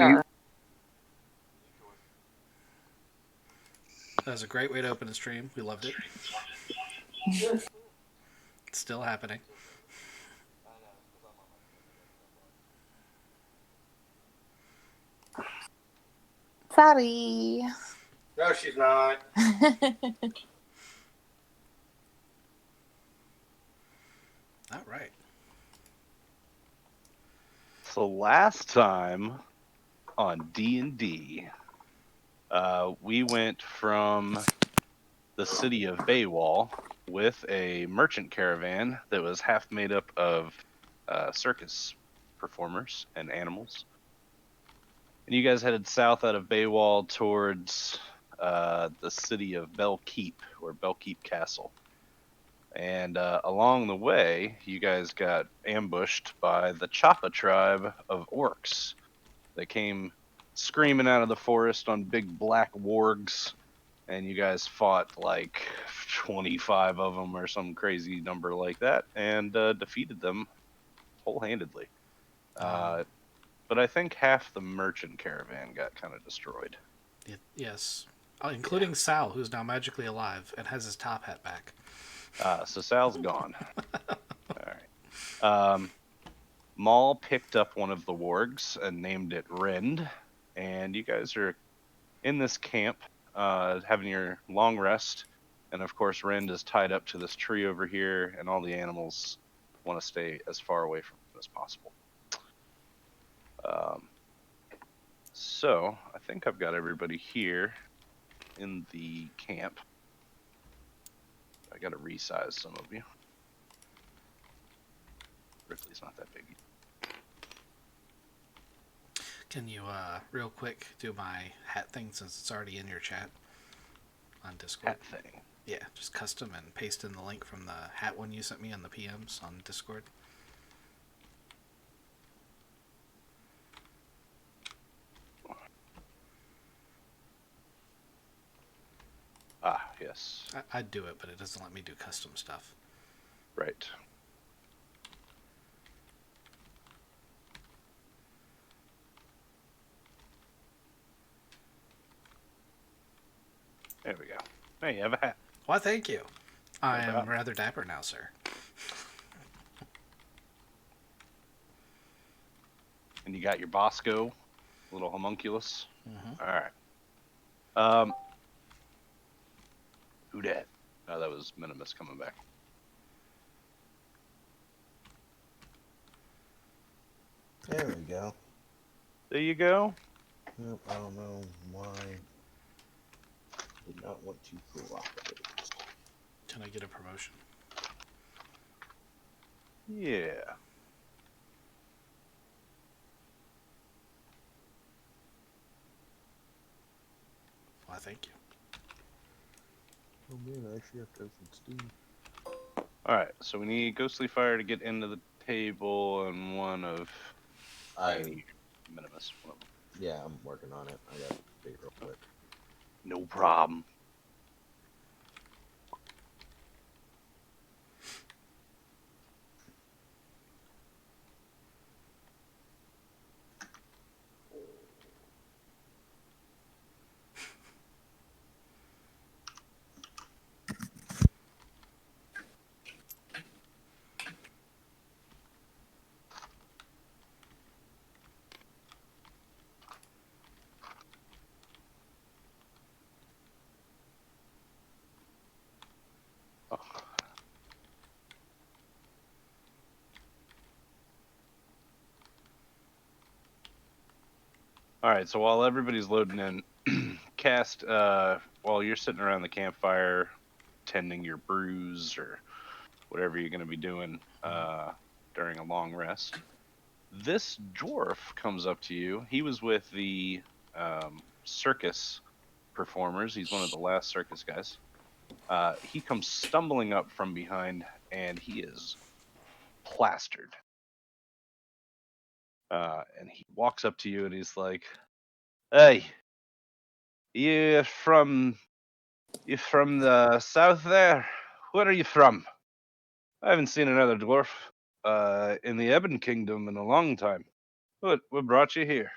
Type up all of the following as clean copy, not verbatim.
That was a great way to open a stream. We loved it. It's still happening. Sorry. No, she's not. All right. So last time on D&D, we went from the city of Baywall with a merchant caravan that was half made up of circus performers and animals. And you guys headed south out of Baywall towards the city of Bellkeep, or Bellkeep Castle. And along the way, you guys got ambushed by the Choppa tribe of orcs. They came screaming out of the forest on big black wargs, and you guys fought like 25 of them or some crazy number like that, and defeated them whole-handedly. But I think half the merchant caravan got kind of destroyed. Yes. Including Sal, who's now magically alive and has his top hat back. So Sal's gone. All right. Maul picked up one of the wargs and named it Rend, and you guys are in this camp having your long rest. And of course, Rend is tied up to this tree over here, and all the animals want to stay as far away from him as possible. So I think I've got everybody here in the camp. I got to resize some of you. Ripley's not that big. Can you, real quick, do my hat thing since it's already in your chat on Discord? Hat thing. Yeah, just custom and paste in the link from the hat one you sent me on the PMs on Discord. Ah, yes. I'd do it, but it doesn't let me do custom stuff. Right. There we go. Hey, you have a hat. Why, thank you. I am rather dapper now, sir. And you got your Bosco, little homunculus. Mm-hmm. All right. Who dat? Oh, that was Minimus coming back. There we go. There you go. Nope, I don't know why. Did not want to cooperate. Can I get a promotion? Yeah. Why, thank you. Oh man, I actually have to open Steam. Alright, so we need Ghostly Fire to get into the table and one of Minimus. One of them. Yeah, I'm working on it. I got to be real quick. No problem. Alright, so while everybody's loading in, cast, while you're sitting around the campfire, tending your brews or whatever you're going to be doing during a long rest, this dwarf comes up to you. He was with the circus performers. He's one of the last circus guys. He comes stumbling up from behind, and he is plastered. And he walks up to you, and he's like, "Hey, you from the south there? Where are you from? I haven't seen another dwarf in the Ebon Kingdom in a long time. What brought you here?"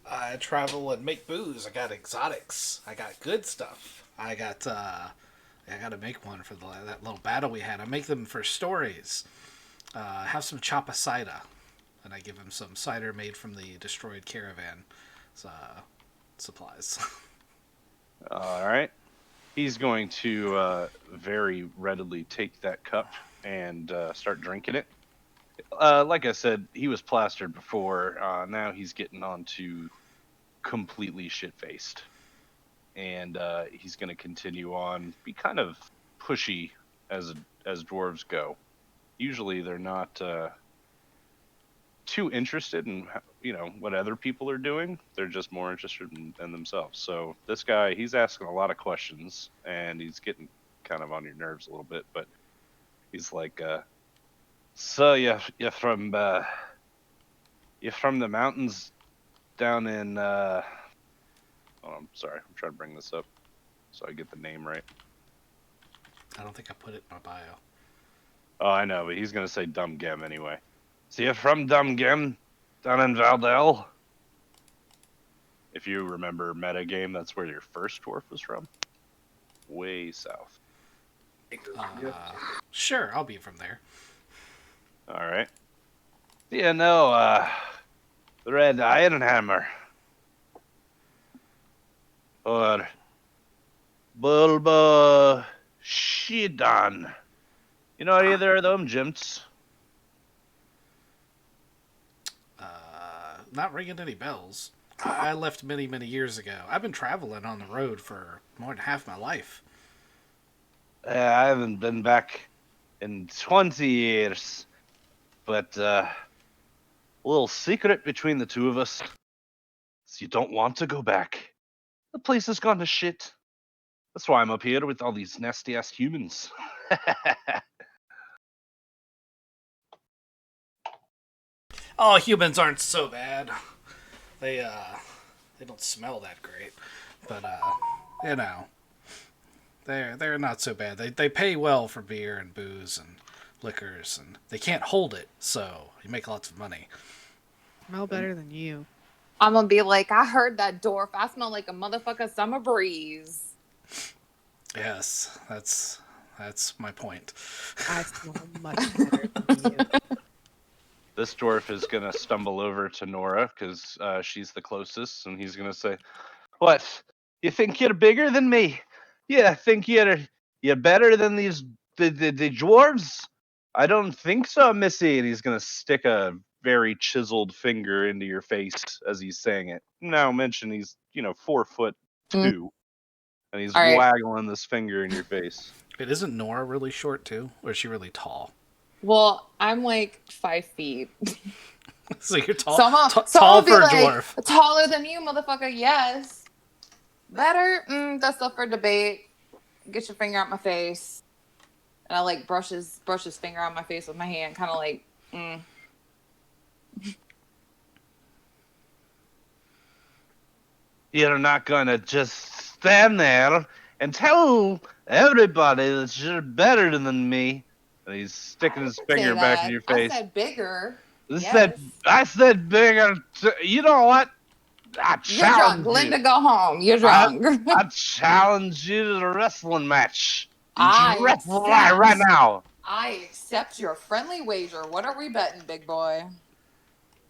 I travel and make booze. I got exotics. I got good stuff. I got to make one for that little battle we had. I make them for stories. Have some chapa cider, and I give him some cider made from the destroyed caravan supplies. All right. He's going to very readily take that cup and start drinking it. Like I said, he was plastered before. Now he's getting on to completely shit-faced. And he's going to continue on, be kind of pushy as dwarves go. Usually they're not too interested in what other people are doing. They're just more interested in themselves. So this guy, he's asking a lot of questions, and he's getting kind of on your nerves a little bit. But he's like, "So you're from the mountains down in Oh, I'm sorry. I'm trying to bring this up so I get the name right. I don't think I put it in my bio. Oh, I know, but he's gonna say Dumgem anyway. So you're from Dumgem, down in Valdel? If you remember metagame, that's where your first dwarf was from. Way south. Sure, I'll be from there. Alright. Yeah, no, the Red Iron Hammer. Or Bulba Shidan. You know either of them, gents? Not ringing any bells. I left many, many years ago. I've been traveling on the road for more than half my life. I haven't been back in 20 years. But a little secret between the two of us is you don't want to go back. The place has gone to shit. That's why I'm up here with all these nasty-ass humans. Oh, humans aren't so bad. They don't smell that great, but you know, they're not so bad. They pay well for beer and booze and liquors, and they can't hold it, so you make lots of money. Smell better than you. I'm gonna be like, I heard that dwarf. I smell like a motherfucking summer breeze. Yes, that's my point. I smell much better than you. This dwarf is going to stumble over to Nora because she's the closest, and he's going to say, "What? You think you're bigger than me? Yeah, think you're better than the dwarves? I don't think so, Missy." And he's going to stick a very chiseled finger into your face as he's saying it. Now mention he's 4'2", and he's All right. waggling this finger in your face. It isn't Nora really short too, or is she really tall? Well, I'm like 5 feet. So you're tall, So tall I'll be for a like, dwarf. taller than you, motherfucker. Yes. Better? That's up for debate. Get your finger out my face. And I like brush his finger out my face with my hand, kind of like, You're not gonna just stand there and tell everybody that you're better than me. And he's sticking his finger back in your face. I said bigger. I said bigger. You know what? You're drunk. Linda, go home. You're drunk. I challenge you to the wrestling match. I Wrestle right now. I accept your friendly wager. What are we betting, big boy?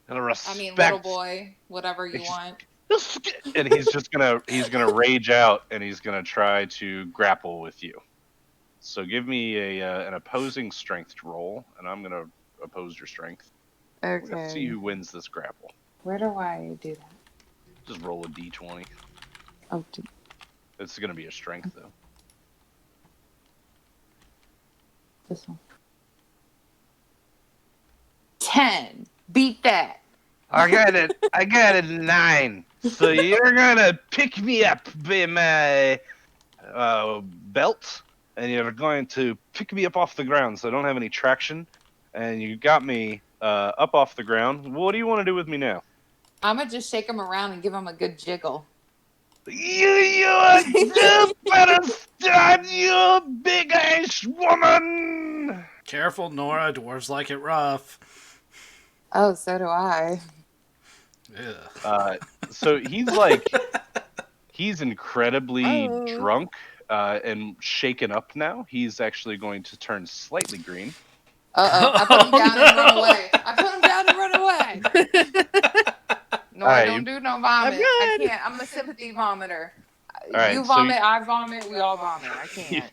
Little boy. Whatever you want. And he's gonna rage out, and he's gonna try to grapple with you. So give me an opposing strength roll, and I'm gonna oppose your strength. Okay. Let's see who wins this grapple. Where do I do that? Just roll a d20. Oh, It's gonna be a strength though. this one. 10. Beat that. I got it 9. So you're gonna pick me up by my belt, and you're going to pick me up off the ground so I don't have any traction. And you got me up off the ground. What do you want to do with me now? I'm going to just shake him around and give him a good jiggle. You better stop, you big-ass woman! Careful, Nora. Dwarves like it rough. Oh, so do I. Yeah. So he's incredibly Oh. drunk and shaken up now. He's actually going to turn slightly green. I put him Oh, down and run no. away. I put him down and run away. No, I Alright, don't do no vomit. I good. can't. I'm a sympathy vomiter. Alright, You so vomit, I vomit, we all vomit. I can't.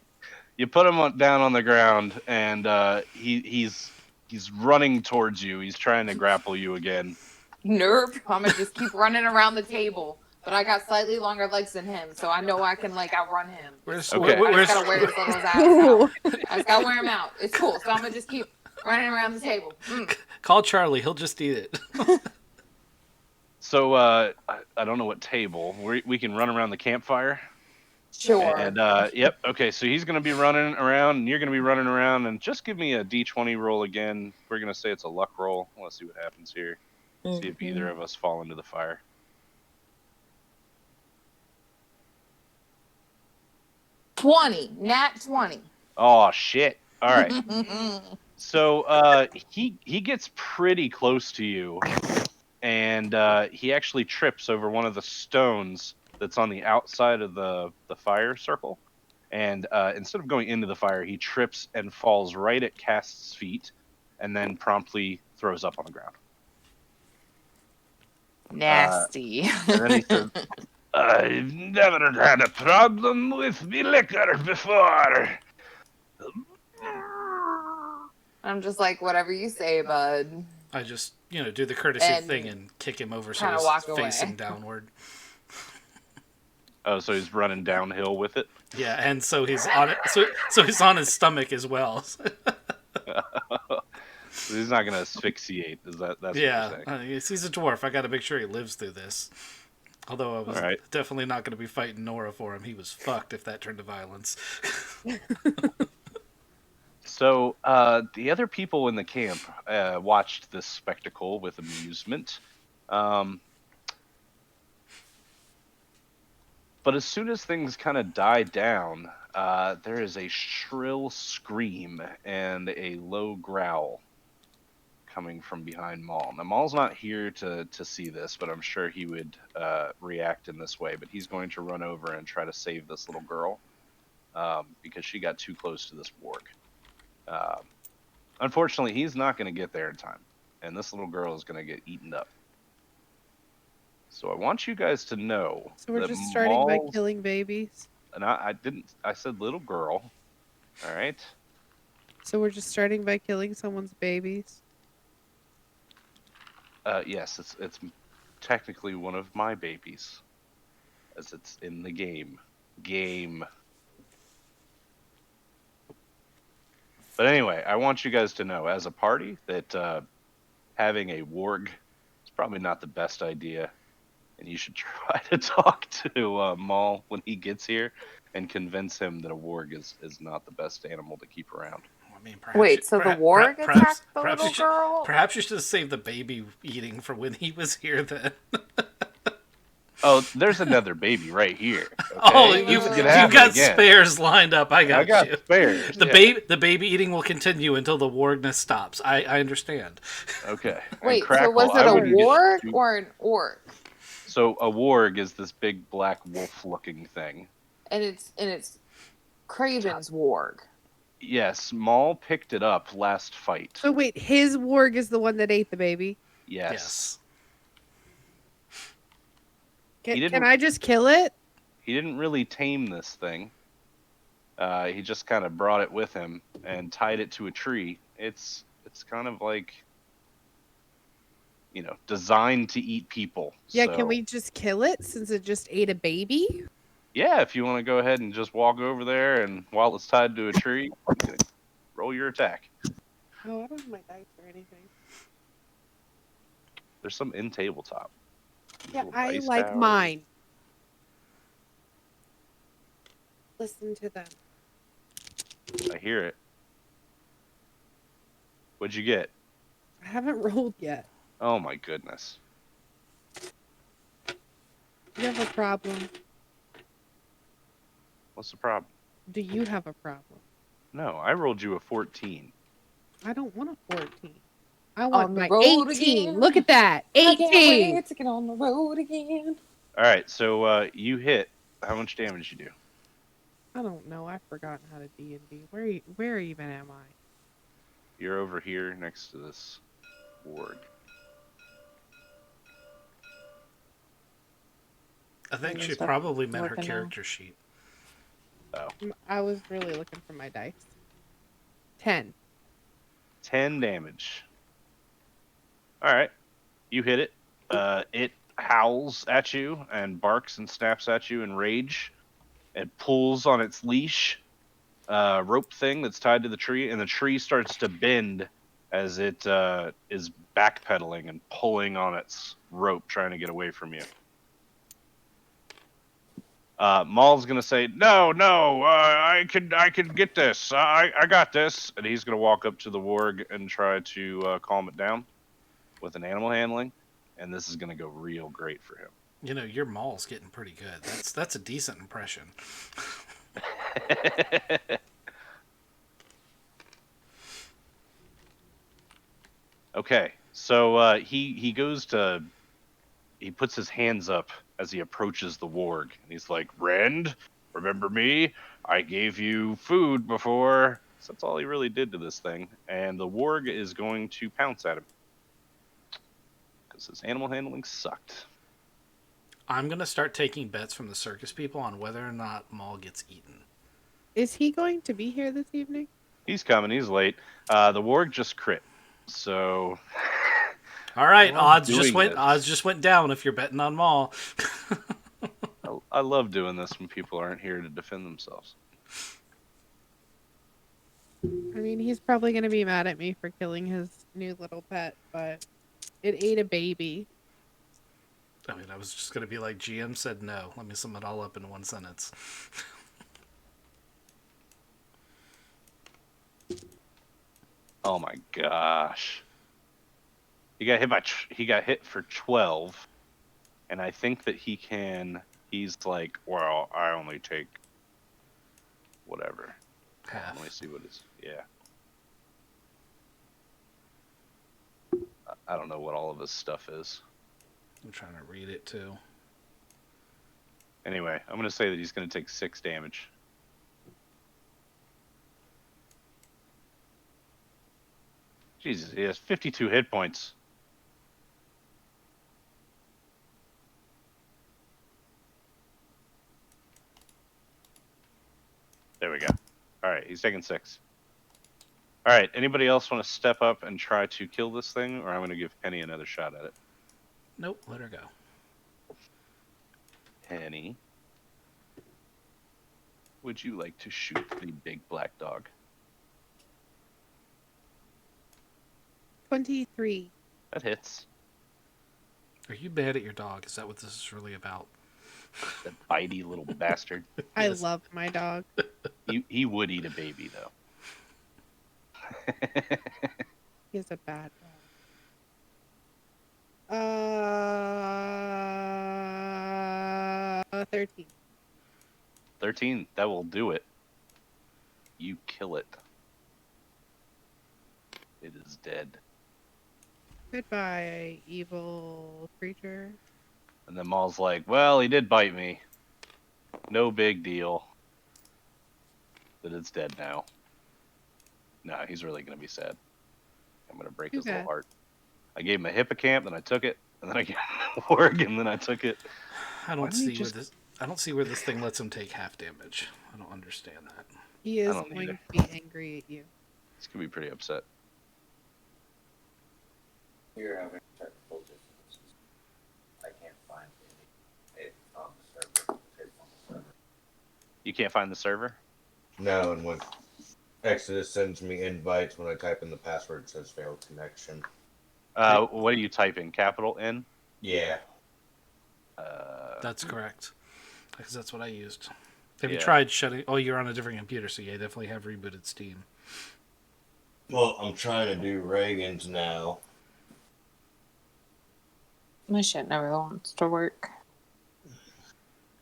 you put him down on the ground, and he's running towards you. He's trying to grapple you again. Nerve. I'm gonna just keep running around the table. But I got slightly longer legs than him, so I know I can like outrun him. Where's, Okay. I where's, just gotta wear his little ass Ooh. out. I just gotta wear him out. It's cool. So I'm gonna just keep running around the table. call Charlie. He'll just eat it. So I don't know what table. We can run around the campfire. Sure. And yep. Okay. So he's gonna be running around, and you're gonna be running around, and just give me a d20 roll again. We're gonna say it's a luck roll. Let's see what happens here. See if either of us fall into the fire. 20. Nat 20. Oh shit! All right. So he gets pretty close to you, and he actually trips over one of the stones that's on the outside of the fire circle. And instead of going into the fire, he trips and falls right at Cast's feet, and then promptly throws up on the ground. Nasty. And then he says, "I've never had a problem with me liquor before." I'm just like, whatever you say, bud. I just, do the courtesy And thing and kick him over so kinda he's walk away. facing downward. Oh, so he's running downhill with it. Yeah, and so he's on it. So he's on his stomach as well. He's not gonna asphyxiate. That's what Yeah, you're saying? he's a dwarf. I got to make sure he lives through this. Although I was All right. definitely not going to be fighting Nora for him. He was fucked if that turned to violence. So the other people in the camp watched this spectacle with amusement. But as soon as things kind of die down, there is a shrill scream and a low growl coming from behind Maul. Now, Maul's not here to see this, but I'm sure he would react in this way. But he's going to run over and try to save this little girl because she got too close to this warg. Unfortunately, he's not going to get there in time, and this little girl is going to get eaten up. So I want you guys to know. So we're that just starting by Maul's- killing babies. And I didn't. I said little girl. All right. So we're just starting by killing someone's babies. Yes, it's technically one of my babies, as it's in the game. But anyway, I want you guys to know, as a party, that having a warg is probably not the best idea, and you should try to talk to Maul when he gets here and convince him that a warg is not the best animal to keep around. I mean, perhaps Wait, so the warg attacked the little girl? Perhaps you should have saved the baby eating for when he was here then. Oh, there's another baby right here. Okay? Oh, This you've is gonna happen got again. spares lined up. I I got you. spares. The yeah. the baby eating will continue until the wargness stops. I understand. Okay. And Wait, so Crackle, was it I a wouldn't get warg too- or an orc? So a warg is this big black wolf-looking thing. And it's Craven's warg. Yes, Maul picked it up last fight. So wait, his warg is the one that ate the baby. Yes. He Can didn't- I just kill it? He didn't really tame this thing. He just kind of brought it with him and tied it to a tree. It's kind of like, designed to eat people. Yeah, So, can we just kill it since it just ate a baby? Yeah, if you want to go ahead and just walk over there, and while it's tied to a tree, you can roll your attack. Oh, I don't have my dice or anything. There's some in tabletop. Yeah, Little I dice like tower. mine. Listen to them. I hear it. What'd you get? I haven't rolled yet. Oh my goodness. You have a problem. What's the problem? Do you have a problem? No, I rolled you a 14. I don't want a 14. I want On the my road 18. again. Look at that. I can't 18. wait to get on the road again. All right, so you hit. How much damage you do? I don't know. I've forgotten how to D&D. Where even am I? You're over here next to this warg. I think I'm she just probably meant her looking now. character sheet. I was really looking for my dice. 10. 10 damage. All right, you hit it. It howls at you and barks and snaps at you in rage. It pulls on its leash rope thing that's tied to the tree, and the tree starts to bend as it is backpedaling and pulling on its rope, trying to get away from you. Maul's gonna say, "No, no, I can get this. I got this," and he's gonna walk up to the warg and try to calm it down with an animal handling, and this is gonna go real great for him. You know, your mall's getting pretty good. That's a decent impression. Okay, so he puts his hands up as he approaches the warg, and he's like, "Rend, remember me? I gave you food before." So that's all he really did to this thing, and the warg is going to pounce at him because his animal handling sucked. I'm gonna start taking bets from the circus people on whether or not Maul gets eaten. Is he going to be here this evening? He's coming. He's late. The warg just crit, so All right, I love odds just doing this. went down if you're betting on Maul. I love doing this when people aren't here to defend themselves. I mean, he's probably going to be mad at me for killing his new little pet, but it ate a baby. I mean, I was just gonna be like, GM said no. Let me sum it all up in one sentence. Oh my gosh. He got hit for 12, and I think that he's like, well, I only take whatever. Half. Let me see what it's, yeah. I don't know what all of his stuff is. I'm trying to read it too. Anyway, I'm going to say that he's going to take 6 damage. Jesus, he has 52 hit points. There we go. All right, he's taking 6. All right, anybody else want to step up and try to kill this thing, or I'm going to give Penny another shot at it? Nope, let her go. Penny, would you like to shoot the big black dog? 23. That hits. Are you bad at your dog? Is that what this is really about? That bitey little bastard. I Yes. love my dog. He would eat a baby, though. He's a bad dog. 13. 13, that will do it. You kill it. It is dead. Goodbye, evil creature. And then Maul's like, well, he did bite me. No big deal. But it's dead now. No, he's really going to be sad. I'm going to break Too his little bad. heart. I gave him a hippocamp, then I took it, and then I gave him a warg, and then I took it. I Why don't didn't he see just- where this. I don't see where this thing lets him take half damage. I don't understand that. He is don't going either. to be angry at you. He's going to be pretty upset. We're having technical difficulties. I can't find it on the server. It's on the server. You can't find the server? No, and when Exodus sends me invites, when I type in the password, it says failed connection. What are you typing? Capital N? Yeah. That's correct. Because that's what I used. Have you Yeah. tried shutting? Oh, you're on a different computer, so yeah, I definitely have rebooted Steam. Well, I'm trying to do Reagan's now. My shit never wants to work.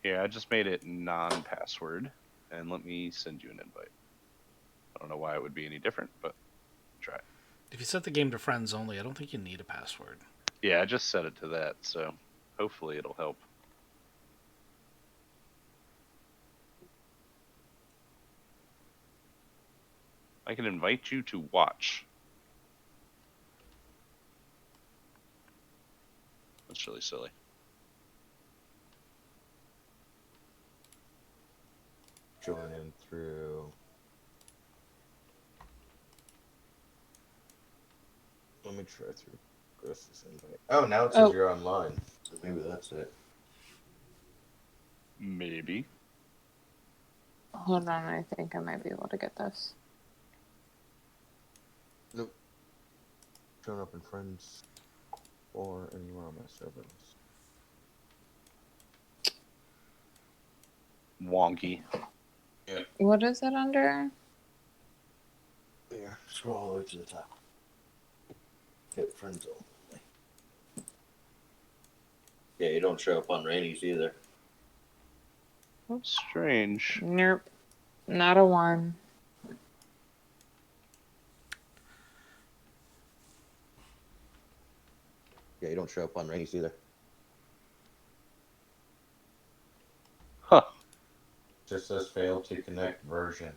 Yeah, I just made it non-password, and let me send you an invite. I don't know why it would be any different, but try it. If you set the game to friends only, I don't think you need a password. Yeah, I just set it to that, so hopefully it'll help. I can invite you to watch. That's really silly. Join in through. Let me try through Ghost's invite. Oh, now it says you're online. So maybe that's it. Maybe. Hold on, I think I might be able to get this. Nope. Showing up in friends or anywhere on my servers. Wonky. What is it under? Here, scroll all the way to the top. Hit friends only. Yeah, you don't show up on Rainey's either. Strange. Nope. Not a one. Yeah, you don't show up on Rainey's either. Huh. Just says failed to connect version.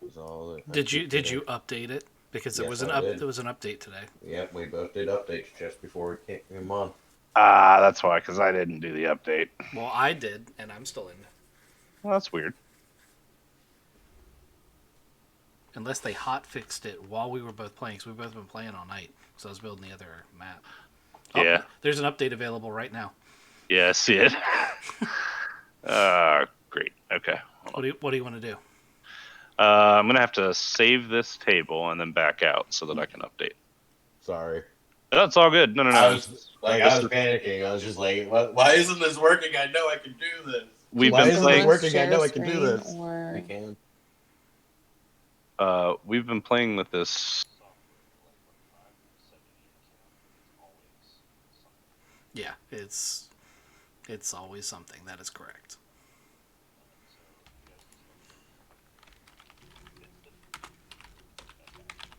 Is all that I Did see you today. update it? Because there Yes, was an I did. there was an update today. Yep, we both did updates just before we came on. That's why, because I didn't do the update. Well, I did, and I'm still in. Well, that's weird. Unless they hot fixed it while we were both playing, because we've both been playing all night. So I was building the other map. Oh, Yeah. There's an update available right now. Yeah, I see it. Great. Okay. What do you want to do? I'm going to have to save this table and then back out so that I can update. Sorry. That's all good. No. I was This is- panicking. I was just like, why isn't this working? I know I can do this. We've Why been isn't playing. this working? I know I Share can do screen this. or- We can. We've been playing with this. Yeah, it's always something. That is correct.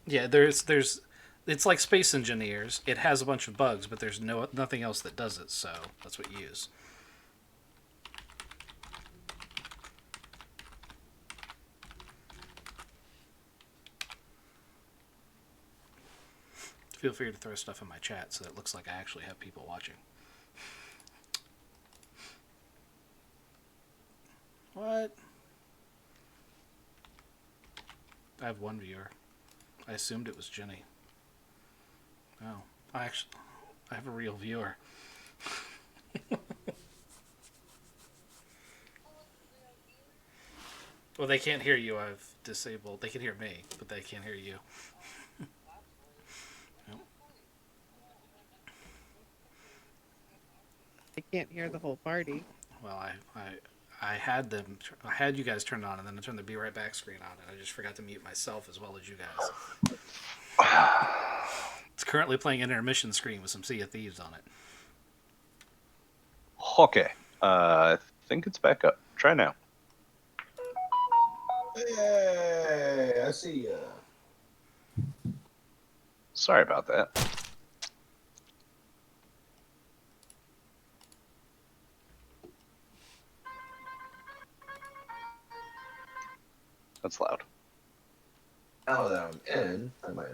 Yeah, there's it's like Space Engineers. It has a bunch of bugs, but there's nothing else that does it. So that's what you use. Feel free to throw stuff in my chat so that it looks like I actually have people watching. What? I have one viewer. I assumed it was Jenny. Oh, I have a real viewer. Well, they can't hear you. I've disabled. They can hear me, but they can't hear you. I can't hear the whole party. Well, I had them. I had you guys turned on, and then I turned the Be Right Back screen on, and I just forgot to mute myself as well as you guys. It's currently playing an intermission screen with some Sea of Thieves on it. Okay. I think it's back up. Try now. Hey, I see ya. Sorry about that. That's loud. Now that I'm in, I might.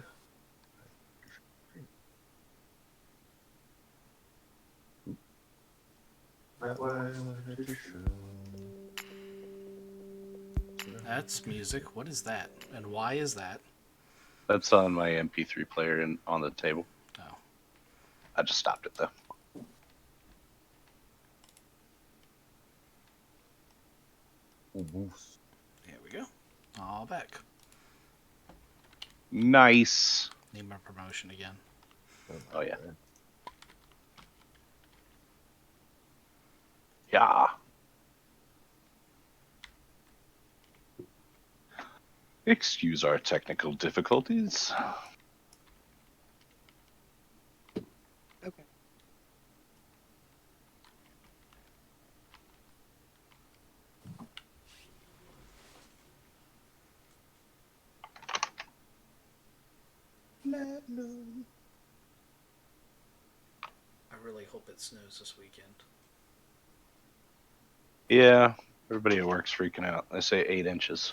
That's music. What is that? And why is that? That's on my MP3 player and on the table. Oh. I just stopped it though. Here we go. All back. Nice. Need my promotion again. Oh yeah. Yeah. Excuse our technical difficulties. Okay. platinum. I really hope it snows this weekend. Yeah, everybody at work's freaking out. They say 8 inches.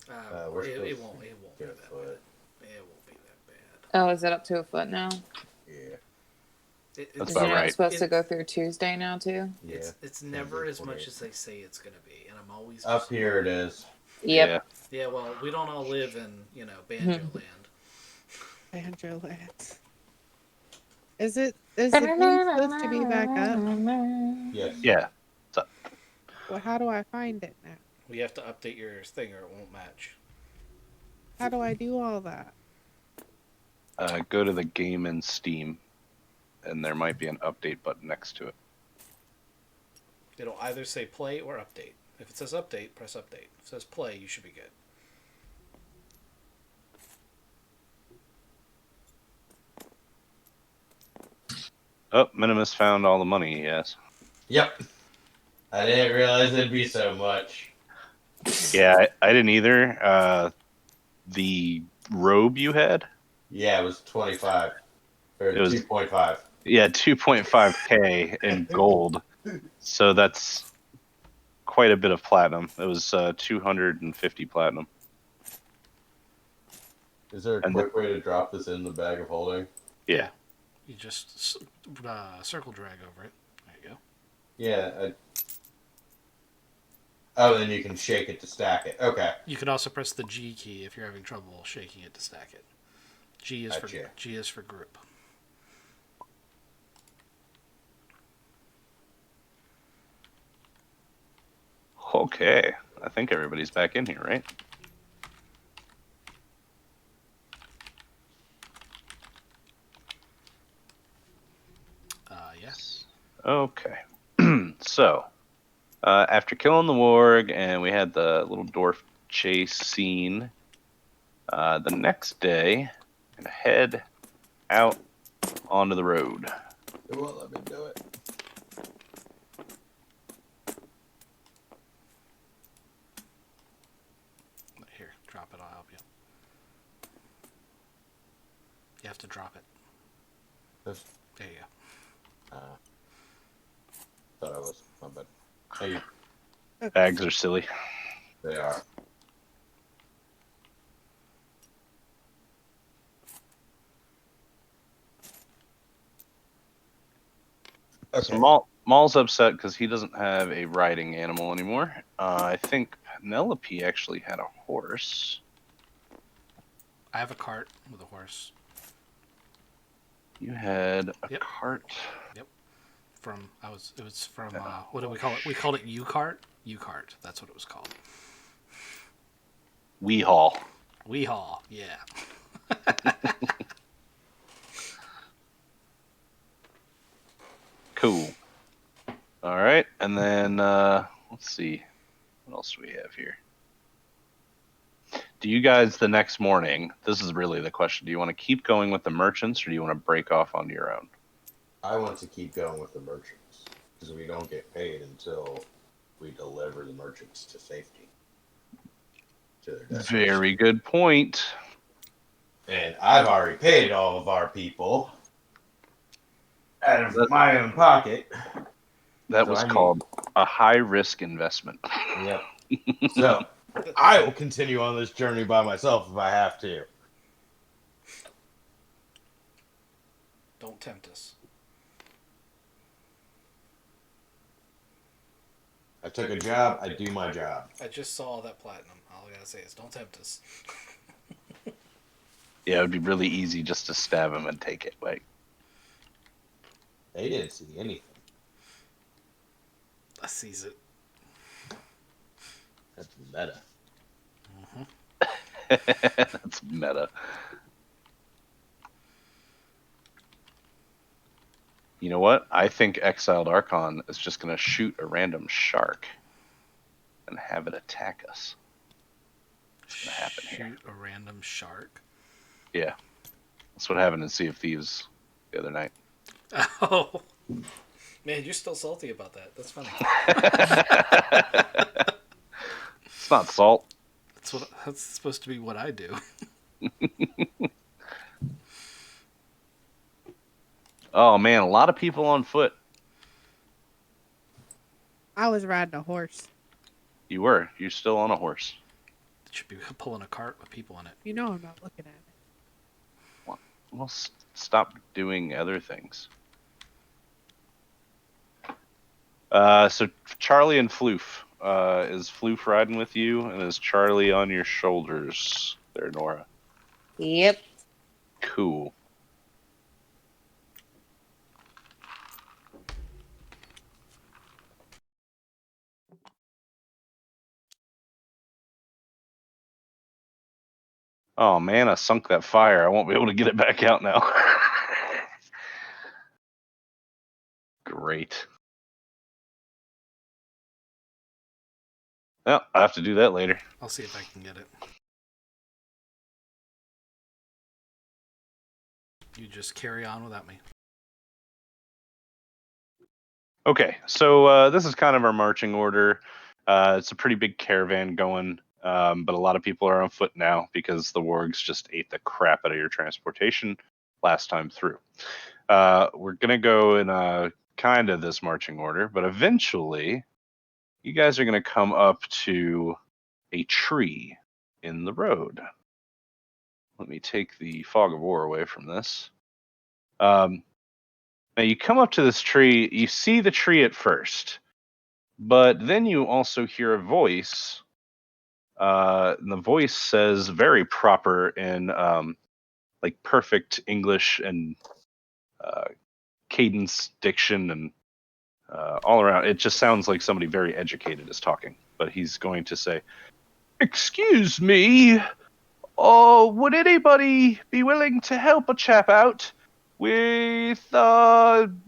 We're It supposed won't. It won't be get a that foot. bad. It won't be that bad. Oh, is it up to a foot now? Yeah. That's Did about you know right. it's supposed to go through Tuesday now too? Yeah. It's never as much 28. as they say it's gonna be, and I'm always Up here it is. Yep. Yeah, well, we don't all live in Banjo Land. Banjo Land. Is the heat supposed to be back up? Yes. Yeah. Well, how do I find it now? We have to update your thing or it won't match. How do I do all that? Go to the game in Steam, and there might be an update button next to it. It'll either say play or update. If it says update, press update. If it says play, you should be good. Oh, Minimus found all the money he has. Yep. I didn't realize it'd be so much. Yeah, I didn't either. The robe you had? Yeah, it was 25. Or It was 2.5. Yeah, 2.5k in gold. So that's quite a bit of platinum. It was 250 platinum. Is there a quick way to drop this in the bag of holding? Yeah. You just circle drag over it. There you go. Yeah. Oh, then you can shake it to stack it. Okay. You can also press the G key if you're having trouble shaking it to stack it. G is for group. Okay. I think everybody's back in here, right? Yes. Okay. So, after killing the warg and we had the little dwarf chase scene, the next day, I'm gonna head out onto the road. It won't let me do it. Here, drop it. I'll help you. You have to drop it. This, There you go. thought I was. My bad. Hey, Bags are silly. they are. Okay. So Maul's upset because he doesn't have a riding animal anymore. I think Penelope actually had a horse. I have a cart with a horse. You had a Yep. cart. It was from what do we call it? We called it U-cart. U-cart. That's what it was called. Weehaul. Weehaul. Yeah. Cool. All right, and then let's see, what else do we have here? Do you guys the next morning? This is really the question. Do you want to keep going with the merchants, or do you want to break off on your own? I want to keep going with the merchants because we don't get paid until we deliver the merchants to safety. To their destination. Very good point. And I've already paid all of our people out of my own pocket. That So was I need- called a high-risk investment. Yep. So I will continue on this journey by myself if I have to. Don't tempt us. I took a job, I do my job. I just saw that platinum. All I gotta say is don't tempt us. Yeah, it would be really easy just to stab him and take it. Like, They didn't see anything. I sees it. That's meta. that's meta. You know what? I think Exiled Archon is just going to shoot a random shark and have it attack us. What's going to happen here? Shoot a random shark. Yeah. That's what happened in Sea of Thieves the other night. Oh. Man, you're still salty about that. That's funny. It's not salt. That's supposed to be what I do. Oh man, a lot of people on foot. I was riding a horse. You were. You're still on a horse. It should be pulling a cart with people in it. You know I'm not looking at it. Well, stop doing other things. So Charlie and Floof. Is Floof riding with you, and is Charlie on your shoulders there, Nora? Yep. Cool. Oh man, I sunk that fire. I won't be able to get it back out now. Great. Well, I have to do that later. I'll see if I can get it. You just carry on without me. Okay, so this is kind of our marching order. It's a pretty big caravan going, but a lot of people are on foot now because the wargs just ate the crap out of your transportation last time through. We're going to go in kind of this marching order, but eventually you guys are going to come up to a tree in the road. Let me take the fog of war away from this. Now you come up to this tree, you see the tree at first, but then you also hear a voice. And the voice says, very proper in like perfect English and cadence, diction, and all around. It just sounds like somebody very educated is talking. But he's going to say, "Excuse me, would anybody be willing to help a chap out with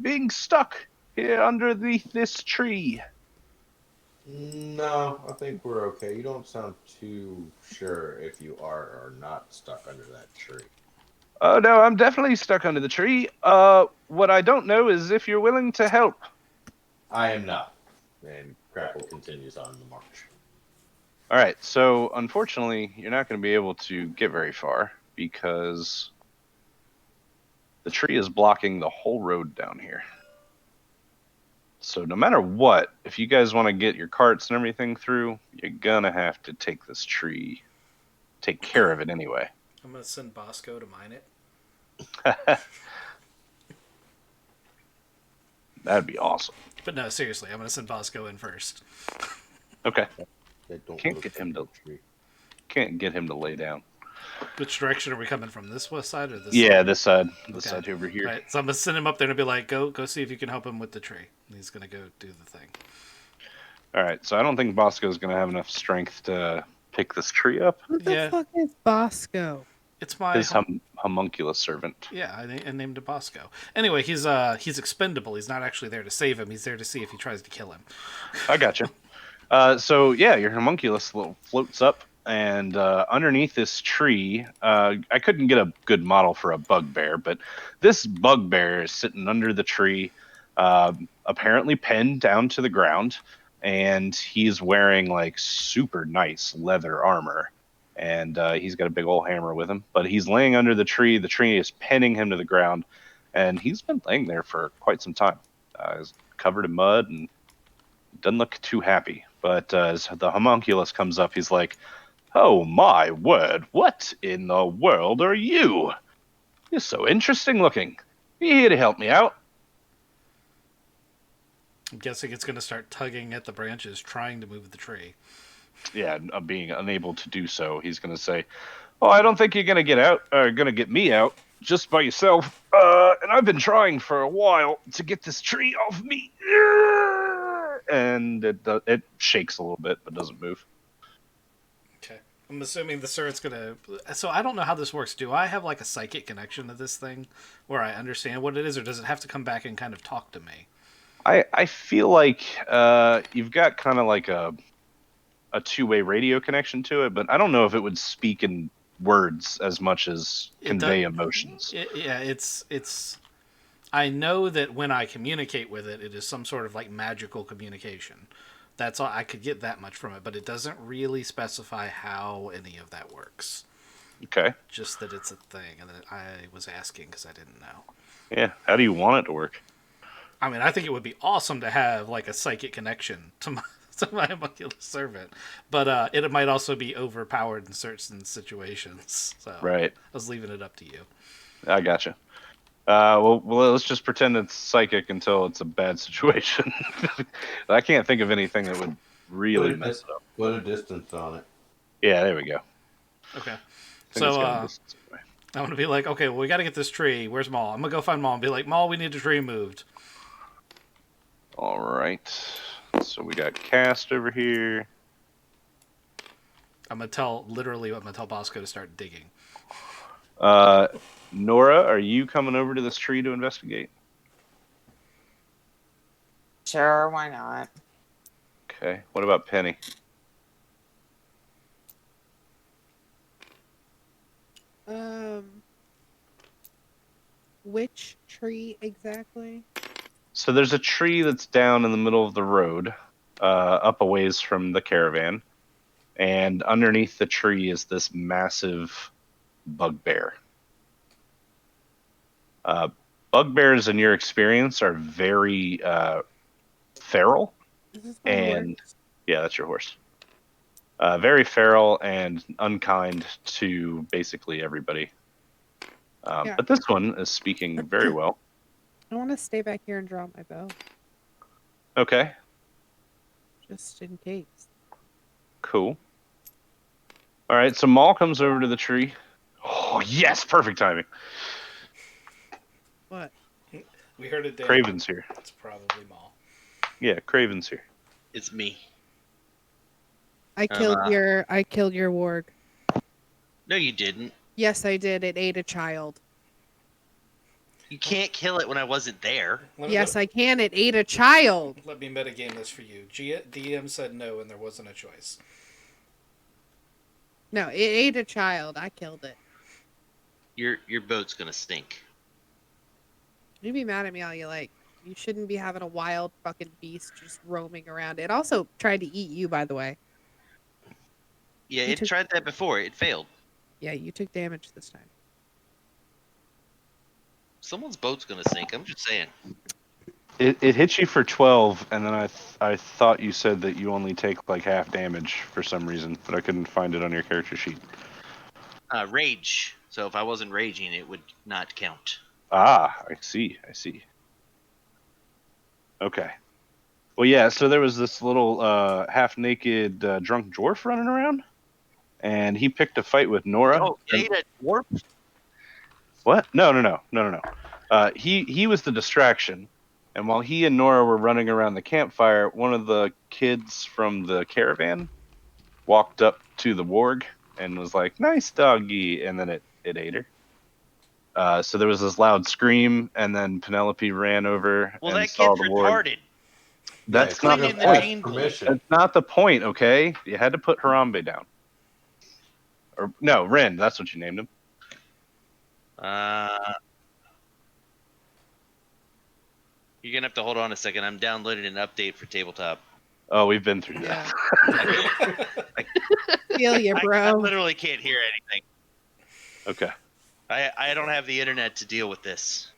being stuck here underneath this tree?" No, I think we're okay. You don't sound too sure if you are or not stuck under that tree. Oh no, I'm definitely stuck under the tree. What I don't know is if you're willing to help. I am not. And Crackle continues on the march. All right, so unfortunately, you're not going to be able to get very far because the tree is blocking the whole road down here. So no matter what, if you guys want to get your carts and everything through, you're going to have to take this tree, take care of it anyway. I'm going to send Bosco to mine it. That'd be awesome. But no, seriously, I'm going to send Bosco in first. Okay. They don't Can't look get him at to- the tree. Can't get him to lay down. Which direction are we coming from? This west side or this Yeah, side? this side. This Okay. side over here. Right, so I'm going to send him up there and be like, go see if you can help him with the tree. And he's going to go do the thing. All right, so I don't think Bosco's going to have enough strength to pick this tree up. Who the Yeah. fuck is Bosco? It's my... His homunculus servant. Yeah, I named him Bosco. Anyway, he's expendable. He's not actually there to save him. He's there to see if he tries to kill him. I gotcha. So yeah, your homunculus floats up, and underneath this tree, I couldn't get a good model for a bugbear, but this bugbear is sitting under the tree, apparently pinned down to the ground, and he's wearing like super nice leather armor, and he's got a big old hammer with him. But he's laying under the tree. The tree is pinning him to the ground, and he's been laying there for quite some time. He's covered in mud and doesn't look too happy. But as the homunculus comes up, he's like, "Oh my word, what in the world are you? You're so interesting looking. Are you here to help me out?" I'm guessing it's going to start tugging at the branches, trying to move the tree. Yeah, being unable to do so, he's going to say, "Oh, I don't think you're going to get out, or going to get me out just by yourself. And I've been trying for a while to get this tree off me." And it shakes a little bit, but doesn't move. Okay. I'm assuming the Surt's going to... So I don't know how this works. Do I have like a psychic connection to this thing where I understand what it is, or does it have to come back and kind of talk to me? I feel like you've got kind of like a two-way radio connection to it, but I don't know if it would speak in words as much as convey emotions. It's. I know that when I communicate with it, it is some sort of like magical communication. That's all. I could get that much from it, but it doesn't really specify how any of that works. Okay. Just that it's a thing, and that I was asking because I didn't know. Yeah. How do you want it to work? I mean, I think it would be awesome to have like a psychic connection to my to my homunculus servant, but it might also be overpowered in certain situations. So Right. I was leaving it up to you. I gotcha. Well, let's just pretend it's psychic until it's a bad situation. I can't think of anything that would really mess it up. Put a distance on it. Yeah, there we go. Okay. I think So it's got a distance anyway. I'm gonna be like, okay, well, we got to get this tree. Where's Maul? I'm gonna go find Maul and be like, Maul, we need the tree moved. All right. So we got cast over here. I'm gonna tell Bosco to start digging. Nora, are you coming over to this tree to investigate? Sure, why not? Okay. What about Penny? Which tree exactly? So there's a tree that's down in the middle of the road, up a ways from the caravan, and underneath the tree is this massive bugbear. Bugbears, in your experience, are very feral, This is my and horse. yeah, that's your horse. Very feral and unkind to basically everybody. Yeah. But this one is speaking very well. I want to stay back here and draw my bow, Okay, just in case. cool. All right, so Maul comes over to the tree. Oh, yes, perfect timing. What? We heard it. Craven's here. It's probably Maul. Yeah, Craven's here. It's me. I killed your warg. No, you didn't. Yes, I did. It ate a child. You can't kill it when I wasn't there. Yes, I can. It ate a child. Let me metagame this for you. DM said no, and there wasn't a choice. No, it ate a child. I killed it. Your boat's gonna stink. You be mad at me all you like. You shouldn't be having a wild fucking beast just roaming around. It also tried to eat you, by the way. Yeah, You it took- tried that before. It failed. Yeah, you took damage this time. Someone's boat's gonna sink. I'm just saying. It hit you for 12, and then I thought you said that you only take like half damage for some reason, but I couldn't find it on your character sheet. Rage. So if I wasn't raging, it would not count. Ah, I see. Okay. Well, yeah, so there was this little half-naked drunk dwarf running around, and he picked a fight with Nora. Oh, it ate a dwarf? What? No. He was the distraction, and while he and Nora were running around the campfire, one of the kids from the caravan walked up to the warg and was like, "Nice doggy," and then it ate her. So there was this loud scream, and then Penelope ran over Well, and that saw kid's the warg. retarded. That's Yeah, not put the it in the point. gene pool. Permission. That's not the point, okay? You had to put Harambe down. Or no, Ren, that's what you named him. You're gonna have to hold on a second. I'm downloading an update for tabletop. Oh, we've been through that. Yeah. Feel you, I bro. literally can't hear anything. Okay. I don't have the internet to deal with this.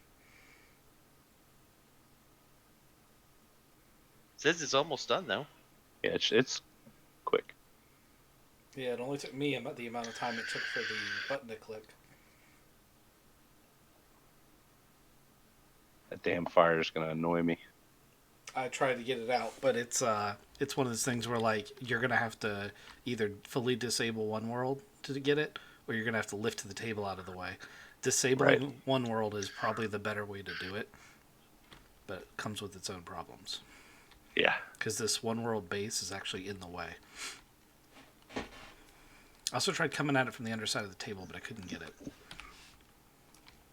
Says it's almost done though. Yeah, it's quick. Yeah, it only took me the amount of time it took for the button to click. That damn fire is gonna annoy me. I tried to get it out, but it's one of those things where like you're gonna have to either fully disable one world to get it, or you're gonna have to lift the table out of the way. Disabling one world is probably the better way to do it, but it comes with its own problems. Yeah. Because this one world base is actually in the way. I also tried coming at it from the underside of the table, but I couldn't get it.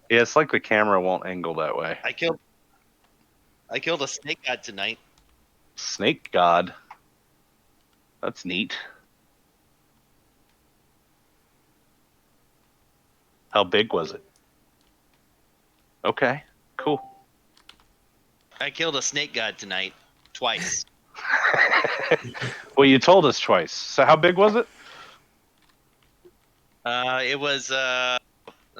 Yeah, it's like the camera won't angle that way. I killed a snake god tonight. Snake God. That's neat. How big was it? Okay, cool. I killed a snake god tonight. Twice. Well, you told us twice. So how big was it? It was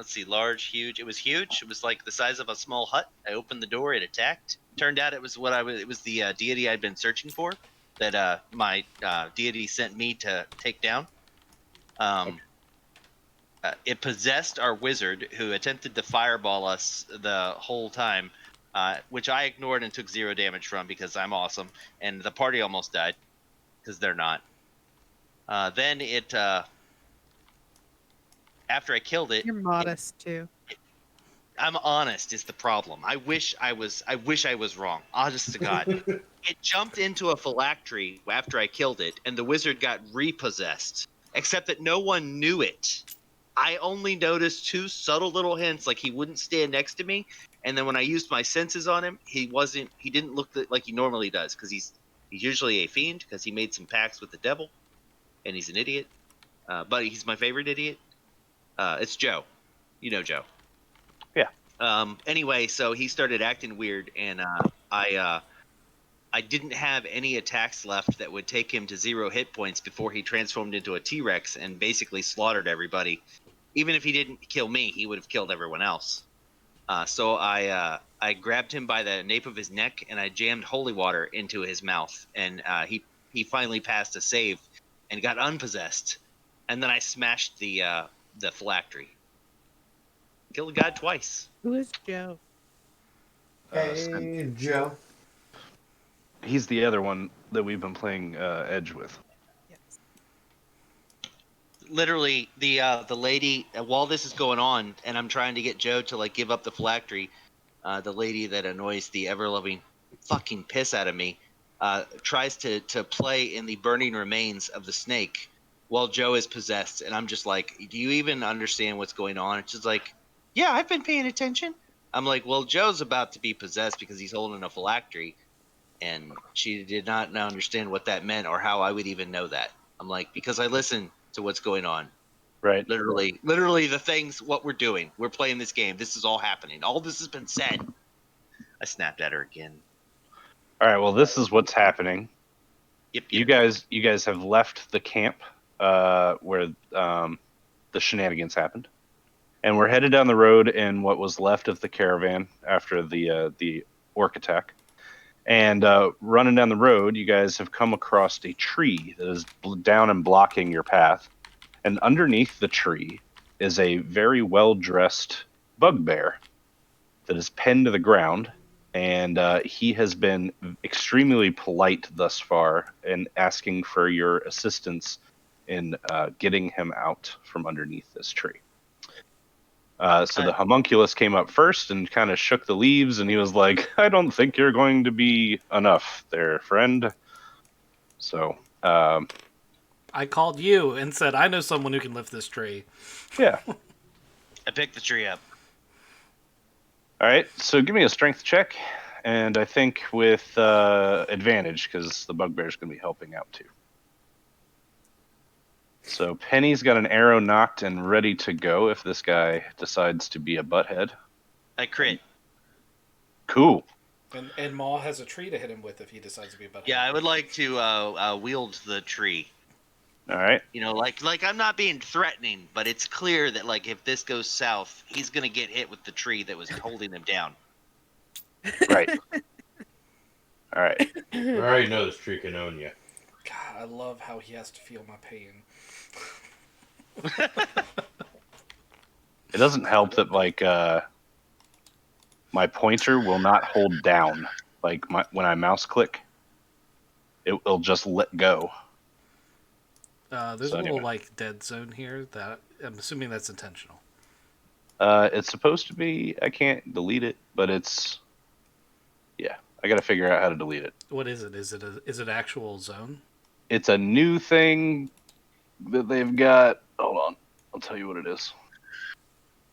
let's see, large, huge. It was huge. It was like the size of a small hut. I opened the door. It attacked. Turned out it was what I was. It was the deity I'd been searching for. That my deity sent me to take down. It possessed our wizard, who attempted to fireball us the whole time, which I ignored and took 0 damage from because I'm awesome. And the party almost died because they're not. Then it, after I killed it, You're modest too. I'm honest is the problem. I wish I was wrong. Honest to God. It jumped into a phylactery after I killed it, and the wizard got repossessed. Except that no one knew it. I only noticed 2 subtle little hints, like he wouldn't stand next to me, and then when I used my senses on him, he didn't look like he normally does, because he's usually a fiend, because he made some pacts with the devil, and he's an idiot. But he's my favorite idiot. It's Joe. You know Joe. Yeah. Anyway, so he started acting weird, and I didn't have any attacks left that would take him to 0 hit points before he transformed into a T-Rex and basically slaughtered everybody. Even if he didn't kill me, he would have killed everyone else. So I grabbed him by the nape of his neck and I jammed holy water into his mouth, and he finally passed a save and got unpossessed. And then I smashed the phylactery. Killed a god twice. Who is Joe? Hey, Joe. He's the other one that we've been playing Edge with. Yes. Literally, the lady, while this is going on, and I'm trying to get Joe to like give up the phylactery, the lady that annoys the ever-loving fucking piss out of me, tries to play in the burning remains of the snake while Joe is possessed, and I'm just like, do you even understand what's going on? It's just like, yeah, I've been paying attention. I'm like, well, Joe's about to be possessed because he's holding a phylactery, and she did not understand what that meant or how I would even know that. I'm like, because I listen to what's going on. Right. Literally the things, what we're doing. We're playing this game. This is all happening. All this has been said. I snapped at her again. All right. Well, this is what's happening. Yep. You guys have left the camp where the shenanigans happened, and we're headed down the road in what was left of the caravan after the orc attack. And running down the road, you guys have come across a tree that is down and blocking your path. And underneath the tree is a very well-dressed bugbear that is pinned to the ground. And he has been extremely polite thus far in asking for your assistance in getting him out from underneath this tree. So the homunculus came up first and kind of shook the leaves, and he was like, I don't think you're going to be enough there, friend. So, I called you and said, I know someone who can lift this tree. yeah. I picked the tree up. All right, so give me a strength check, and I think with advantage, because the bugbear's going to be helping out too. So Penny's got an arrow knocked and ready to go if this guy decides to be a butthead. I crit. Cool. And Maul has a tree to hit him with if he decides to be a butthead. Yeah, I would like to wield the tree. All right. You know, like I'm not being threatening, but it's clear that like if this goes south, he's gonna get hit with the tree that was holding him down. Right. All right. I already know this tree can own you. God, I love how he has to feel my pain. It doesn't help that like my pointer will not hold down. Like when I mouse click, it'll just let go. There's So a little anyway. like dead zone here that I'm assuming that's intentional. It's supposed to be. I can't delete it, but it's. Yeah, I got to figure out how to delete it. What is it? Is it actual zone? It's a new thing that they've got. Hold on, I'll tell you what it is.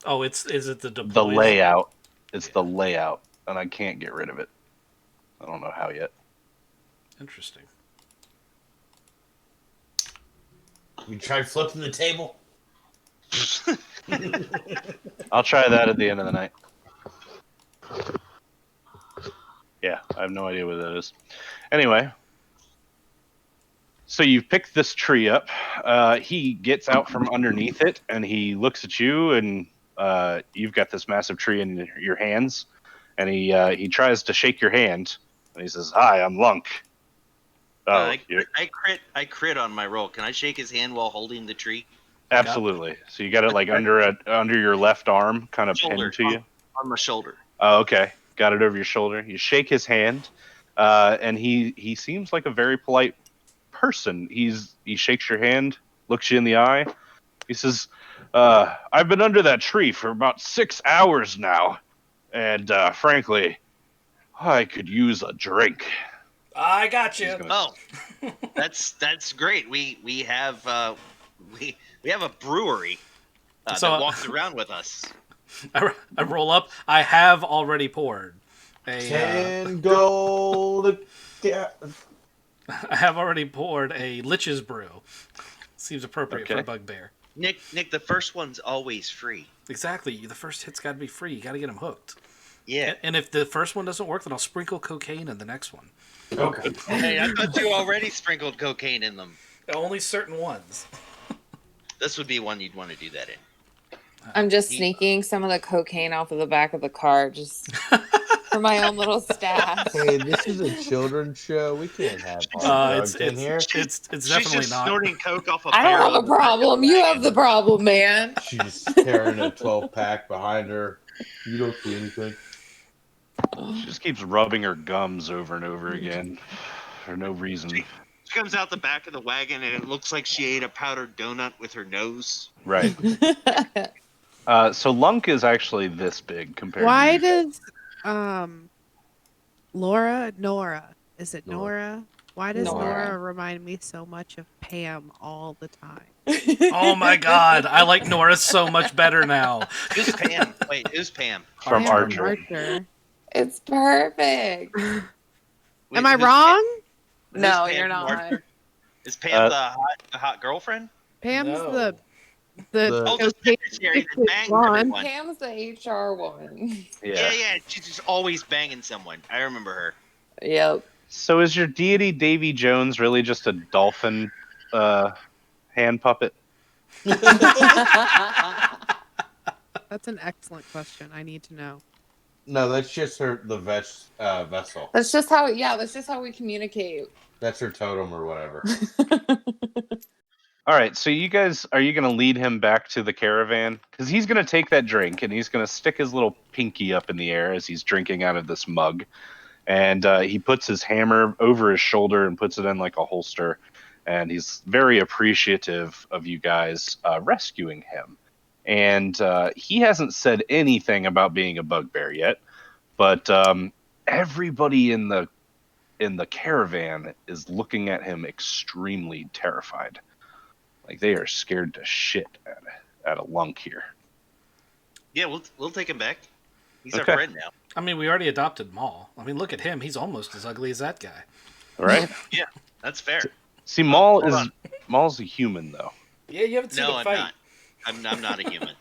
Oh, is it the deploy? The layout. It's the layout, and I can't get rid of it. I don't know how yet. Interesting. You tried flipping the table? I'll try that at the end of the night. Yeah, I have no idea what that is. Anyway, so you've picked this tree up. He gets out from underneath it, and he looks at you, and you've got this massive tree in your hands, and he tries to shake your hand, and he says, "Hi, I'm Lunk." Oh, I crit on my roll. Can I shake his hand while holding the tree? absolutely. So you got it like under your left arm, kind of Shoulder pinned to you. on my shoulder. Oh, okay. Got it over your shoulder. You shake his hand, and he seems like a very polite person. He shakes your hand, looks you in the eye. He says, "I've been under that tree for about 6 hours now, and frankly, I could use a drink." I got you. Oh, that's great. We have we have a brewery So, that walks around with us. I roll up. I have already poured. 10 gold. Yeah. I have already poured a Lich's brew. Seems appropriate for Okay. a bugbear. Nick, the first one's always free. Exactly. The first hit's got to be free. You got to get them hooked. Yeah. And if the first one doesn't work, then I'll sprinkle cocaine in the next one. Okay. Hey, I thought you already sprinkled cocaine in them. Only certain ones. This would be one you'd want to do that in. I'm just sneaking some of the cocaine off of the back of the car just for my own little stash. Hey, this is a children's show. We can't have It's drugs in here. it's She's definitely just not. snorting coke off a I barrel. don't have a problem. You have the problem, man. She's carrying a 12-pack behind her. You don't see anything. She just keeps rubbing her gums over and over again for no reason. She comes out the back of the wagon and it looks like she ate a powdered donut with her nose. Right. So Lunk is actually this big compared Why to you. does Nora, is it Nora. Nora? Why does Nora. Nora remind me so much of Pam all the time? Oh my god, I like Nora so much better now. Who's Pam? Wait, who's Pam? From Pam Archer. It's perfect. Wait, Am I who's wrong? Pam? No, Who's Pam you're from not. Archer? Is Pam the hot girlfriend? Pam's No. the Oh, the cocaine secretary that addicted bangs blonde. everyone. Pam's the HR woman. Yeah, she's just always banging someone. I remember her. Yep. So is your deity Davy Jones really just a dolphin hand puppet? That's an excellent question. I need to know. No, that's just the vessel. That's just how. Yeah, that's just how we communicate. That's her totem or whatever. All right, so you guys, are you going to lead him back to the caravan? Because he's going to take that drink and he's going to stick his little pinky up in the air as he's drinking out of this mug. And he puts his hammer over his shoulder and puts it in like a holster. And he's very appreciative of you guys rescuing him. And he hasn't said anything about being a bugbear yet. But everybody in the caravan is looking at him extremely terrified. Like they are scared to shit at a Lunk here. Yeah, we'll take him back. He's Okay. our friend now. I mean, we already adopted Maul. I mean, look at him. He's almost as ugly as that guy. All right. Yeah, that's fair. See, Hold on. Maul's a human though. Yeah, you haven't seen No, him I'm fight. not. I'm not a human.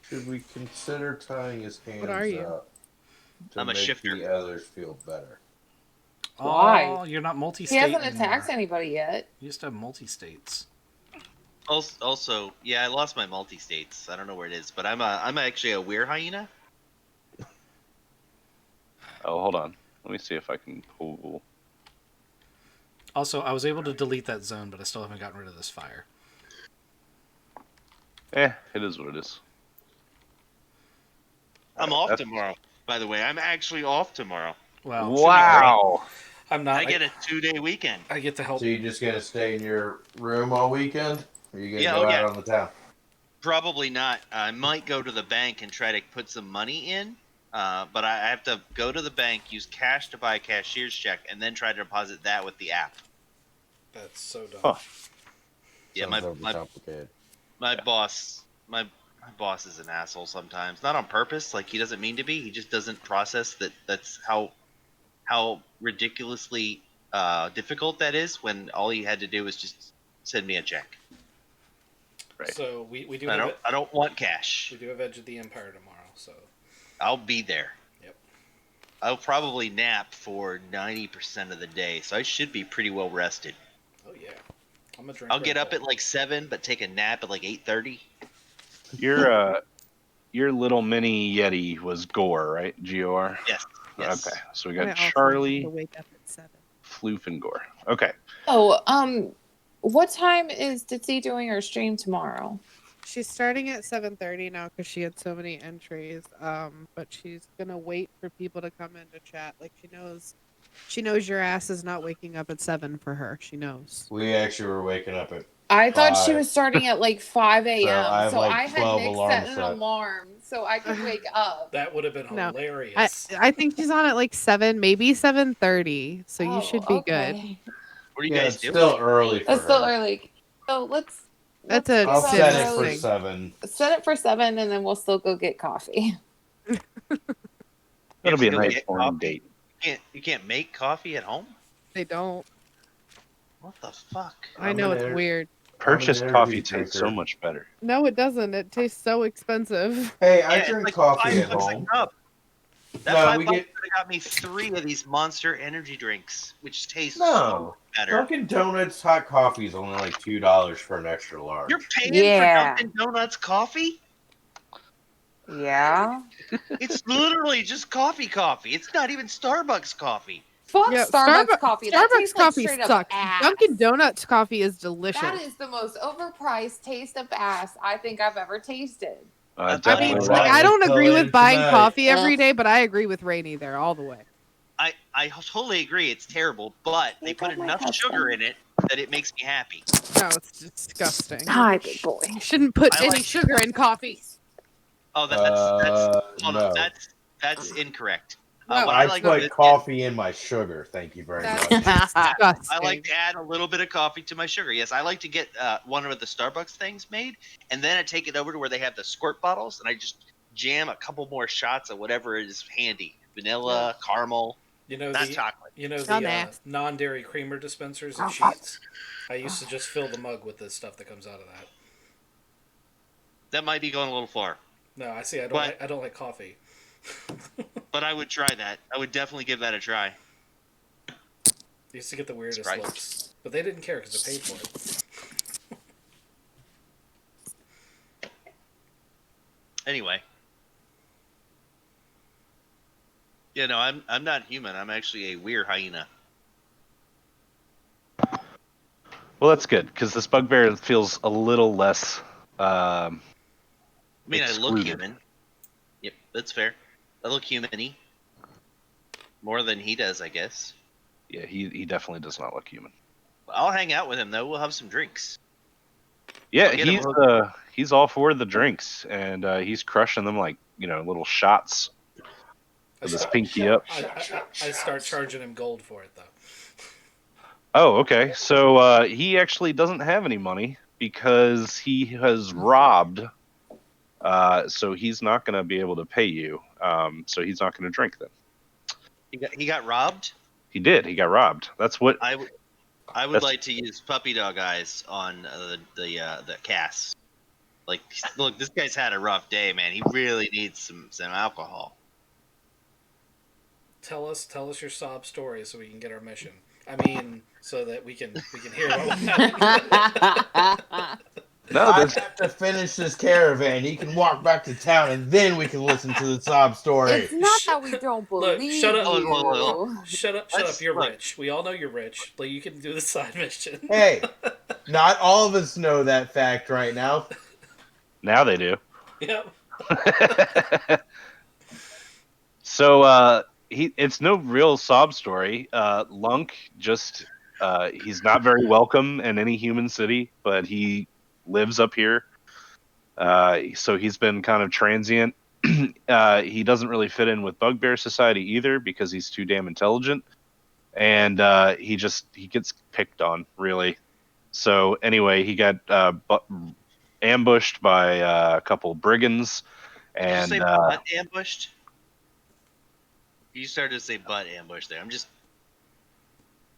Should we consider tying his hands are you? up to I'm a make shifter. the others feel better? Why? Oh, you're not multi-state He hasn't anymore. attacked anybody yet. You used to have multi-states. Also, yeah, I lost my multi-states. I don't know where it is, but I'm actually a weir hyena. Oh, hold on. Let me see if I can pull. Also, I was able to delete that zone, but I still haven't gotten rid of this fire. It is what it is. I'm off That's- tomorrow. By the way, I'm actually off tomorrow. Well, Wow. I'm not. I get a 2-day weekend. I get to help. So you just gonna stay in your room all weekend? Or are you gonna Yeah, go oh, out yeah. on the town? Probably not. I might go to the bank and try to put some money in, but I have to go to the bank, use cash to buy a cashier's check, and then try to deposit that with the app. That's so dumb. Huh. Yeah, Sounds my overcomplicated. boss, my boss is an asshole sometimes. Not on purpose, like he doesn't mean to be. He just doesn't process that. That's how ridiculously difficult that is. When all he had to do was just send me a check. Right. So we do I have I don't want cash. we do have Edge of the Empire tomorrow. So I'll be there. Yep. I'll probably nap for 90% of the day, so I should be pretty well rested. oh yeah, I'm a drink. I'll get up at like 7, but take a nap at like 8:30. Your your little mini Yeti was Gore, right? G-O-R? Yes. Yes. Okay, so we I got also have to Charlie, wake up at 7. Floof, and Gore. Okay. Oh, what time is Ditsy doing her stream tomorrow? She's starting at 7:30 now because she had so many entries. But she's gonna wait for people to come in to chat. Like she knows your ass is not waking up at 7 for her. She knows. We actually were waking up at. I thought she 5. was starting at like 5 a.m. I have, So like, I had 12 Nick alarms set an set. alarm so I could wake up. That would have been No. hilarious. I think she's on at like 7, maybe 7:30. So you should be good. Okay. What are you Yeah, guys it's doing? still early for That's still her. early. So let's That's a I'll give set her it for thing. 7. set it for 7 and then we'll still go get coffee. That'll be a Go nice get morning coffee? date. You can't make coffee at home? They don't. What the fuck? I know it's weird. Purchased energy coffee tastes so drinker. much better. No, it doesn't. It tastes so expensive. Hey, I Yeah, drink it's like coffee at $5 a home. cup. That No, $5 we could get have got me 3 of these Monster energy drinks, which taste no. so better. Dunkin' Donuts hot coffee is only like $2 for an extra large. You're paying Yeah. for Dunkin' Donuts coffee? Yeah. It's literally just coffee. It's not even Starbucks coffee. Fuck Yeah, Starbucks coffee. That Starbucks tastes like coffee straight up sucks. ass. Dunkin' Donuts coffee is delicious. That is the most overpriced taste of ass I think I've ever tasted. I mean, Definitely like, Right. I don't Till agree later with buying tonight. coffee every Ugh. day, but I agree with Rainey there all the way. I totally agree. It's terrible, but they You put got my enough husband. sugar in it that it makes me happy. No, it's disgusting. Hi, big boy. You shouldn't put I any like- sugar in coffee. Oh, that's hold no. on. That's incorrect. No, What I like put is- coffee in my sugar. Thank you very That's much. disgusting. I like to add a little bit of coffee to my sugar. Yes, I like to get one of the Starbucks things made, and then I take it over to where they have the squirt bottles, and I just jam a couple more shots of whatever is handy: vanilla, caramel, You know not the chocolate. How the nasty. non-dairy creamer dispensers at Sheets. I used to just fill the mug with the stuff that comes out of that. That might be going a little far, No, I see. I But- don't like coffee. but I would try that. I would definitely give that a try. I used to get the weirdest Sprite. looks, but they didn't care because they paid for it. Anyway. Yeah, no, I'm not human. I'm actually a weird hyena. Well, that's good because this bugbear feels a little less. I mean, I look Excluded. human. Yep, that's fair. I look human-y. More than he does, I guess. Yeah, he definitely does not look human. I'll hang out with him though. We'll have some drinks. Yeah, I'll get him he's all for the drinks, and he's crushing them like little shots with his pinky up. I start charging him gold for it though. Oh, okay. So he actually doesn't have any money because he has robbed. So he's not going to be able to pay you. So he's not going to drink then. He got robbed. He did. He got robbed. That's what. I would That's- like to use puppy dog eyes on the Cass. Like, look, this guy's had a rough day, man. He really needs some alcohol. Tell us your sob story so we can get our mission. I mean, so that we can hear what happened. No, I this, have to finish this caravan. He can walk back to town, and then we can listen to the sob story. It's not that we don't Look, believe shut up. you. Shut up! Let's- You're look. rich. We all know you're rich. Like you can do the side mission. Hey, not all of us know that fact right now. now they do. Yep. So it's no real sob story. Lunk just he's not very welcome in any human city, but he lives up here. So he's been kind of transient. He doesn't really fit in with Bugbear Society either because he's too damn intelligent, and he gets picked on really. So anyway, he got ambushed by a couple brigands, Did you and say butt ambushed? You started to say butt ambush there. I'm just.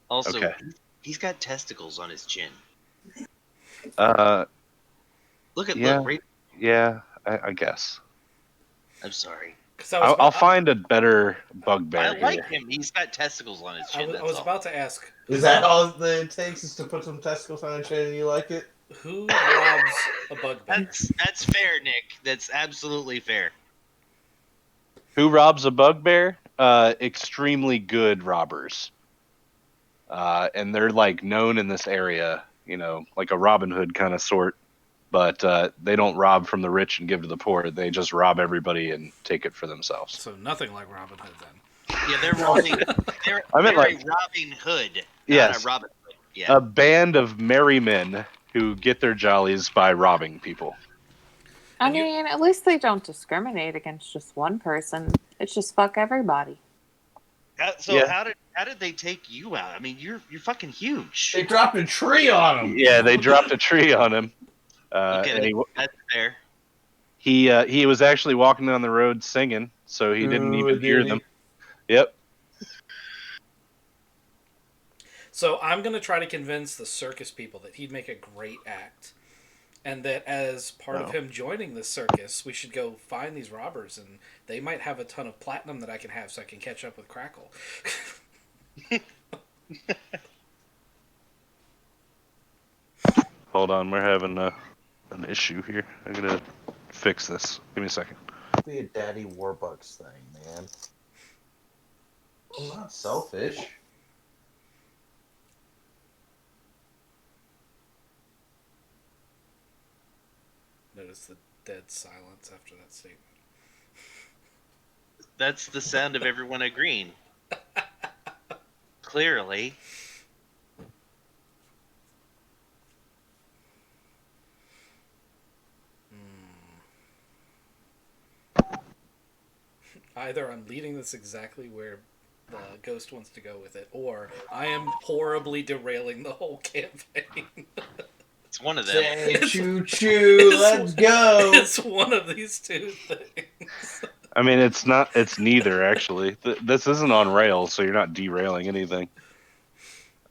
Also, Okay. he's got testicles on his chin. Yeah. Look, right. yeah, I guess. I'm sorry. 'Cause I was I'll about- find a better bugbear I like here. him. He's got testicles on his I chin. was, That's I was all. about to ask. Is that all that it takes is to put some testicles on a chin and you like it? Who robs a bugbear? That's fair, Nick. That's absolutely fair. Who robs a bugbear? Extremely good robbers. And they're like known in this area, like a Robin Hood kind of sort. But they don't rob from the rich and give to the poor. They just rob everybody and take it for themselves. So nothing like Robin Hood then. Yeah, they're robbing. They're I meant a like Robin Hood, yes, not a Robin Hood. Yeah. a band of merry men who get their jollies by robbing people. I And you- mean, at least they don't discriminate against just one person. It's just fuck everybody. So Yeah. how did they take you out? I mean, you're fucking huge. They dropped a tree on him. Yeah, they dropped a tree on him. Okay, And that's fair. he was actually walking down the road singing, so he didn't even hear them. Yep. So I'm gonna try to convince the circus people that he'd make a great act, and that as part of him joining the circus, we should go find these robbers, and they might have a ton of platinum that I can have, so I can catch up with Crackle. Hold on, we're having an issue here. I'm gonna fix this. Give me a second. Be a daddy warbucks thing, man. I'm not selfish. Notice the dead silence after that statement. That's the sound of everyone agreeing. Clearly. Either I'm leading this exactly where the ghost wants to go with it, or I am horribly derailing the whole campaign. It's one of them. Say choo choo, let's go. It's one of these two things. I mean, it's neither actually. This isn't on rails, so you're not derailing anything.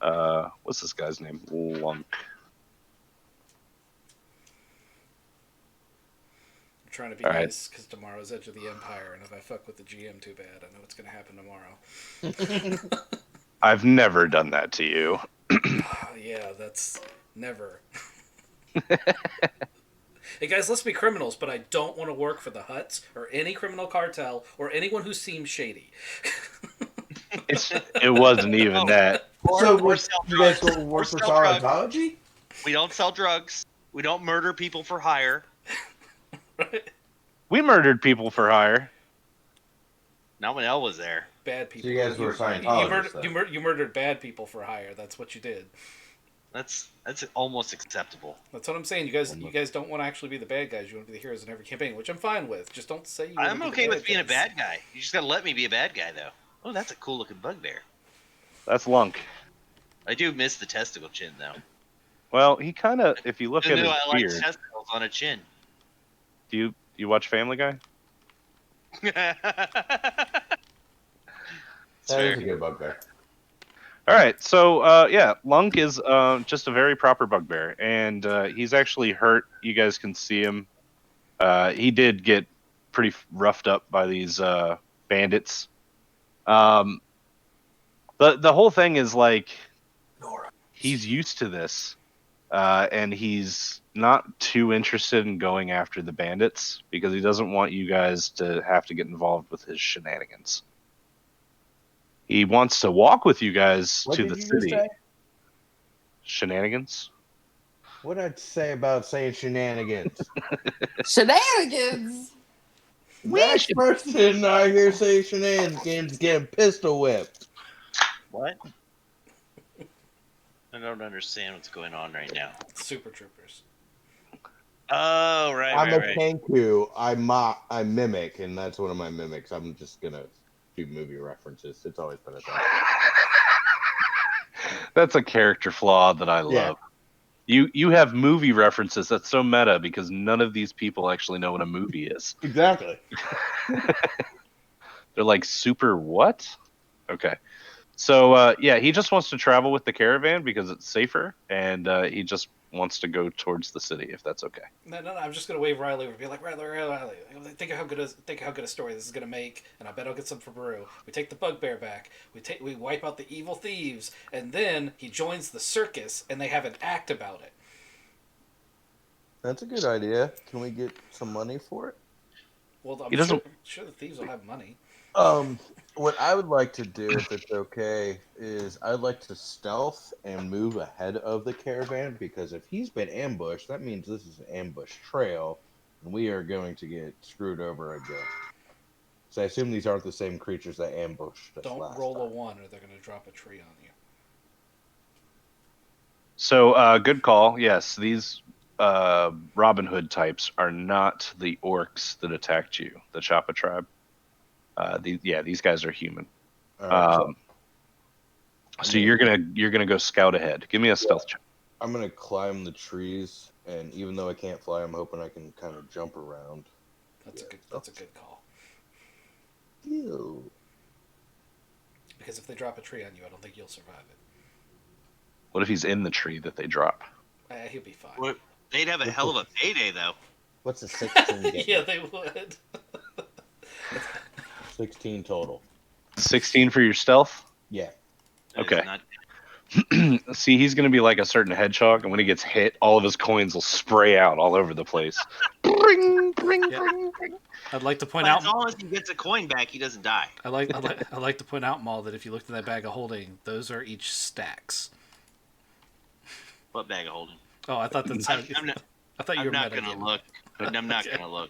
What's this guy's name? Lunk. I'm trying to be All right. nice because tomorrow's Edge of the Empire, and if I fuck with the GM too bad, I know what's going to happen tomorrow. I've never done that to you. Yeah, that's never. Hey guys, let's be criminals, but I don't want to work for the Hutts or any criminal cartel or anyone who seems shady. It wasn't even that. So Or what, sell you guys drugs. go Or work for sell drugs. Scientology? We don't sell drugs. We don't murder people for hire. Right? We murdered people for hire. Not when Elle was there. Bad people. So you guys were You, Scientologists, you murdered bad people for hire. That's what you did. That's almost acceptable. That's what I'm saying. You guys don't want to actually be the bad guys. You want to be the heroes in every campaign, which I'm fine with. Just don't say you. want to I'm be the okay with bad being a guys. bad guy. You just gotta let me be a bad guy, though. Oh, that's a cool looking bugbear. That's Lunk. I do miss the testicle chin, though. Well, he kind of, if you look Who at knew his I liked beard, testicles on a chin? do you watch Family Guy? It's That fair. is a good bugbear. All right, so yeah, Lunk is just a very proper bugbear, and he's actually hurt. You guys can see him. He did get pretty roughed up by these bandits. The whole thing is like he's used to this, and he's not too interested in going after the bandits because he doesn't want you guys to have to get involved with his shenanigans. He wants to walk with you guys What to did the you just city. say? Shenanigans? What did I say about saying shenanigans? Shenanigans! Next person I hear say shenanigans getting pistol whipped. What? I don't understand what's going on right now. Super Troopers. Oh, right, I'm right, a right. Kenku. I mimic, and that's one of my mimics. I'm just gonna do movie references. It's always been a thing. That's a character flaw that I Yeah. love. You have movie references. That's so meta because none of these people actually know what a movie is. Exactly. They're like, super what? Okay. So, yeah, he just wants to travel with the caravan because it's safer, and he just wants to go towards the city, if that's okay. No, I'm just gonna wave Riley over and be like, Riley. Think of how good a story this is gonna make, and I bet I'll get some for Brew. We take the bugbear back. We wipe out the evil thieves, and then he joins the circus, and they have an act about it. That's a good idea. Can we get some money for it? Well, He doesn't. sure the thieves will have money. What I would like to do, if it's okay, is I'd like to stealth and move ahead of the caravan, because if he's been ambushed, that means this is an ambush trail, and we are going to get screwed over again. So I assume these aren't the same creatures that ambushed us Don't last roll a time. 1 or they're going to drop a tree on you. So, good call. Yes, these Robin Hood types are not the orcs that attacked you, the Chappa tribe. These guys are human. All right, so So you're gonna go scout ahead. Give me a stealth check. I'm gonna climb the trees, and even though I can't fly, I'm hoping I can kind of jump around. That's a good call. Ew. Because if they drop a tree on you, I don't think you'll survive it. What if he's in the tree that they drop? He'll be fine. What? They'd have a hell of a payday, though. What's a 16 get? Yeah, they would. 16 total. 16 for your stealth. Yeah. That is Okay. not- See, he's gonna be like a certain hedgehog, and when he gets hit, all of his coins will spray out all over the place. Bring, bring, Yeah. bring, bring. I'd like to point But out. as long as he gets a coin back, he doesn't die. I like to point out, Maul, that if you looked at that bag of holding, those are each stacks. What bag of holding? Oh, I thought that's how. I'm not. I thought you I'm were not metagaming. gonna look. I'm not Okay. gonna look.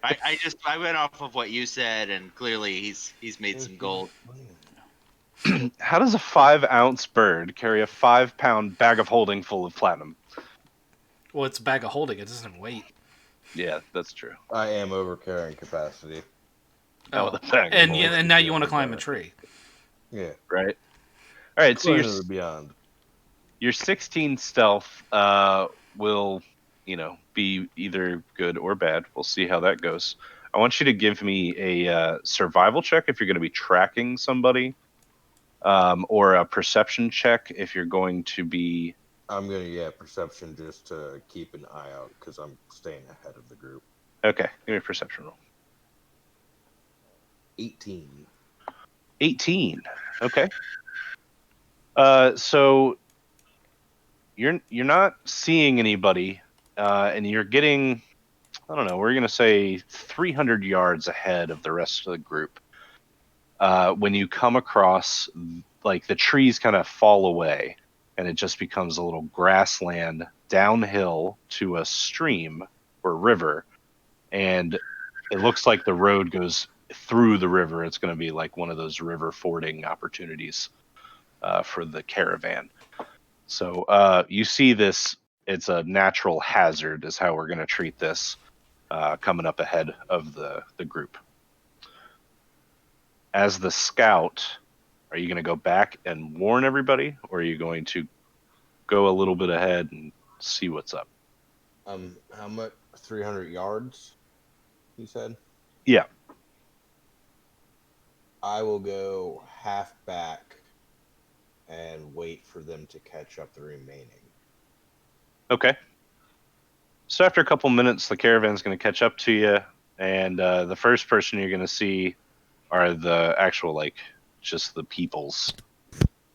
I went off of what you said, and clearly he's made some gold. How does a 5-ounce bird carry a 5-pound bag of holding full of platinum? Well, it's a bag of holding. It doesn't weigh. Yeah, that's true. I am over carrying capacity. Oh, the bag of and holding. and now you want to climb a tree. Yeah. Right. All right. So Clear to the beyond. your 16 stealth will, be either good or bad. We'll see how that goes. I want you to give me a survival check if you're going to be tracking somebody, or a perception check if you're going to be. I'm gonna perception just to keep an eye out because I'm staying ahead of the group. Okay, give me a perception roll. 18. 18. Okay. So you're not seeing anybody, and you're getting, I don't know, we're gonna say 300 yards ahead of the rest of the group. When you come across, like, the trees kind of fall away, and it just becomes a little grassland downhill to a stream or river, and it looks like the road goes through the river. It's going to be like one of those river fording opportunities for the caravan. So you see this, it's a natural hazard is how we're going to treat this, coming up ahead of the group. As the scout, are you going to go back and warn everybody, or are you going to go a little bit ahead and see what's up? How much? 300 yards? You said? Yeah. I will go half back and wait for them to catch up the remaining. Okay. So after a couple minutes, the caravan's going to catch up to you, and the first person you're going to see are the actual, like, just the peoples.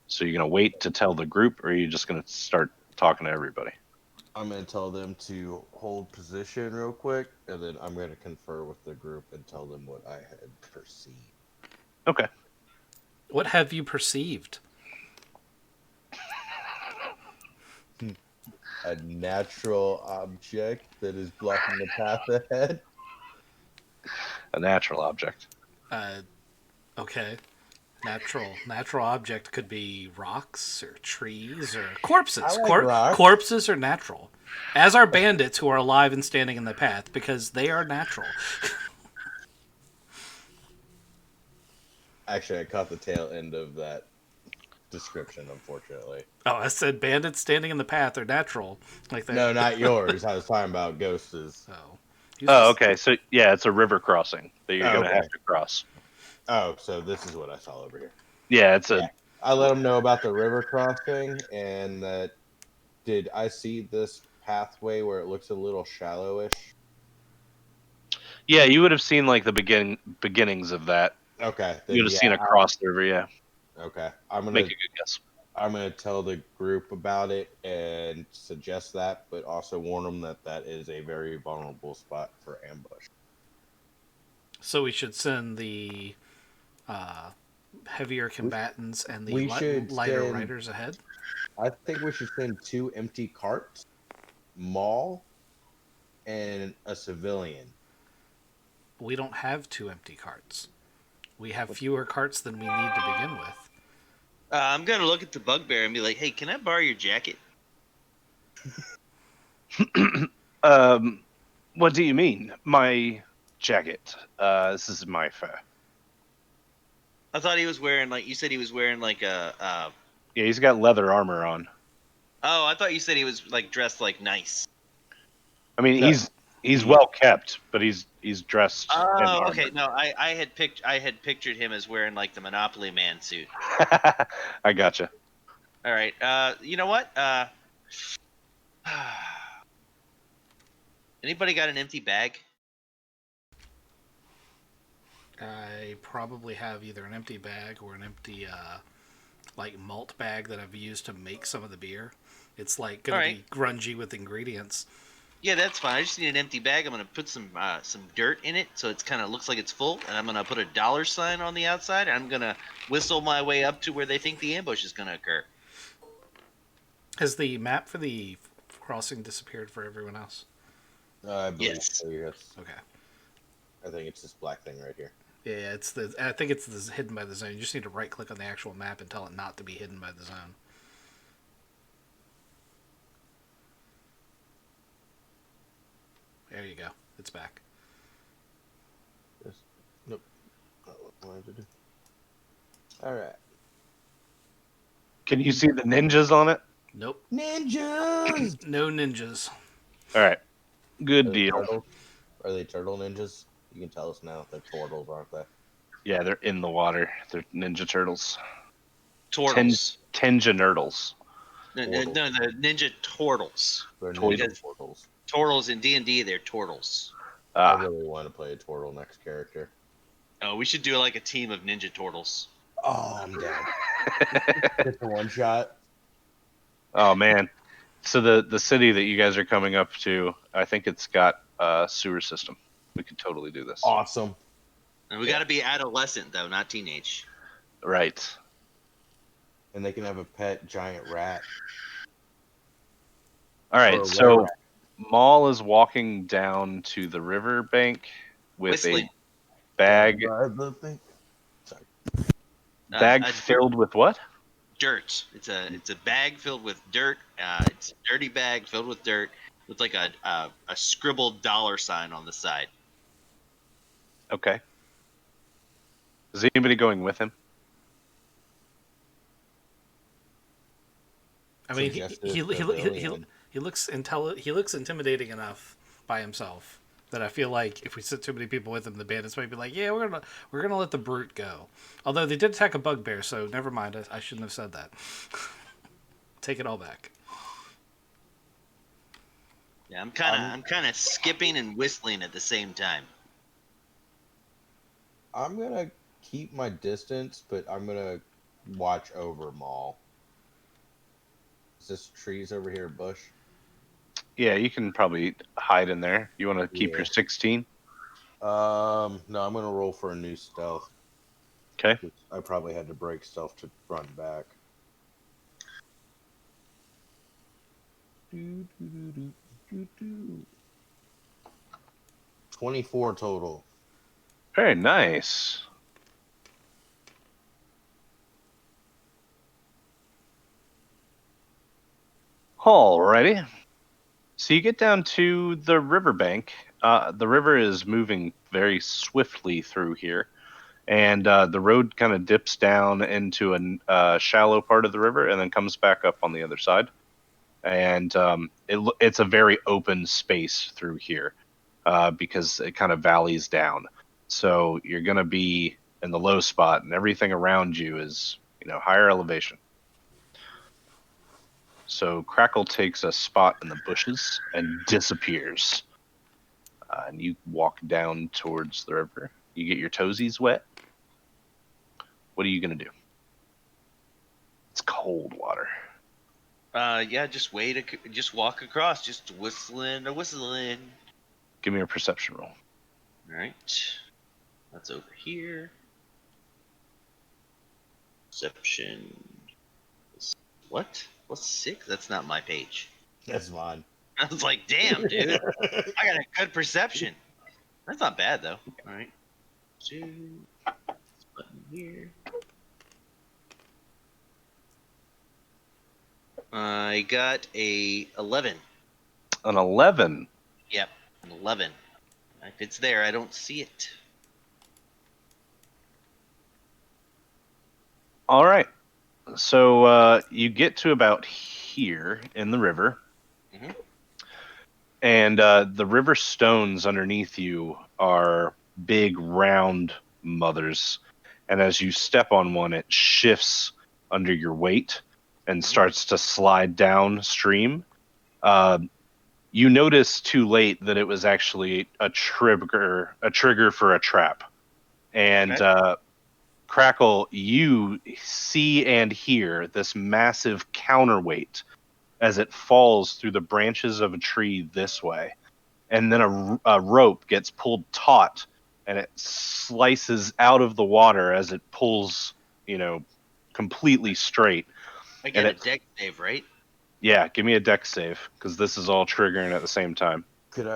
So you're going to wait to tell the group, or are you just going to start talking to everybody? I'm going to tell them to hold position real quick, and then I'm going to confer with the group and tell them what I had perceived. Okay. What have you perceived? A natural object that is blocking the path ahead. A natural object. Okay. Natural object could be rocks or trees or corpses. I like rocks. Corpses are natural, as are bandits who are alive and standing in the path, because they are natural. Actually, I caught the tail end of that description, unfortunately. Oh, I said bandits standing in the path are natural. Like that. No, not yours. I was talking about ghosts. Oh. Oh, okay. So yeah, it's a river crossing that you're going to okay. have to cross. Oh, so this is what I saw over here. Yeah, it's a. I let them know about the river crossing, and that. Did I see this pathway where it looks a little shallowish? Yeah, you would have seen like the beginnings of that. Okay. You would have seen across the river. Yeah. Okay. I'm Make a good guess. I'm gonna tell the group about it and suggest that, but also warn them that that is a very vulnerable spot for ambush. So we should send the heavier combatants and the We should lighter send. riders ahead. I think we should send 2 empty carts, Maul, and a civilian. We don't have 2 empty carts. We have fewer carts than we need to begin with. I'm gonna look at the bugbear and be like, "Hey, can I borrow your jacket?" What do you mean? My jacket. This is my fur. I thought he was wearing like you said he was wearing like a. Yeah, he's got leather armor on. Oh, I thought you said he was like dressed like nice. I mean, No. he's well kept, but he's dressed in Oh, armor. okay. No, I had pictured him as wearing like the Monopoly Man suit. I gotcha. All right. You know what? Anybody got an empty bag? I probably have either an empty bag or an empty like malt bag that I've used to make some of the beer. It's like gonna be grungy with ingredients. Yeah, that's fine. I just need an empty bag. I'm gonna put some dirt in it so it's kind of looks like it's full, and I'm gonna put a dollar sign on the outside. And I'm gonna whistle my way up to where they think the ambush is gonna occur. Has the map for the crossing disappeared for everyone else? I believe Yes. so, yes. Okay. I think it's this black thing right here. Yeah, it's the. I think it's the hidden by the zone. You just need to right click on the actual map and tell it not to be hidden by the zone. There you go. It's back. Yes. Nope. Not what I wanted to do. All right. Can you see the ninjas on it? Nope. Ninjas. No ninjas. All right. Good Are they deal. turtles? Are they turtle ninjas? You can tell us now. They're turtles, aren't they? Yeah, they're in the water. They're ninja turtles. Turtles. Tenjanurtles. No, the ninja turtles. They're Toy- ninja turtles. Turtles in D&D, they're turtles. I Ah, really want to play a turtle next character. Oh, we should do like a team of ninja turtles. Oh, I'm down. Just a one shot. oh man. So the city that you guys are coming up to, I think it's got a sewer system. We could totally do this. Awesome. And we got to be adolescent though, not teenage. Right. And they can have a pet giant rat. All Or right. a So were rat. Maul is walking down to the river bank with Whistling. a bag The thing. Sorry. bag A filled with what? dirt. It's a bag filled with dirt. It's a dirty bag filled with dirt with like a scribbled dollar sign on the side. Okay. Is anybody going with him? I mean, Suggestive he civilian. looks he looks intimidating enough by himself that I feel like if we sent too many people with him, the bandits might be like, yeah, we're gonna let the brute go. Although they did attack a bugbear, so never mind. I shouldn't have said that. Take it all back. Yeah, I'm kind of skipping and whistling at the same time. I'm gonna keep my distance, but I'm gonna watch over Maul. Is this trees over here, bush? Yeah, you can probably hide in there. You want to keep Yeah. your 16? No, I'm gonna roll for a new stealth. Okay. Which I probably had to break stealth to run back. 24 total. Very nice. Alrighty. So you get down to the riverbank. The river is moving very swiftly through here, and the road kind of dips down into a shallow part of the river and then comes back up on the other side. And it's a very open space through here because it kind of valleys down. So you're going to be in the low spot, and everything around you is higher elevation. So Crackle takes a spot in the bushes and disappears. And you walk down towards the river. You get your toesies wet. What are you going to do? it's cold water. Yeah, just just walk across, just whistling. Give me a perception roll. All right, that's over here. Perception. What? What's 6? That's not my page. That's fine. I was like, damn, dude, I got a good perception. That's not bad though. All right, 2. This button here. I got a 11. An 11. Yep, an 11. If it's there, I don't see it. All right. So you get to about here in the river, Mhm. and the river stones underneath you are big, round mothers. And as you step on one, it shifts under your weight and starts to slide downstream. You notice too late that it was actually a trigger for a trap. And Okay. Crackle, you see and hear this massive counterweight as it falls through the branches of a tree this way. And then a rope gets pulled taut and it slices out of the water as it pulls, completely straight. I And get a it, deck save, right? yeah, give me a deck save because this is all triggering at the same time. Could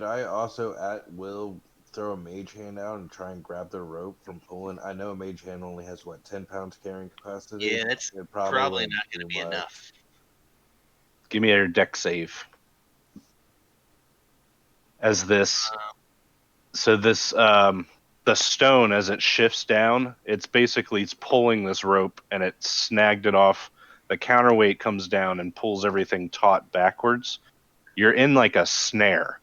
I also at will throw a mage hand out and try and grab the rope from pulling? I know a mage hand only has 10 pounds carrying capacity. Yeah, that's It probably won't not going to do be much. enough. Give me a deck save. As this, so this, the stone as it shifts down, it's pulling this rope and it snagged it off. The counterweight comes down and pulls everything taut backwards. You're in like a snare.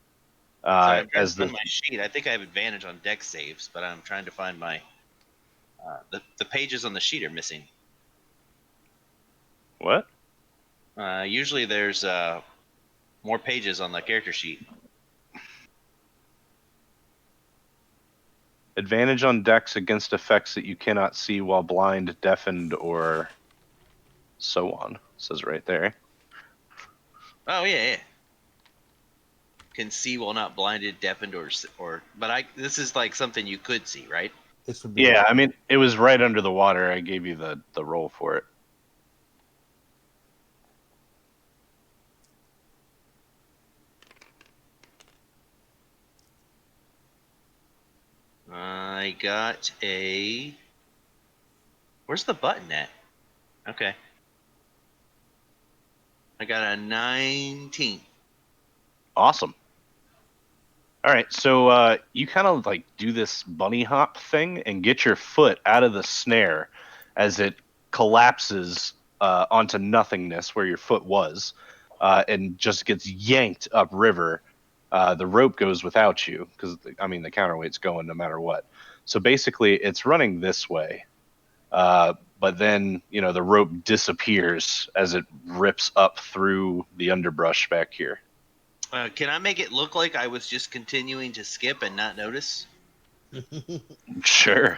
Sorry, I'm trying to As find the my sheet. I think I have advantage on deck saves, but I'm trying to find my. The pages on the sheet are missing. what? Usually there's more pages on the character sheet. Advantage on decks against effects that you cannot see while blind, deafened, or so on. It says right there. Oh yeah. Can see while not blinded, deafened, but this is like something you could see, right? This would be Yeah, like I mean, it was right under the water. I gave you the roll for it. I got a. Where's the button at? Okay. I got a 19. Awesome. All right, so you kind of like do this bunny hop thing and get your foot out of the snare as it collapses onto nothingness where your foot was, and just gets yanked upriver. The rope goes without you because the counterweight's going no matter what. So basically, it's running this way, but then the rope disappears as it rips up through the underbrush back here. Can I make it look like I was just continuing to skip and not notice? Sure.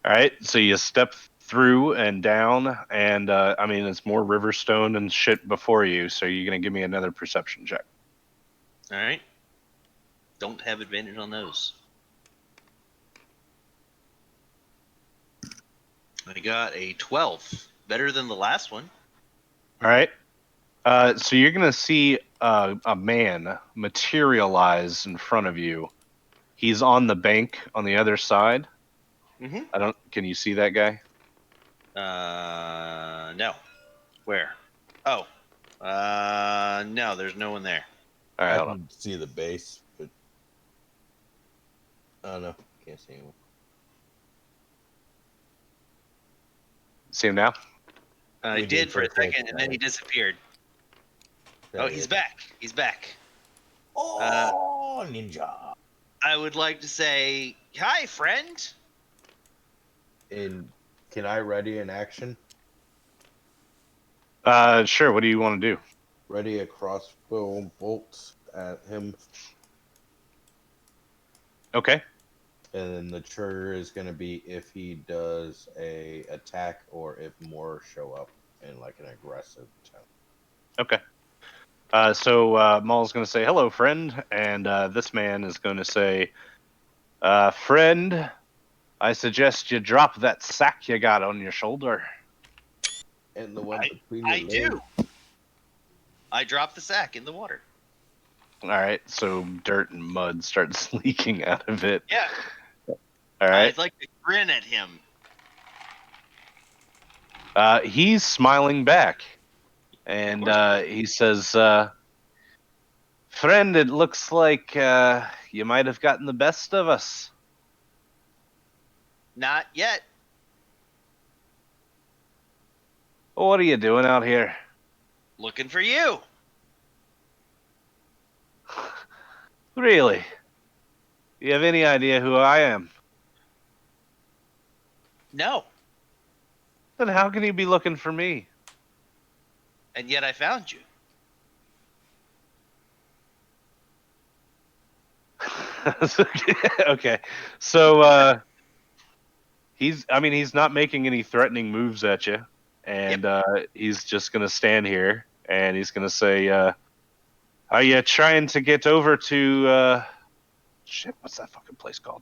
All right, so you step through and down, and it's more riverstone and shit before you. So you're gonna give me another perception check. All right. Don't have advantage on those. I got a 12. Better than the last one. All right. So you're gonna see a man materialize in front of you. He's on the bank on the other side. Mm-hmm. Can you see that guy? No. Where? Oh. No, there's no one there. All right, I hold on. can see the base, but I don't know. Can't see anyone. See him now? I We did for a second, second, and then he disappeared. There Oh, he he's is. back. He's back. Oh, ninja! I would like to say, hi, friend. And can I ready an action? Sure. What do you want to do? Ready a crossbow bolt at him. Okay. and then the trigger is going to be if he does a attack or if more show up in like an aggressive tone. Okay. So Maul's going to say, hello, friend. And this man is going to say, friend, I suggest you drop that sack you got on your shoulder. And the one between I your do. legs. I drop the sack in the water. All right. So dirt and mud starts leaking out of it. Yeah. All right. I'd like to grin at him. He's smiling back. And he says, friend, it looks like you might have gotten the best of us. Not yet. What are you doing out here? Looking for you. Really? You have any idea who I am? No. Then how can you be looking for me? And yet I found you. Okay. So he's not making any threatening moves at you. And he's just gonna stand here and he's gonna say, are you trying to get over to shit, what's that fucking place called?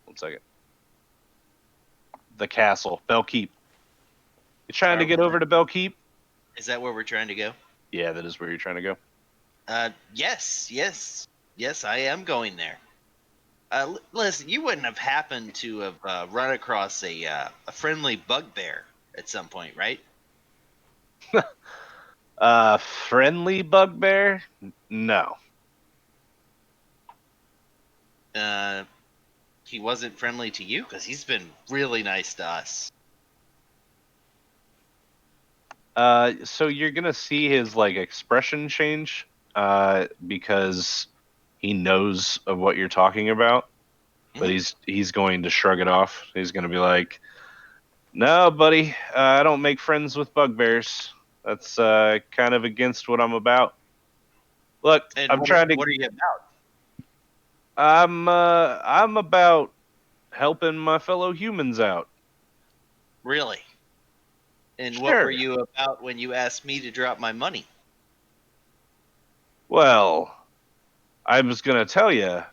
1 second. The castle, Bellkeep. You trying to get over to Bellkeep? Is that where we're trying to go? Yeah, that is where you're trying to go. Yes, I am going there. Listen, you wouldn't have happened to have run across a friendly bugbear at some point, right? Friendly bugbear? No. He wasn't friendly to you because he's been really nice to us. So you're gonna see his like expression change, because he knows of what you're talking about, but he's going to shrug it off. He's gonna be like, "No, buddy, I don't make friends with bugbears. That's kind of against what I'm about. Look, And I'm trying to. What are you about? I'm about helping my fellow humans out. Really? And what Sure. were you about when you asked me to drop my money? Well, I was gonna tell you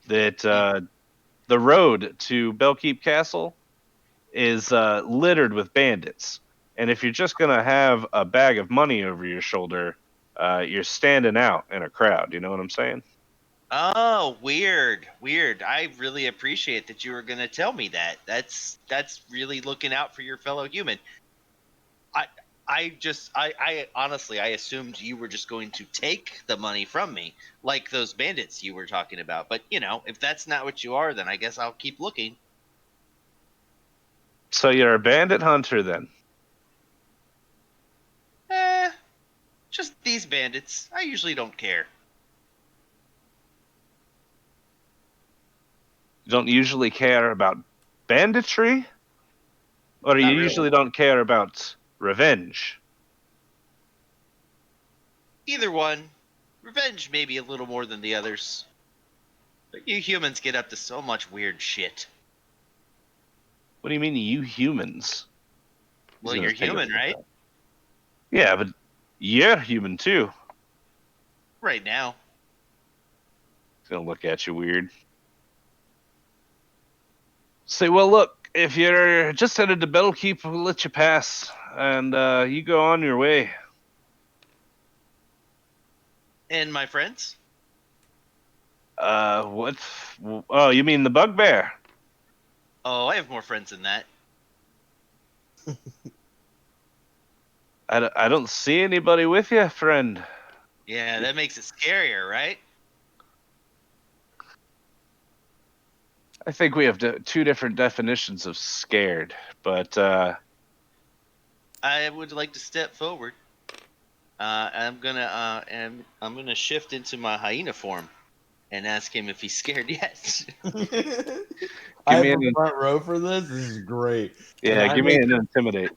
that the road to Bellkeep Castle is littered with bandits, and if you're just gonna have a bag of money over your shoulder, you're standing out in a crowd. You know what I'm saying? Oh, weird. I really appreciate that you were going to tell me that. That's really looking out for your fellow human. I honestly, I assumed you were just going to take the money from me, like those bandits you were talking about. But, if that's not what you are, then I guess I'll keep looking. So you're a bandit hunter then? Just these bandits. I usually don't care. You don't usually care about banditry? Or you Not really. usually don't care about revenge? Either one. Revenge maybe a little more than the others. But you humans get up to so much weird shit. What do you mean, you humans? Well, He's you're gonna take human, a- right? Yeah, but you're human too. Right now. He's gonna look at you weird. Say, well, look, if you're just headed to Bellkeep, we'll let you pass, and you go on your way. And my friends? What? Oh, you mean the bugbear? Oh, I have more friends than that. I don't see anybody with you, friend. Yeah, that makes it scarier, right? I think we have two different definitions of scared, but I would like to step forward. I'm gonna shift into my hyena form and ask him if he's scared yet. I have me a an- front row for this. This is great. yeah, give me an intimidate.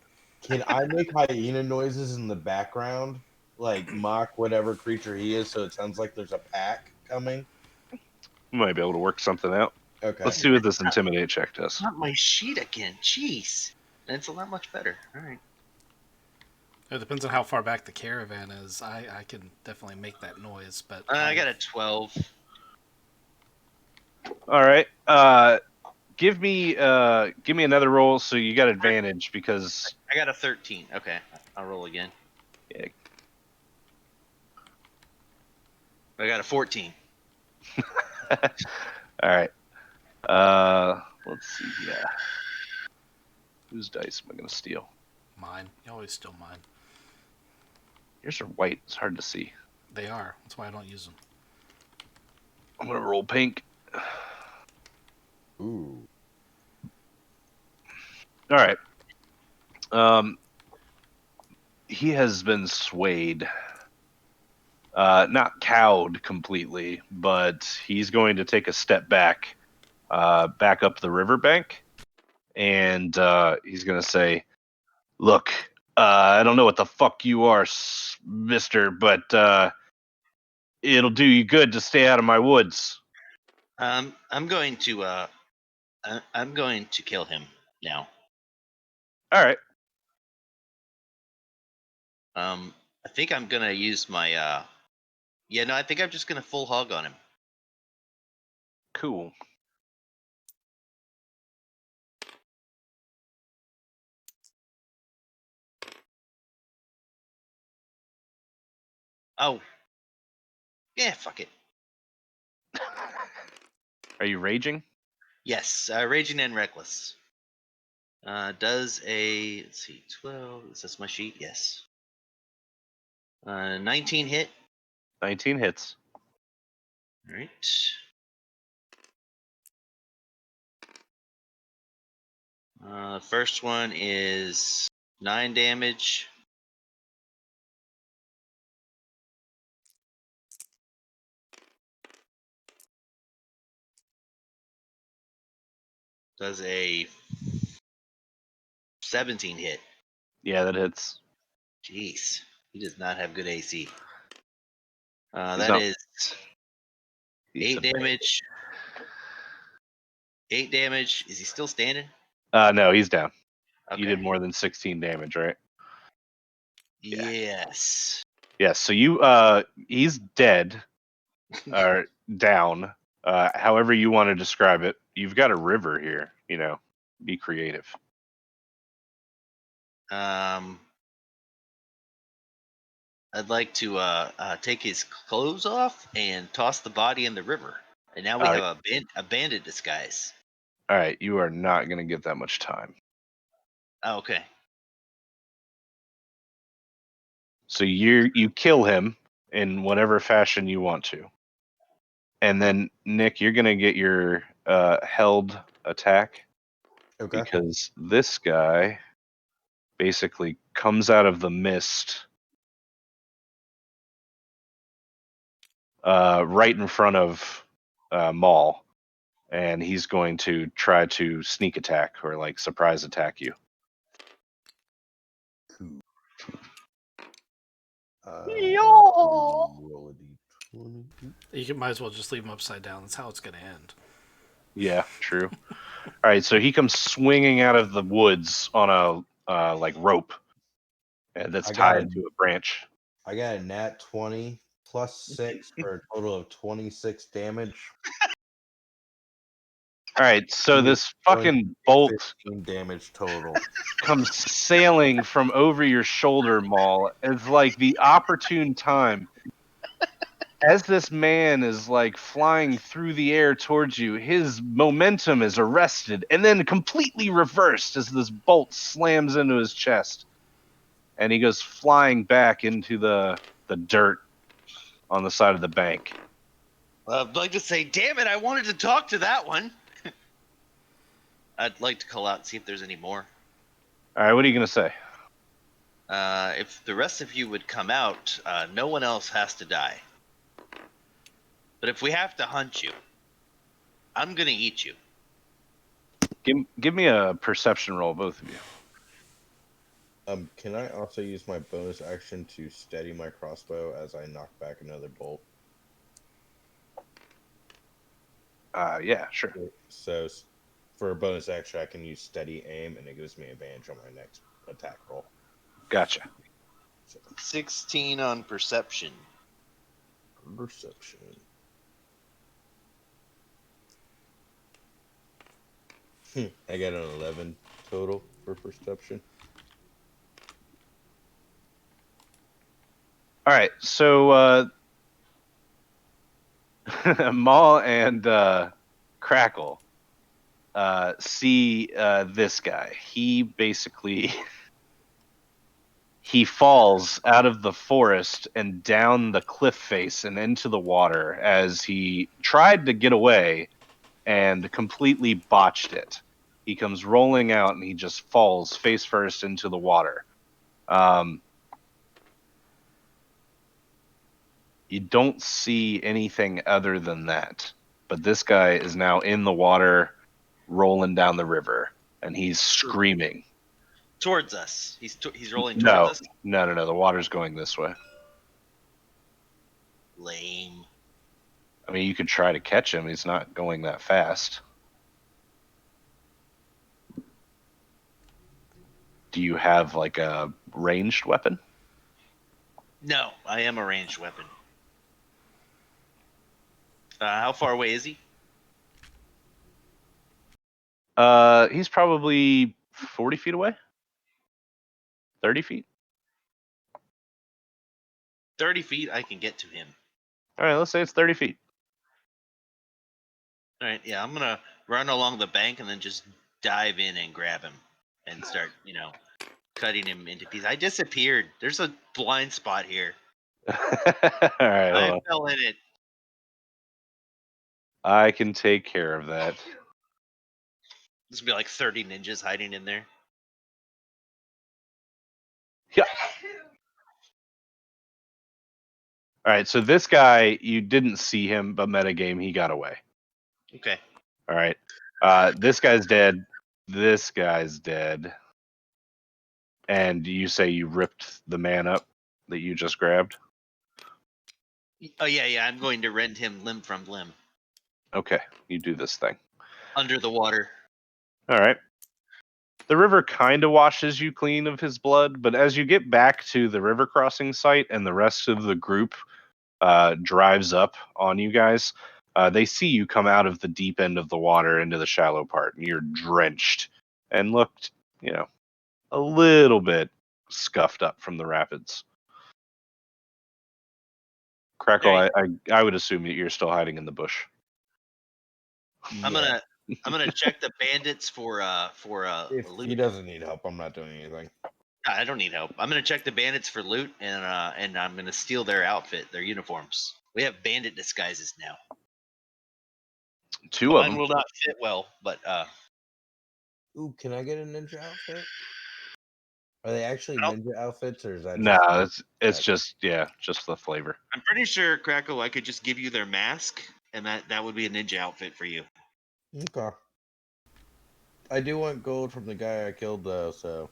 Can I make hyena noises in the background, like mock whatever creature he is, so it sounds like there's a pack coming? We might be able to work something out. Okay. Let's see what this intimidate check does. Not my sheet again. Jeez. That's a lot much better. All right. It depends on how far back the caravan is. I can definitely make that noise, but I got a 12. All right. Give me another roll so you got advantage because I got a 13. Okay, I'll roll again. Yeah. I got a 14. All right. Let's see. Yeah. Whose dice am I gonna steal? mine. You always steal mine. Yours are white. It's hard to see. They are. That's why I don't use them. I'm gonna roll pink. Ooh. All right. He has been swayed. Not cowed completely, but he's going to take a step back, back up the riverbank, and he's going to say, "Look, I don't know what the fuck you are, mister, but it'll do you good to stay out of my woods." I'm going to kill him now. All right. I think I'm gonna use my I think I'm just gonna full hog on him. Cool. Oh. Yeah, fuck it. Are you raging? Yes, raging and reckless. Does a let's see, 12. Is this my sheet? Yes. 19 hit. 19 hits. All right. First one is 9 damage. Does a 17 hit. Yeah, that hits. Jeez, he does not have good AC. He's That not- is he's 8 damage. 8 damage. Is he still standing? No, he's down. Okay. You did more than 16 damage, right? Yeah. Yes. Yes. So he's dead or down. However you want to describe it. You've got a river here. Be creative. I'd like to take his clothes off and toss the body in the river. And now we All have a bandit disguise. All right, you are not going to get that much time. Oh, okay. So you kill him in whatever fashion you want to, and then Nick, you're going to get your held attack Okay. because this guy basically comes out of the mist right in front of Maul, and he's going to try to sneak attack or like surprise attack you. Cool. Yo! Roll a d20. You might as well just leave them upside down. That's how it's going to end. Yeah, true. All right, so he comes swinging out of the woods on a like rope that's I got tied a- to a branch. I got a nat 20 plus 6 for a total of 26 damage. All right, so He is this going to fucking do bolt 15 damage total. comes sailing from over your shoulder, Maul. It's like the opportune time. As this man is like flying through the air towards you, his momentum is arrested and then completely reversed as this bolt slams into his chest. And he goes flying back into the dirt on the side of the bank. I'd like to say, damn it, I wanted to talk to that one. I'd like to call out and see if there's any more. All right, what are you going to say? If the rest of you would come out, no one else has to die. But if we have to hunt you, I'm going to eat you. Give me a perception roll, both of you. Can I also use my bonus action to steady my crossbow as I knock back another bolt? Yeah, sure. So for a bonus action, I can use steady aim, and it gives me advantage on my next attack roll. Gotcha. 16 on perception. Perception. I got an 11 total for perception. All right, so Maul and Crackle see this guy. He basically he falls out of the forest and down the cliff face and into the water as he tried to get away and completely botched it. He comes rolling out and he just falls face first into the water. You don't see anything other than that. But this guy is now in the water, rolling down the river, and he's screaming. Towards us. He's rolling towards us? No. The water's going this way. Lame. I mean, you could try to catch him. He's not going that fast. Do you have, like, a ranged weapon? No, I am a ranged weapon. How far away is he? He's probably 40 feet away. 30 feet. 30 feet, I can get to him. All right, let's say it's 30 feet. All right, yeah, I'm going to run along the bank and then just dive in and grab him and start, cutting him into pieces. I disappeared. There's a blind spot here. All right, hold I on. fell in it. I can take care of that. There's going to be like 30 ninjas hiding in there. Yeah. All right, so this guy, you didn't see him, but metagame, he got away. Okay. All right. This guy's dead. This guy's dead. And you say you ripped the man up that you just grabbed? Oh, yeah, I'm going to rend him limb from limb. Okay, you do this thing. Under the water. All right. The river kind of washes you clean of his blood, but as you get back to the river crossing site and the rest of the group drives up on you guys, they see you come out of the deep end of the water into the shallow part, and you're drenched and looked, a little bit scuffed up from the rapids. Crackle, Right. I would assume that you're still hiding in the bush. I'm gonna check the bandits for If loot. he doesn't need help, I'm not doing anything. I don't need help. I'm gonna check the bandits for loot, and I'm gonna steal their outfit, their uniforms. We have bandit disguises now. Two of Mine them. will not fit well, but Ooh, can I get a ninja outfit? Are they actually Nope. ninja outfits, or is that No, just it's just the flavor. I'm pretty sure, Crackle, I could just give you their mask, and that would be a ninja outfit for you. okay? I do want gold from the guy I killed, though. So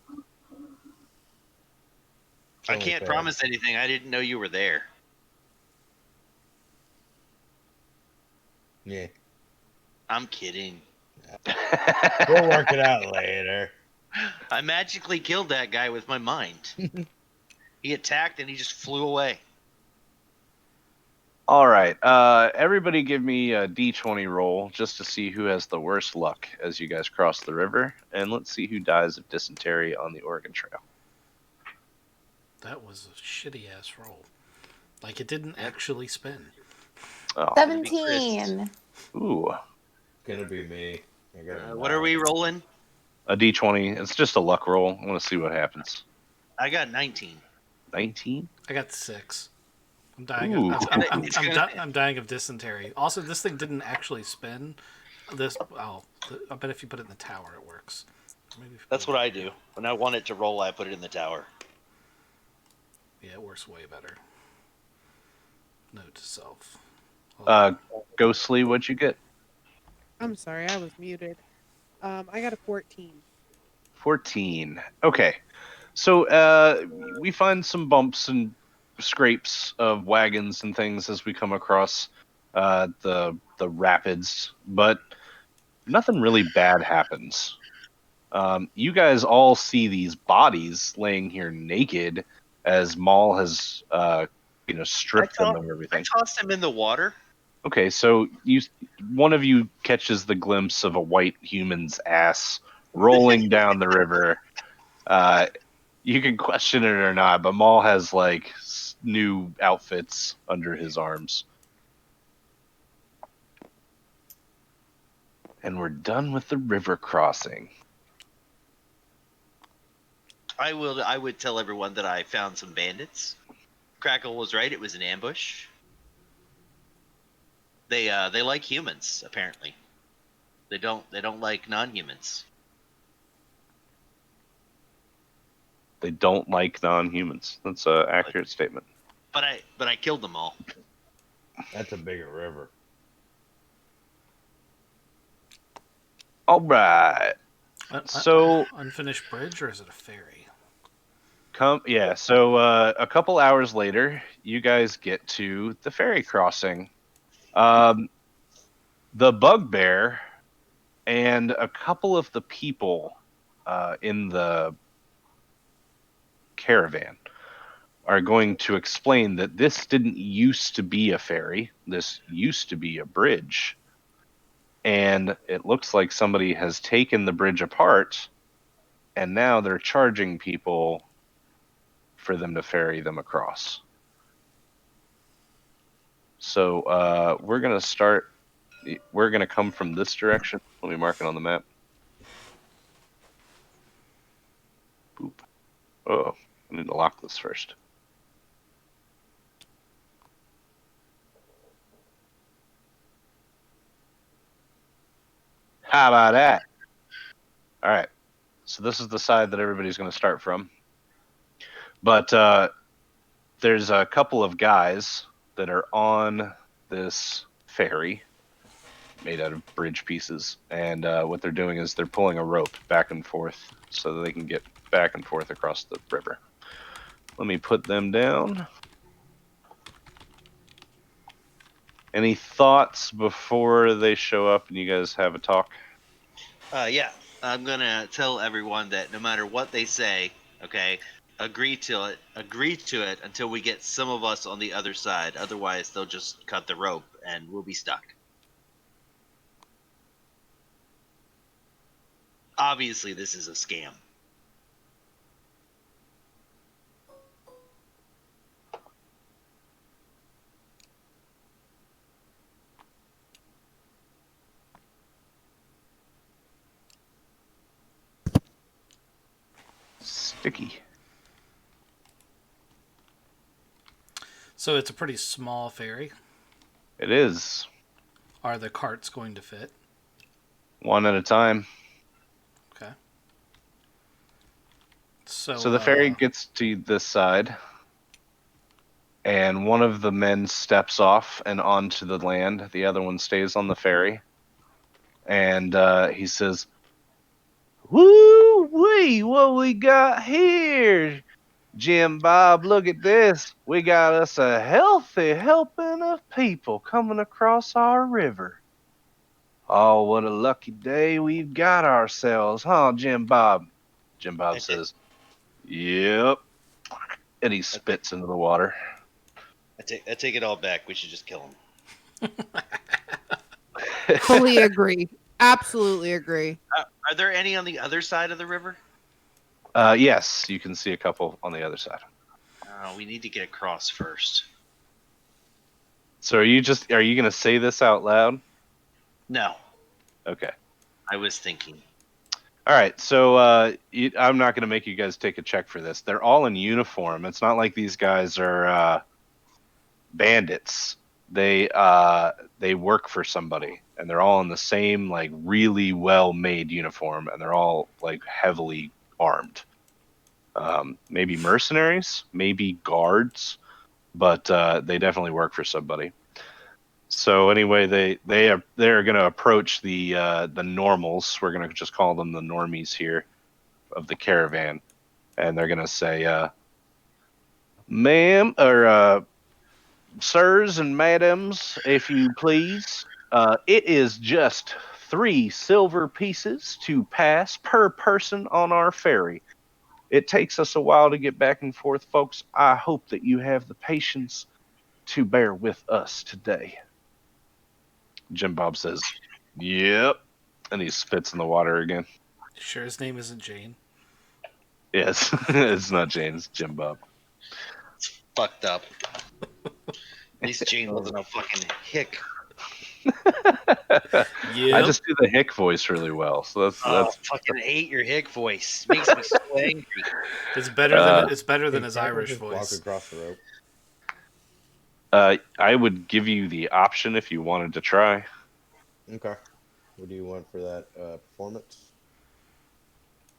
it's I only can't fair. promise anything. I didn't know you were there. Yeah, I'm kidding. we'll work it out later. I magically killed that guy with my mind. He attacked and he just flew away. All right. Everybody give me a D20 roll just to see who has the worst luck as you guys cross the river. And let's see who dies of dysentery on the Oregon Trail. That was a shitty ass roll. Like it didn't actually spin. Oh, 17. ooh. Gonna be me. I got What are we rolling? A D20. It's just a luck roll. I want to see what happens. I got 19. 19? I got 6. I'm dying. Ooh. I'm dying of dysentery. Also, this thing didn't actually spin. I bet if you put it in the tower, it works. Maybe That's what I do. When I want it to roll, I put it in the tower. Yeah, it works way better. Note to self. Ghostly, what'd you get? I'm sorry, I was muted. I got a 14. 14. Okay. So we find some bumps and scrapes of wagons and things as we come across the rapids, but nothing really bad happens. You guys all see these bodies laying here naked as Maul has stripped them of I everything. tossed him in the water. Okay, so one of you catches the glimpse of a white human's ass rolling down the river. You can question it or not, but Maul has like new outfits under his arms. And we're done with the river crossing. I would tell everyone that I found some bandits. Crackle was right; it was an ambush. They like humans apparently. They don't like non-humans. They don't like non-humans. That's an accurate statement. But I killed them all. That's a bigger river. All right. So unfinished bridge, or is it a ferry? So a couple hours later, you guys get to the ferry crossing. The bugbear and a couple of the people in the caravan are going to explain that this didn't used to be a ferry. This used to be a bridge. And it looks like somebody has taken the bridge apart, and now they're charging people for them to ferry them across. So we're going to start. We're going to come from this direction. Let me mark it on the map. Boop. Oh, I need to lock this first. How about that? All right. So this is the side that everybody's going to start from. But there's a couple of guys that are on this ferry made out of bridge pieces. And what they're doing is they're pulling a rope back and forth so that they can get back and forth across the river. Let me put them down. Any thoughts before they show up and you guys have a talk? Yeah, I'm gonna tell everyone that no matter what they say, okay, agree to it until we get some of us on the other side. Otherwise, they'll just cut the rope and we'll be stuck. Obviously, this is a scam. Sticky. So it's a pretty small ferry. It is. Are the carts going to fit? One at a time. Okay. So the ferry gets to this side, and one of the men steps off and onto the land. The other one stays on the ferry, and he says, "Woo-wee, what we got here? Jim Bob, look at this. We got us a healthy helping of people coming across our river. Oh, what a lucky day we've got ourselves, huh, Jim Bob?" Jim Bob says, "Yep." And he spits into the water. I take it all back. We should just kill him. Fully agree. Absolutely agree. Are there any on the other side of the river? Yes, you can see a couple on the other side. We need to get across first. So are you going to say this out loud? No. Okay. I was thinking. All right, so I'm not going to make you guys take a check for this. They're all in uniform. It's not like these guys are bandits. They work for somebody, and they're all in the same like really well-made uniform, and they're all like heavily armed. Maybe mercenaries, maybe guards, but they definitely work for somebody. So anyway, they're going to approach the normals. We're going to just call them the normies here of the caravan, and they're going to say, "Ma'am," or sirs and madams, if you please, it is just 3 silver pieces to pass per person on our ferry. It takes us a while to get back and forth, folks. I hope that you have the patience to bear with us today. Jim Bob says, "Yep," and he spits in the water again. Sure, his name isn't Jane. Yes, it's not James, Jim Bob. Fucked up. At least Jane wasn't a fucking hick. Yep. I just do the hick voice really well, so that's Oh, fucking hate your hick voice. Makes me so angry. It's better than Hey, his Pepper Irish just walk voice. across the rope. I would give you the option if you wanted to try. Okay. What do you want for that performance?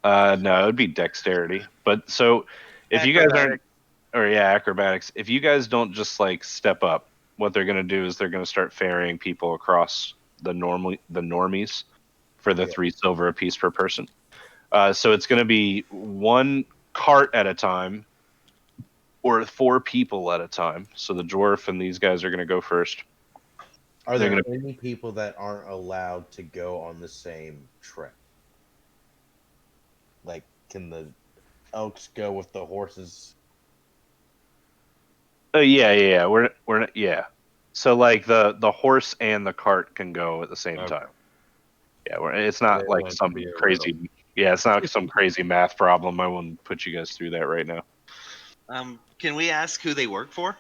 No, it would be dexterity. But so if you guys aren't, or yeah, acrobatics. If you guys don't just like step up, what they're gonna do is they're gonna start ferrying people across the normies for the Yeah. 3 silver apiece per person. So it's gonna be 1 cart at a time, or 4 people at a time. So the dwarf and these guys are gonna go first. Are They're there gonna- any people that aren't allowed to go on the same trip? Like, can the elks go with the horses? Yeah. We're not, yeah. So like the horse and the cart can go at the same Okay. time. Yeah, it's not It like won't some be a crazy. Yeah, it's not some crazy math problem. I wouldn't put you guys through that right now. Can we ask who they work for?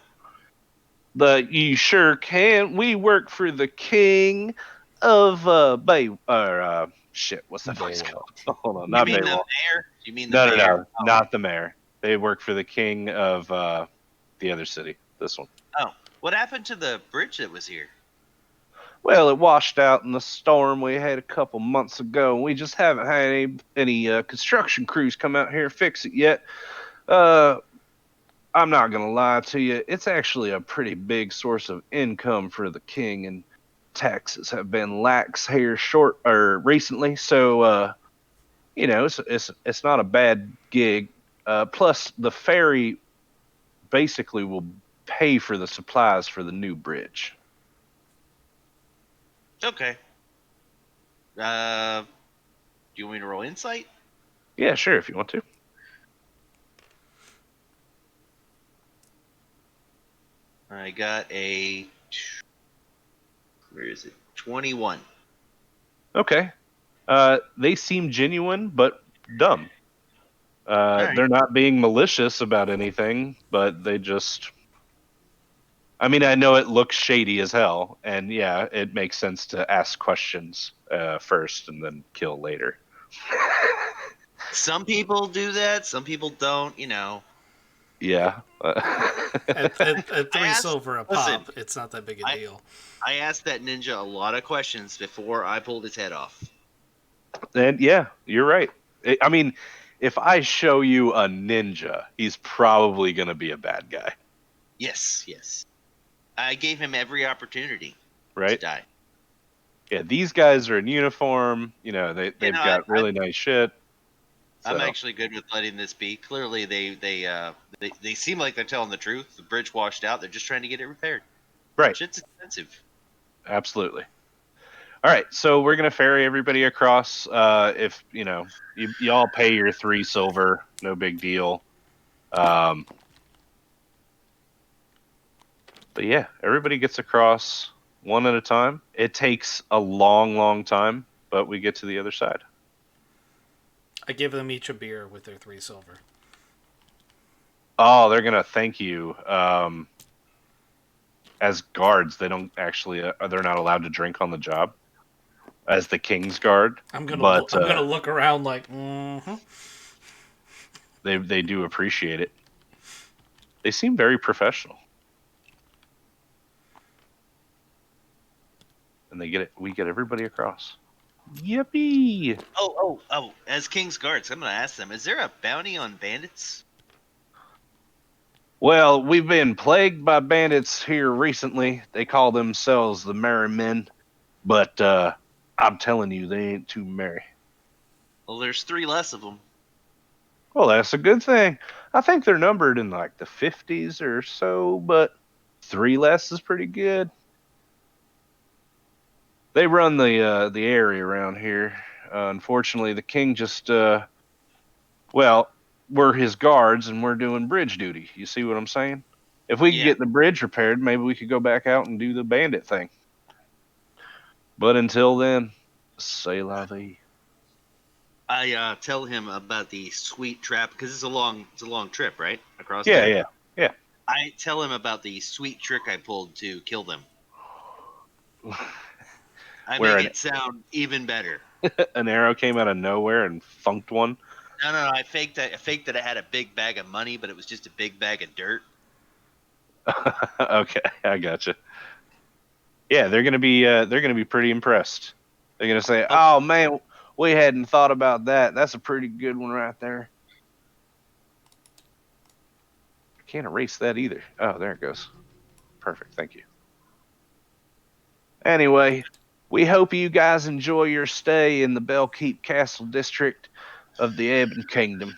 You sure can. We work for the king of Bay. Or shit, what's that place Baywatch. called? Hold on, You not mean the Baywatch. mayor? You mean the mayor? No, not the mayor. They work for the king of the other city. This one. Oh, what happened to the bridge that was here? Well, it washed out in the storm we had a couple months ago. We just haven't had any construction crews come out here and fix it yet. I'm not gonna lie to you. It's actually a pretty big source of income for the king, and taxes have been lax here short or recently. So, it's not a bad gig. Plus, the ferry basically will pay for the supplies for the new bridge. Okay. Do you want me to roll insight? Yeah, sure, if you want to. I got a. Where is it? 21. Okay. They seem genuine, but dumb. Alright. They're not being malicious about anything, but they just. I mean, I know it looks shady as hell, and yeah, it makes sense to ask questions first and then kill later. Some people do that. Some people don't. Yeah. At 3 asked- silver a listen, pop, it's not that big a I- deal. I asked that ninja a lot of questions before I pulled his head off. And yeah, you're right. I mean, if I show you a ninja, he's probably going to be a bad guy, Yes. I gave him every opportunity right? to die. Yeah, these guys are in uniform. They've got really nice shit. I'm So, actually good with letting this be. Clearly, they seem like they're telling the truth. The bridge washed out. They're just trying to get it repaired. right. Shit's expensive. Absolutely. All right, so we're gonna ferry everybody across. If you all pay your 3 silver, no big deal. But yeah, everybody gets across one at a time. It takes a long, long time, but we get to the other side. I give them each a beer with their 3 silver. Oh, they're gonna thank you. As guards, they don't actually. They're not allowed to drink on the job. As the king's guard, I'm gonna look around like, they do appreciate it. They seem very professional, and we get everybody across. Yippee! Oh! As King's Guards, I'm gonna ask them: is there a bounty on bandits? Well, we've been plagued by bandits here recently. They call themselves the Merry Men, but I'm telling you, they ain't too merry. Well, there's 3 less of them. Well, that's a good thing. I think they're numbered in like the 50s or so, but 3 less is pretty good. They run the area around here. Unfortunately, the king just well, we're his guards and we're doing bridge duty. You see what I'm saying? If we could Yeah. get the bridge repaired, maybe we could go back out and do the bandit thing. But until then, c'est la vie. I tell him about the sweet trap because it's a long trip, right? Across Yeah, there. yeah. I tell him about the sweet trick I pulled to kill them. I Where make it sound even better. an arrow came out of nowhere and funked one. No, I faked that. I faked that I had a big bag of money, but it was just a big bag of dirt. Okay, I gotcha. Yeah, they're gonna be pretty impressed. They're gonna say, "Oh man, we hadn't thought about that. That's a pretty good one right there." I can't erase that either. Oh, there it goes. Perfect. Thank you. Anyway, we hope you guys enjoy your stay in the Bellkeep Castle district of the Ebon Kingdom.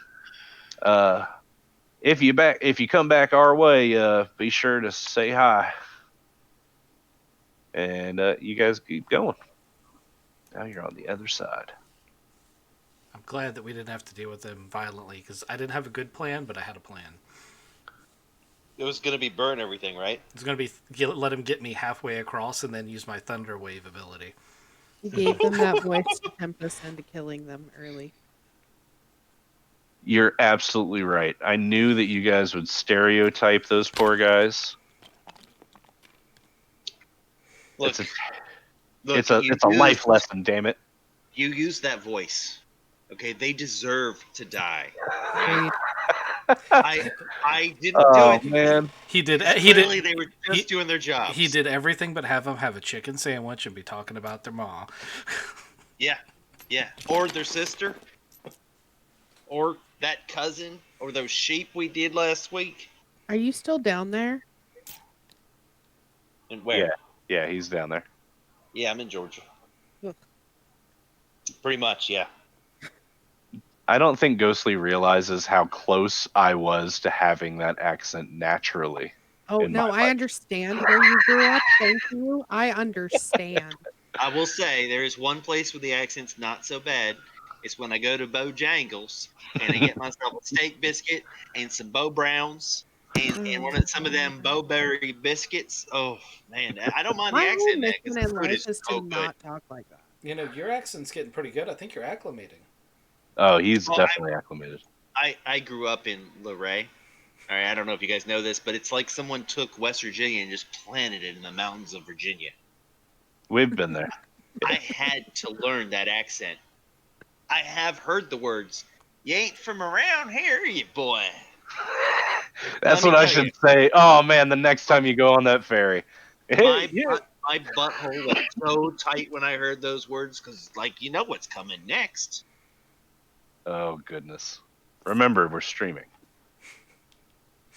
If you come back our way, be sure to say hi. And you guys keep going. Now you're on the other side. I'm glad that we didn't have to deal with them violently because I didn't have a good plan, but I had a plan. It was gonna be burn everything, right? It's going to be let him get me halfway across and then use my Thunder Wave ability. You gave them that voice to tempt us into killing them early. You're absolutely right. I knew that you guys would stereotype those poor guys. Look, It's a life lesson, damn it. You use that voice. Okay, they deserve to die. Agreed. I didn't do Oh it. man, Clearly, they were just doing their jobs. He did everything but have them have a chicken sandwich and be talking about their mom. Yeah, or their sister, or that cousin, or those sheep we did last week. Are you still down there? And where? Yeah, he's down there. Yeah, I'm in Georgia. Look. Pretty much, yeah. I don't think Ghostly realizes how close I was to having that accent naturally. Oh, no, I understand where you grew up. Thank you. I understand. I will say there is one place where the accent's not so bad. It's when I go to Bojangles and I get myself a steak biscuit and some Bo Browns and some of them Bowberry biscuits. Oh man, I don't mind the My accent. whole Man, 'cause mission the in food life is is so to good. not talk like that. You know, your accent's getting pretty good. I think you're acclimating. Oh, he's definitely acclimated. I grew up in Luray. All right, I don't know if you guys know this, but it's like someone took West Virginia and just planted it in the mountains of Virginia. We've been there. I had to learn that accent. I have heard the words, "You ain't from around here, you boy." That's Let me what I tell should say. Oh man, the next time you go on that ferry. My Yeah. my butthole was so tight when I heard those words because, like, you know what's coming next. Oh goodness. Remember, we're streaming.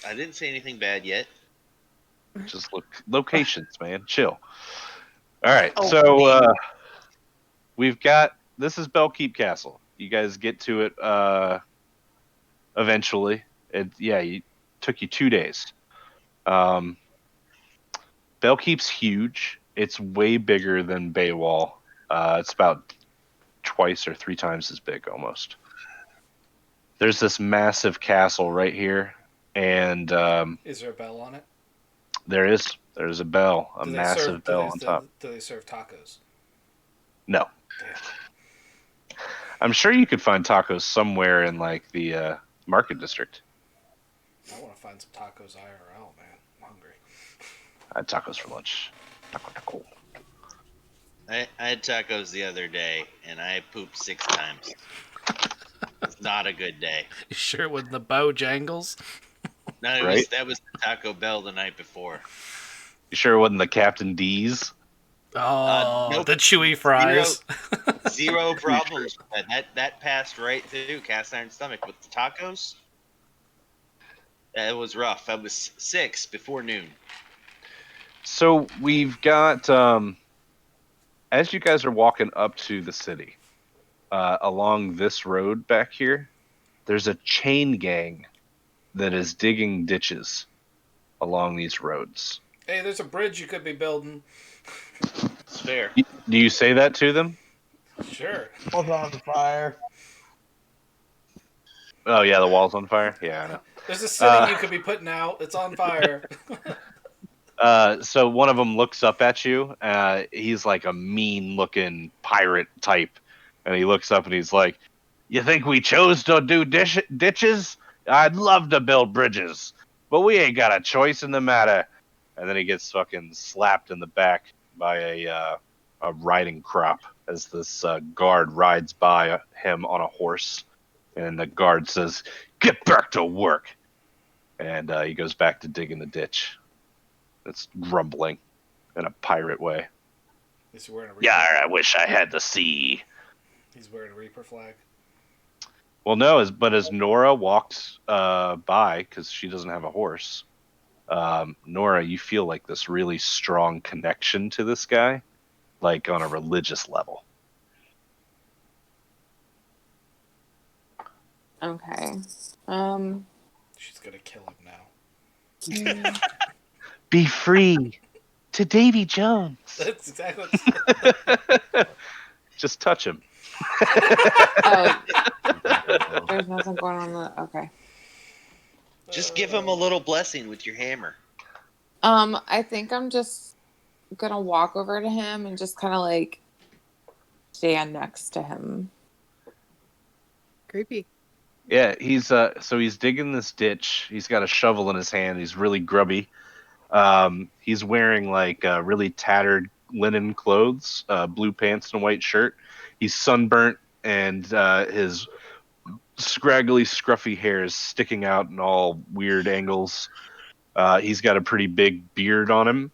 I didn't say anything bad yet. Just locations, man. Chill. All right, Oh, so we've got this is Bellkeep Castle. You guys get to it eventually. It took you 2 days. Bellkeep's huge. It's way bigger than Baywall. It's about twice or 3 times as big almost. There's this massive castle right here, and Is there a bell on it? there's a bell, a massive bell on top. Do they serve tacos? No. Damn. I'm sure you could find tacos somewhere in like the market district. I want to find some tacos IRL, man. I'm hungry. I had tacos for lunch. Taco. I had tacos the other day and I pooped 6 times. It's not a good day. You sure it wasn't the Bojangles? No, Right? that was the Taco Bell the night before. You sure it wasn't the Captain D's? Oh, nope. the chewy fries. Zero problems with that. That passed right through cast iron stomach. With the tacos, that was rough. I was 6 before noon. So we've got as you guys are walking up to the city, along this road back here, there's a chain gang that is digging ditches along these roads. Hey, there's a bridge you could be building. It's fair. Do you say that to them? Sure. Wall's on fire. Oh yeah, the wall's on fire. Yeah, I know. There's a city you could be putting out. It's on fire. So one of them looks up at you. He's like a mean-looking pirate type, and he looks up and he's like, "You think we chose to do ditches? I'd love to build bridges, but we ain't got a choice in the matter." And then he gets fucking slapped in the back by a riding crop as this guard rides by him on a horse, and the guard says, "Get back to work," and he goes back to digging the ditch. It's grumbling in a pirate way. Is he wearing a Reaper? Yeah, I wish I had the sea. He's wearing a Reaper flag. Well, no, as Nora walked by, because she doesn't have a horse, Nora, you feel like this really strong connection to this guy, like on a religious level. Okay. She's gonna kill him now. Be free to Davy Jones. That's exactly. Just touch him. Oh, there's nothing going on. Okay. Just give him a little blessing with your hammer. I think I'm just gonna walk over to him and just kind of like stand next to him. Creepy. Yeah, he's digging this ditch. He's got a shovel in his hand. He's really grubby. He's wearing like really tattered linen clothes, blue pants and a white shirt. He's sunburnt, and his scraggly, scruffy hair is sticking out in all weird angles. He's got a pretty big beard on him,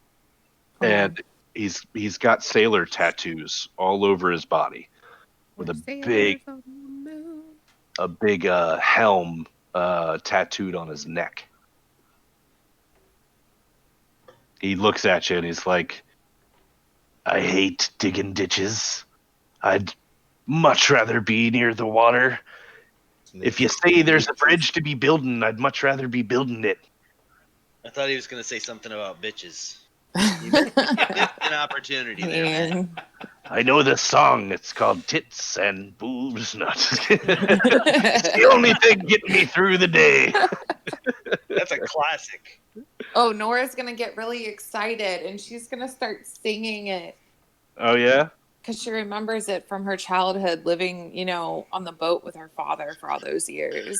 and he's got sailor tattoos all over his body, with a big helm tattooed on his neck. He looks at you and he's like, "I hate digging ditches. I'd much rather be near the water. If you say there's a bridge to be building, I'd much rather be building it." I thought he was going to say something about bitches. You missed an opportunity there, man. I know this song. It's called Tits and Boobs. Not it's the only thing getting me through the day. That's a classic. Oh, Nora's gonna get really excited and she's gonna start singing it Oh, yeah? because she remembers it from her childhood, living, on the boat with her father for all those years.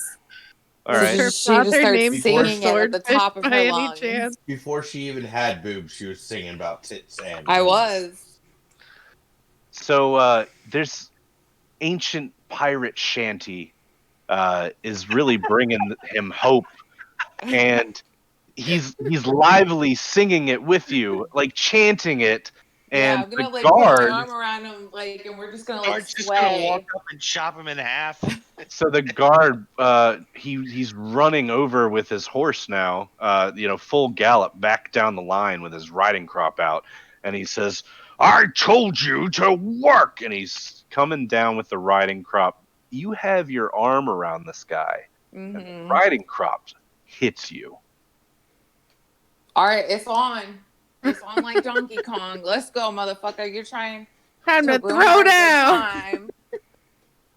All So right. Her she just father starts named singing her it at the Swordfish top of by her any lungs. chance? Before she even had boobs, she was singing about tits and I boobs. was. So there's ancient pirate shanty is really bringing him hope, and he's lively singing it with you, like chanting it. Yeah, And I'm gonna the like put my guard, arm around him, and we're just gonna like Guard's just going to sway. walk up and chop him in half. so the guard, he's running over with his horse now, full gallop back down the line with his riding crop out, and he says, "I told you to work," and he's coming down with the riding crop. You have your arm around this guy, and the riding crop hits you. All right, it's on. It's on like Donkey Kong. Let's go, motherfucker. You're trying Time to ruin throw our good down. time.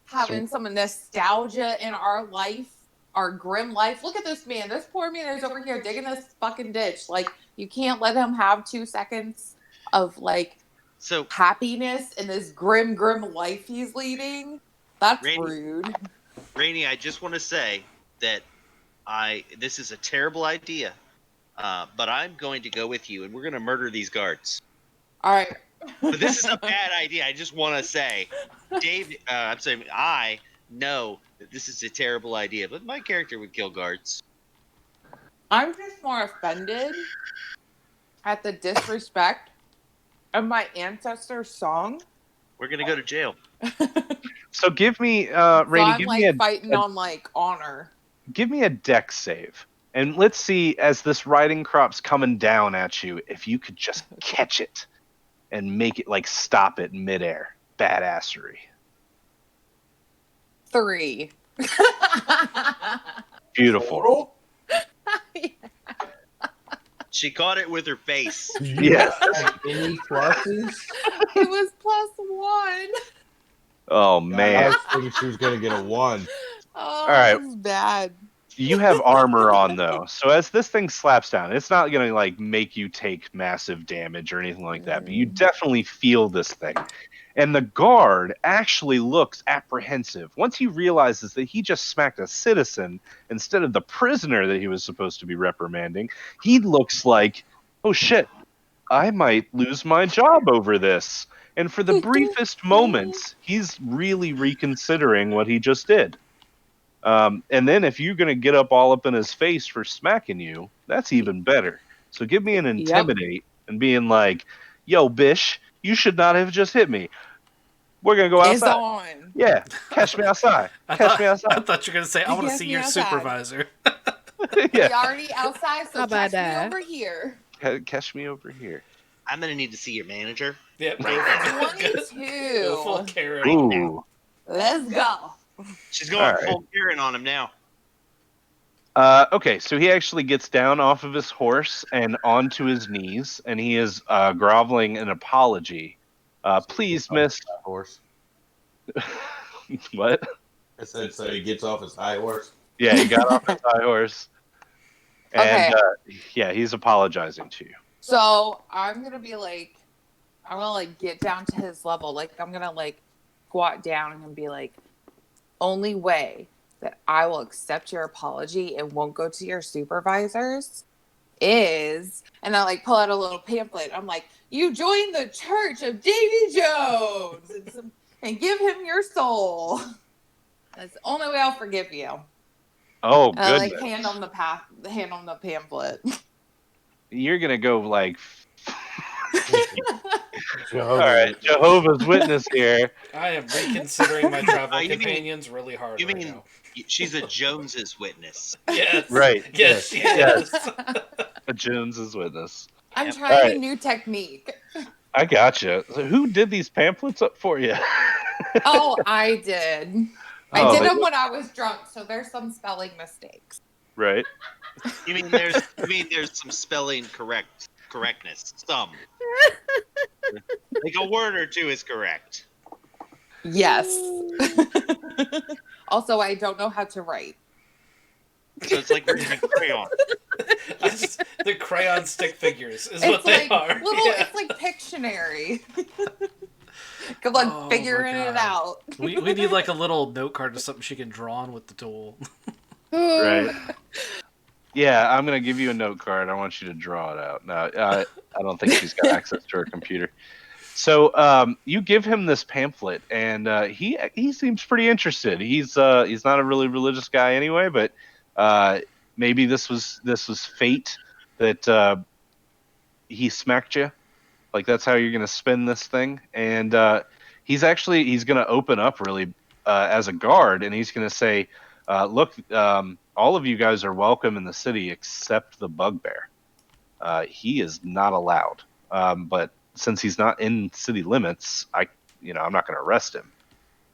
Having some nostalgia in our life, our grim life. Look at this man. This poor man is over here digging this fucking ditch. Like, you can't let him have 2 seconds of like So, happiness in this grim life he's leading. That's Randy- rude. Rainey, I just want to say that this is a terrible idea, but I'm going to go with you, and we're going to murder these guards. All right. But this is a bad idea. I just want to say, I know that this is a terrible idea, but my character would kill guards. I'm just more offended at the disrespect of my ancestors' song. We're going to go to jail. So give me, Rainey, So I'm give like me fighting on like honor. give me a dex save. And let's see, as this riding crop's coming down at you, if you could just catch it and make it, like, stop it midair. Badassery. 3. Beautiful. Total? She caught it with her face. Do you Yeah. have any pluses? It was +1. Oh I man. was thinking she was gonna get a 1. Oh, All right. that was bad. You have armor on though, so as this thing slaps down, it's not gonna like make you take massive damage or anything like that. But you definitely feel this thing, and the guard actually looks apprehensive once he realizes that he just smacked a citizen instead of the prisoner that he was supposed to be reprimanding. He looks like, oh shit, I might lose my job over this. And for the briefest moments, he's really reconsidering what he just did. And then if you're going to get all up in his face for smacking you, that's even better. So give me an intimidate and being like, yo, bish, you should not have just hit me. We're going to go It's outside. on. Yeah, catch me outside. Catch me I outside. thought you were gonna say I want to Catch see me your outside. supervisor. We Yeah, already outside, so Not catch bad, me over here. catch me over here. I'm gonna need to see your manager. Yeah, Right go full 22. Karen. Ooh. Let's go. She's going All right. full Karen on him now. Okay, so he actually gets down off of his horse and onto his knees, and he is groveling an apology. Please, miss. Horse. What? I said so he gets off his high horse. Yeah, he got off his high horse. And Okay. yeah, he's apologizing to you. So I'm gonna be like, I'm gonna like get down to his level. Like I'm gonna like squat down and be like, only way that I will accept your apology and won't go to your supervisors is, and I like pull out a little pamphlet. I'm like, you join the Church of Davy Jones and give him your soul. That's the only way I'll forgive you. Oh, And I like goodness. hand on the pamphlet. You're going to go like, Jehovah. all right, Jehovah's Witness here. I am reconsidering my travel You mean- companions really hard You right mean now. she's a Jones's witness? Yes. Right. Yes. Yes. Yes. A Jones's Witness. I'm Yep. trying Alright. a new technique. I gotcha. So who did these pamphlets up for you? Oh, I did. I Oh, did they- them when I was drunk, so there's some spelling mistakes. Right. You mean there's some spelling correctness? Some. Like a word or two is correct. Yes. Also, I don't know how to write. So it's like reading a crayon. The crayon stick figures is It's what they like are. little. Yeah. It's like Pictionary. Good luck Oh, figuring my it God. out. We need like a little note card or something she can draw on with the tool. Right. Yeah, I'm going to give you a note card. I want you to draw it out. No, I don't think she's got access to her computer. So you give him this pamphlet, and he seems pretty interested. He's not a really religious guy anyway, but maybe this was fate that he smacked you. Like that's how you're gonna spin this thing. And he's gonna open up really as a guard, and he's gonna say, "Look, all of you guys are welcome in the city except the bugbear. He is not allowed. But since he's not in city limits, I'm not going to arrest him.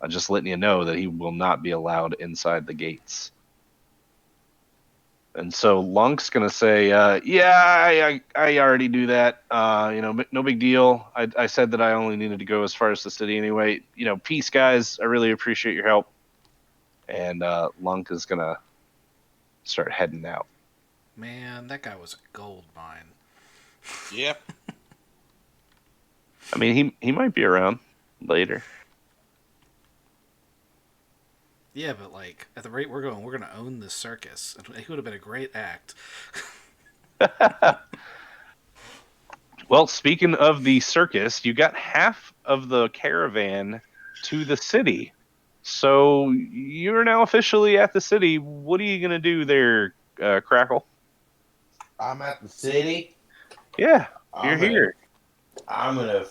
I'm just letting you know that he will not be allowed inside the gates." And so Lunk's going to say, "Yeah, I already do that. No big deal. I said that I only needed to go as far as the city anyway. Peace, guys. I really appreciate your help." And Lunk is going to start heading out. Man, that guy was a gold mine. Yep. I mean, he might be around later. Yeah, but like at the rate we're going, we're gonna own this circus. It would have been a great act. Well, speaking of the circus, you got half of the caravan to the city. So you're now officially at the city. What are you going to do there, Crackle? I'm at the city. Yeah, you're I'm gonna- here. I'm gonna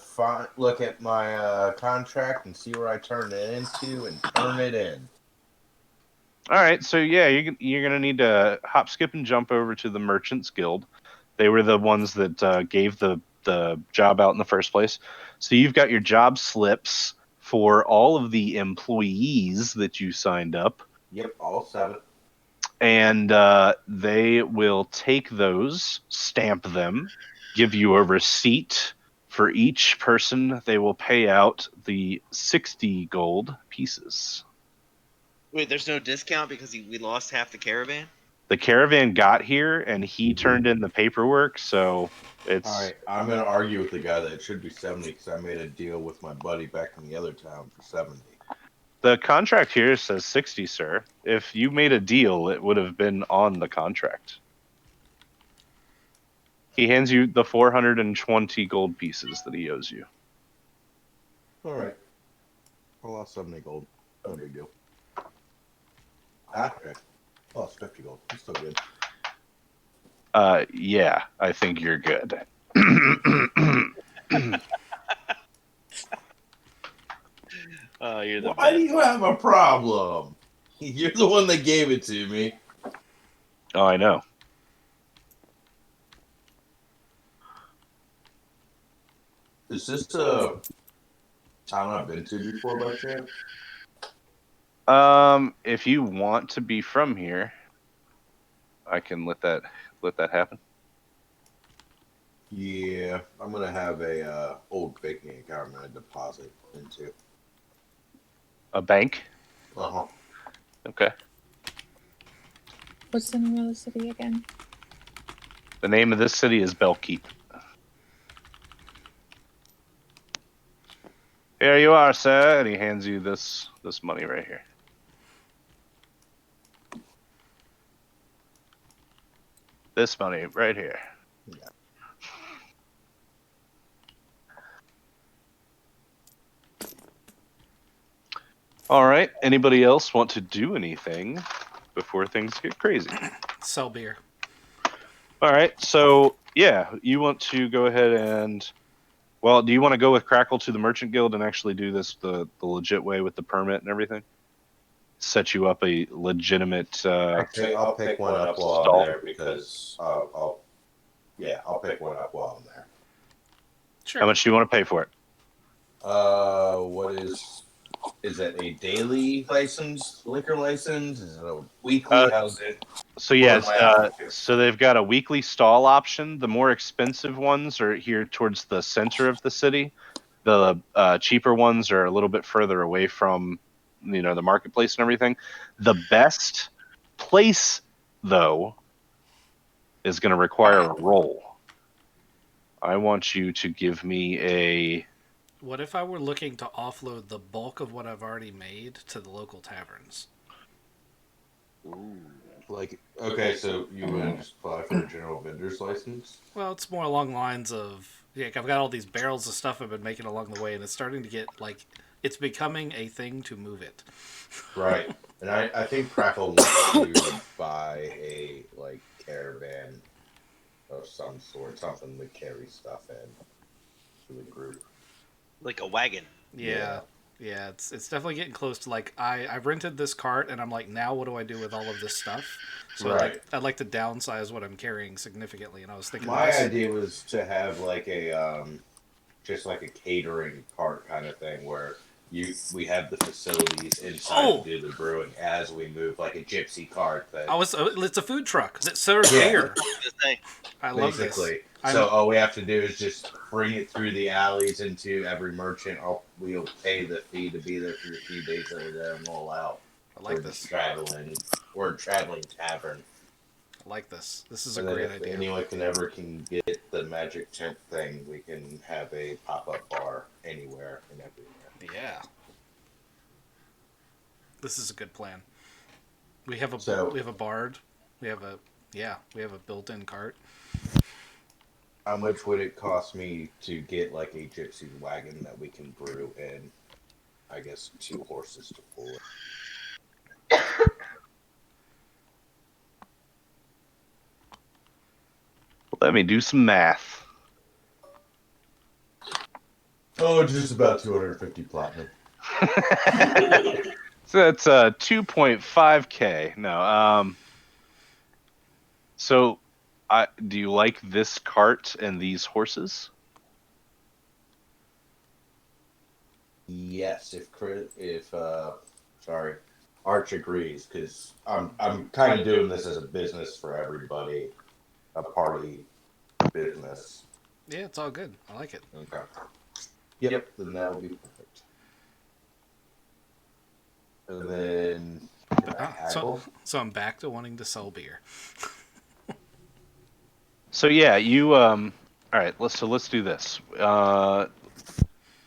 look at my contract and see where I turn it into and turn it in. All right, so yeah, you're going to need to hop, skip, and jump over to the Merchants Guild. They were the ones that gave the job out in the first place. So you've got your job slips for all of the employees that you signed up. Yep, all 7. and they will take those, stamp them, give you a receipt. For each person, they will pay out the 60 gold pieces. Wait, there's no discount because we lost half the caravan? The caravan got here, and he turned in the paperwork, so it's... All right, I'm going to argue with the guy that it should be 70 because I made a deal with my buddy back in the other town for 70. The contract here says 60, sir. If you made a deal, it would have been on the contract. He hands you the 420 gold pieces that he owes you. All right. I lost 70 gold. No big deal. Ah, okay. I lost 50 gold. It's still good. Yeah, I think you're good. You're the Why best. do you have a problem? You're the one that gave it to me. Oh, I know. Is this a town I've been to before by chance? If you want to be from here, I can let that happen. Yeah, I'm gonna have a old banking account I'm gonna deposit into. A bank? Uh-huh. Okay. What's the name of the city again? The name of this city is Bellkeep. Here you are, sir, and he hands you this money right here. This money right here. Yeah. All right. Anybody else want to do anything before things get crazy? Sell beer. All right. So, yeah, you want to go ahead and... Well, do you want to go with Crackle to the Merchant Guild and actually do this the legit way with the permit and everything? Set you up a legitimate... Actually, I'll pick one up while stall. I'm there because I'll pick one up while I'm there. Sure. How much do you want to pay for it? What is it a daily license, liquor license? Is it a weekly? How's it? So yes, so they've got a weekly stall option. The more expensive ones are here towards the center of the city. The cheaper ones are a little bit further away from, the marketplace and everything. The best place, though, is going to require a roll. I want you to give me a... What if I were looking to offload the bulk of what I've already made to the local taverns? Like, okay, so you would just apply for a general vendor's license? Well, it's more along lines of, I've got all these barrels of stuff I've been making along the way, and it's starting to get, it's becoming a thing to move it. Right. And I think Crackle wants to buy a, caravan of some sort, something to carry stuff in to the group. Like a wagon. Yeah, it's definitely getting close to, I rented this cart, and I'm like, now what do I do with all of this stuff? So Right. I'd like to downsize what I'm carrying significantly, and I was thinking... My idea was to have, just like a catering cart kind of thing where we have the facilities inside to do the brewing as we move, like a gypsy cart thing. It's a food truck that serves beer. I love this. Basically. So all we have to do is just bring it through the alleys into every merchant. We'll pay the fee to be there for the few days that we're there, and we'll out. I like this. We're a traveling tavern. I like this. This is a And then great if idea. anyone can get the magic tent thing, we can have a pop-up bar anywhere and everywhere. Yeah. This is a good plan. We have a bard. We have a built-in cart. How much would it cost me to get a gypsy wagon that we can brew in? I guess 2 horses to pull it. Let me do some math. Oh, just about 250 platinum. So that's 2.5k. No. So, do you like this cart and these horses? Yes, Arch agrees because I'm kind of doing this as a business for everybody, a party business. Yeah, it's all good. I like it. Okay. Yep. Then that will be perfect. And then can I haggle? So I'm back to wanting to sell beer. So yeah, you all right, let's do this.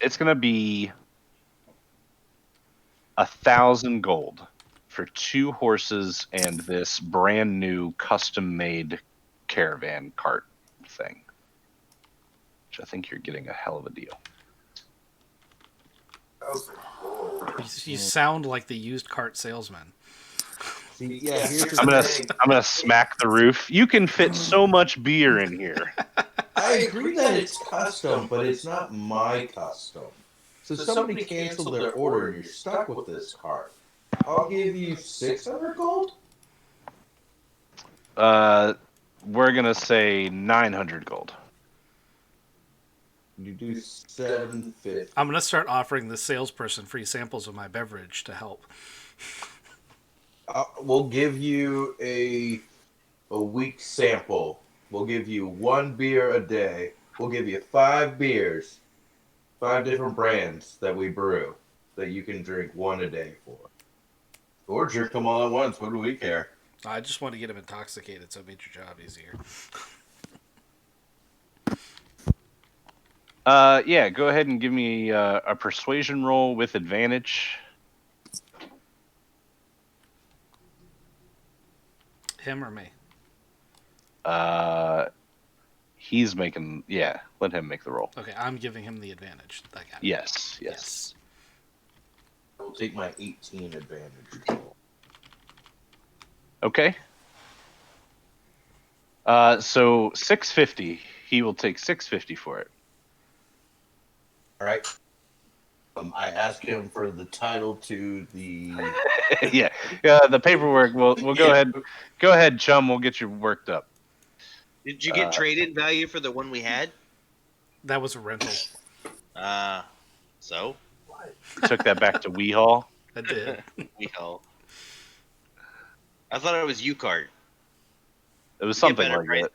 It's gonna be 1,000 gold for 2 horses and this brand new custom made caravan cart thing. Which I think you're getting a hell of a deal. You sound like the used cart salesman. See, yeah, here's the I'm thing. gonna smack the roof. You can fit so much beer in here. I agree that it's custom, but it's not my custom. So somebody canceled their order and you're stuck with this cart. I'll give you 600 gold? We're gonna say 900 gold. You do 750. I'm gonna start offering the salesperson free samples of my beverage to help. We'll give you a week sample. We'll give you 1 beer a day. We'll give you 5 beers, 5 different brands that we brew that you can drink 1 a day for. Or drink them all at once. What do we care? I just want to get him intoxicated, so it made your job easier. Yeah, go ahead and give me a persuasion roll with advantage. Him or me? He's making. Yeah, let him make the roll. Okay, I'm giving him the advantage. I got it. Yes. I'll take my 18 advantage. Okay. So 650. He will take 650 for it. All right. I ask him for the title to the. Yeah. The paperwork. We'll go ahead. Go ahead, chum. We'll get you worked up. Did you get trade-in value for the one we had? That was a rental. So? You took that back to Weehall. I did. Weehall. I thought it was U-Cart. It was something like that.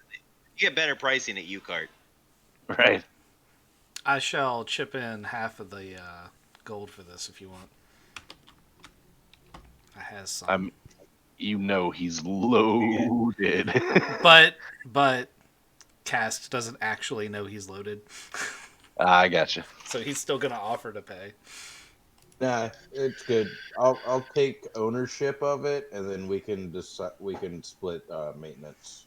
You get better pricing at U-Cart. Right. I shall chip in half of the gold for this if you want. I has some. You know he's loaded. But Cast doesn't actually know he's loaded. I gotcha. So he's still gonna offer to pay. Nah, it's good. I'll take ownership of it, and then we can decide. We can split maintenance.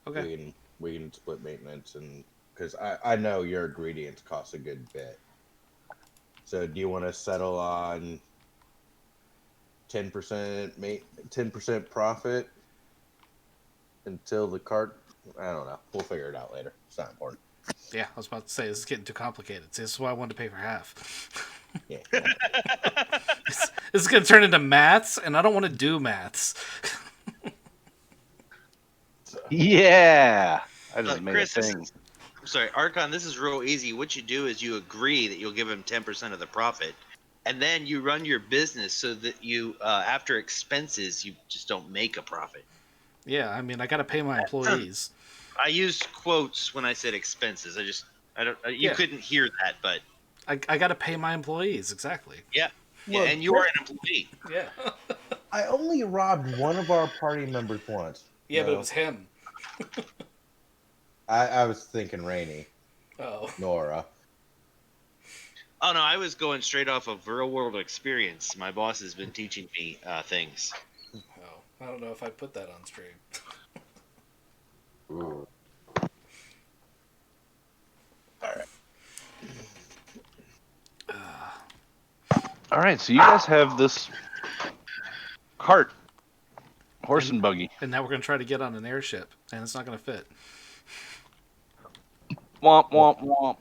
Okay. We can split maintenance, and because I know your ingredients cost a good bit. So do you want to settle on 10% profit until the cart? I don't know. We'll figure it out later. It's not important. Yeah, I was about to say this is getting too complicated. See, this is why I wanted to pay for half. Yeah. This is gonna turn into maths, and I don't want to do maths. Yeah. I just made Chris, a thing. I'm sorry, Archon, this is real easy. What you do is you agree that you'll give him 10% of the profit, and then you run your business so that you, after expenses, you just don't make a profit. Yeah, I mean, I gotta pay my employees. I used quotes when I said expenses. You couldn't hear that, but I gotta pay my employees, exactly. yeah, Look, and you are an employee. Yeah. I only robbed one of our party members once. Yeah, but it was him. I was thinking Rainey, Oh. Nora. Oh no, I was going straight off of real world experience. My boss has been teaching me things. Oh, I don't know if I put that on stream. Ooh. All right, so you guys have this cart, horse and buggy. And now we're gonna try to get on an airship, and it's not gonna fit. Womp womp womp.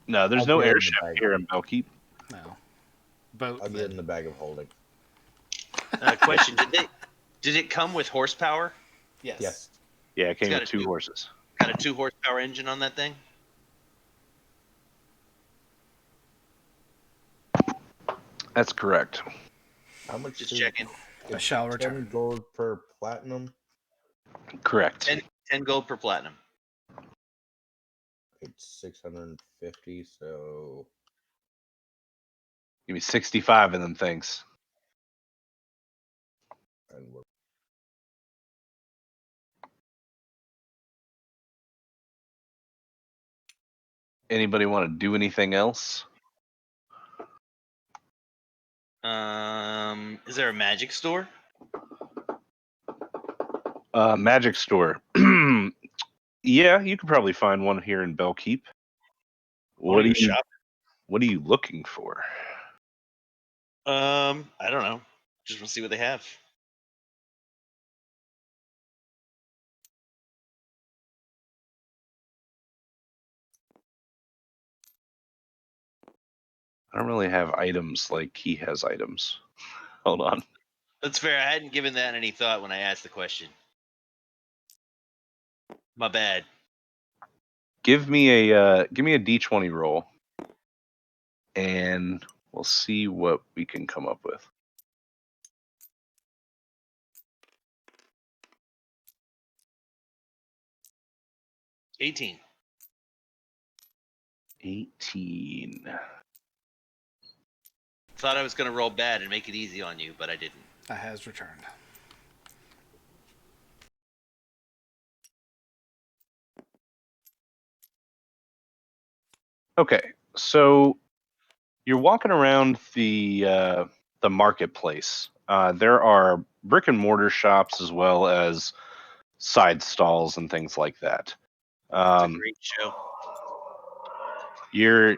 No, there's I'll no get in the airship bag. here in Belkeep. No. Boat. I'll get in the bag of holding. Question: Did it come with horsepower? Yes. Yes. Yeah, it came got with a 2 two- horses. Got a 2 horsepower engine on that thing? That's correct. How much? Just is- checking. I shall 10 return. gold per platinum. Correct. 10 gold per platinum. It's 650. So Give me 65 of them things. and we're Anybody want to do anything else? Is there a magic store? Magic store. Yeah, you could probably find one here in Bellkeep. What are you? shop? What are you looking for? I don't know. Just want to see what they have. I don't really have items like he has items. Hold on. That's fair. I hadn't given that any thought when I asked the question. My bad. Give me a D20 roll, and we'll see what we can come up with. 18. 18. Thought I was going to roll bad and make it easy on you, but I didn't. I has returned. Okay, so you're walking around the marketplace. There are brick and mortar shops as well as side stalls and things like that. It's a great show. You're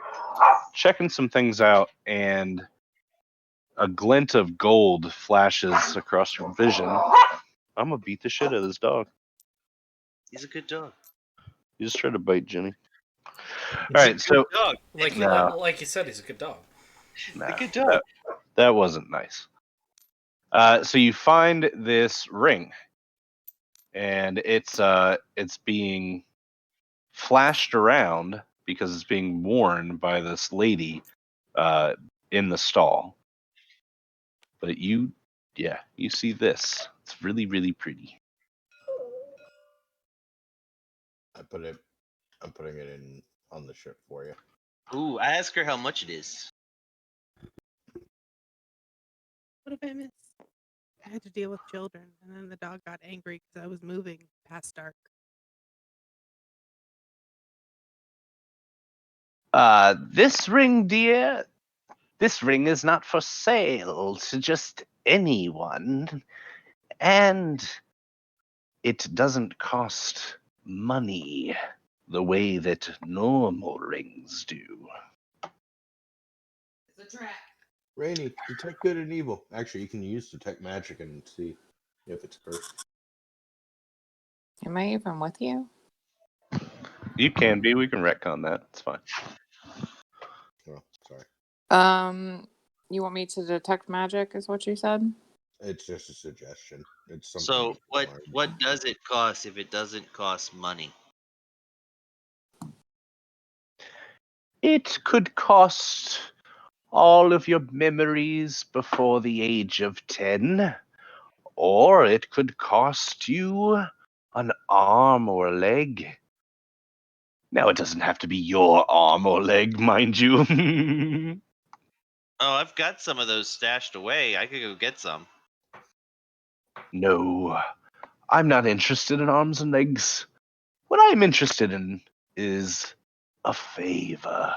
checking some things out, and a glint of gold flashes across your vision. I'm gonna beat the shit out of this dog. He's a good dog. He just tried to bite Jenny. He's All a right, good so dog. Like No. like you said, he's a good dog. nah, A good dog. that wasn't nice. So you find this ring, and it's being flashed around because it's being worn by this lady in the stall. But you see this. It's really, really pretty. I'm putting it in on the ship for you. Ooh, I asked her how much it is. What if I miss? I had to deal with children, and then the dog got angry because I was moving past dark. This ring, dear, this ring is not for sale to just anyone. And it doesn't cost money the way that normal rings do. It's a trap. Rainy, detect good and evil. Actually, you can use detect magic and see if it's cursed. Am I even with you? You can be. We can retcon that. It's fine. Oh, sorry. You want me to detect magic? Is what you said? It's just a suggestion. It's something. So you what can learn. what does it cost if it doesn't cost money? It could cost all of your memories before the age of 10, or it could cost you an arm or a leg. Now, it doesn't have to be your arm or leg, mind you. Oh, I've got some of those stashed away. I could go get some. No, I'm not interested in arms and legs. What I'm interested in is a favor.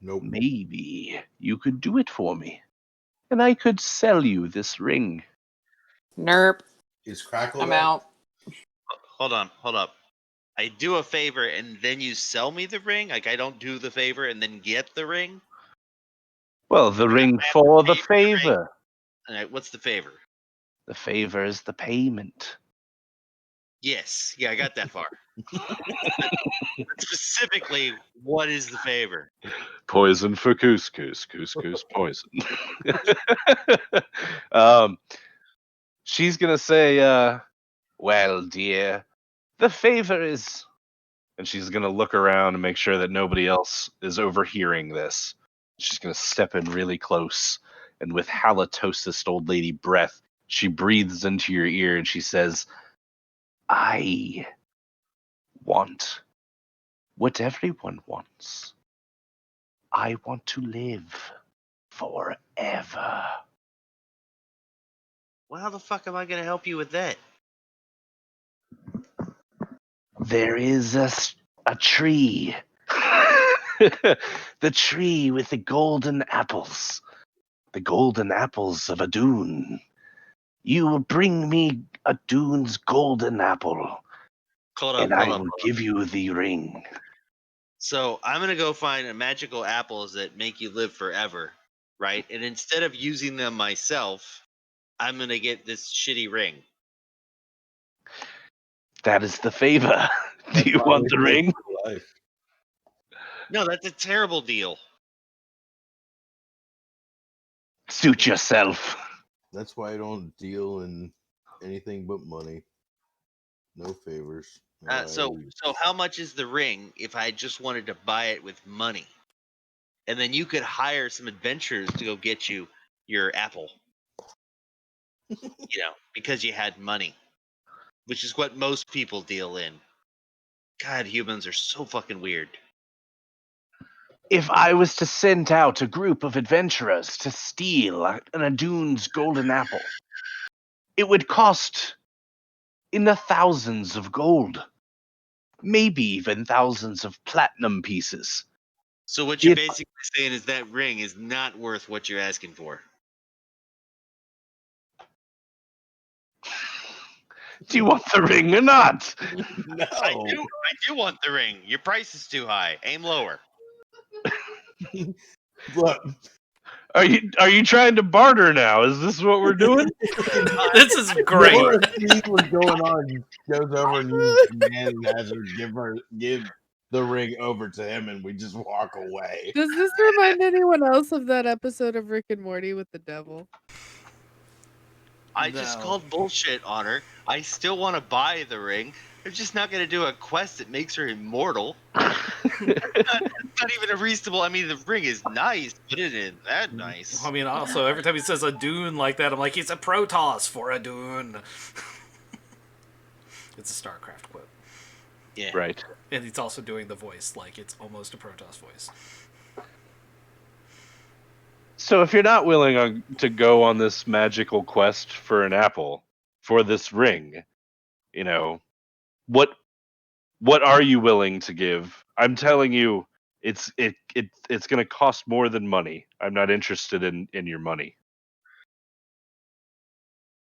Nope. Maybe you could do it for me, and I could sell you this ring. Nerp. Is Crackle I'm there? out. Hold up. I do a favor and then you sell me the ring? Like I don't do the favor and then get the ring? Well, the ring I have for to the pay for the ring? favor. Alright, what's the favor? The favor is the payment. Yes. Yeah, I got that far. Specifically, what is the favor? Poison for couscous, couscous poison. She's gonna say, well, dear, the favor is, and she's gonna look around and make sure that nobody else is overhearing this. She's gonna step in really close and with halitosis old lady breath, she breathes into your ear and she says, I want what everyone wants. I want to live forever. Well, how the fuck am I going to help you with that? There is a tree. The tree with the golden apples. The golden apples of a dune. You will bring me a dune's golden apple, Hold and up, I hold up. will give you the ring. So I'm going to go find magical apples that make you live forever, right? And instead of using them myself, I'm going to get this shitty ring. That is the favor. Do That's you why want we the live ring? for life. No, that's a terrible deal. Suit yourself. That's why I don't deal in anything but money. No favors. No So IOUs. how much is the ring if I just wanted to buy it with money? And then you could hire some adventurers to go get you your apple. Because you had money, which is what most people deal in. God, humans are so fucking weird. If I was to send out a group of adventurers to steal an Adune's golden apple, it would cost in the thousands of gold. Maybe even thousands of platinum pieces. So what you're If- basically saying is that ring is not worth what you're asking for. Do you want the ring or not? No. I do want the ring. Your price is too high. Aim lower. Look, Are you trying to barter now? Is this what we're doing? This is great. Nora sees what's going on, goes over and uses command and has her give the ring over to him, and we just walk away. Does this remind anyone else of that episode of Rick and Morty with the devil? I just No. called bullshit on her. I still want to buy the ring. I'm just not going to do a quest that makes her immortal. It's not even a reasonable. I mean, the ring is nice, but it isn't that nice. I mean, also, every time he says a dune like that, I'm like, he's a Protoss for a dune. It's a StarCraft quote. Yeah. Right. And he's also doing the voice like it's almost a Protoss voice. So if you're not willing to go on this magical quest for an apple, for this ring, what are you willing to give? I'm telling you, it's going to cost more than money. I'm not interested in your money.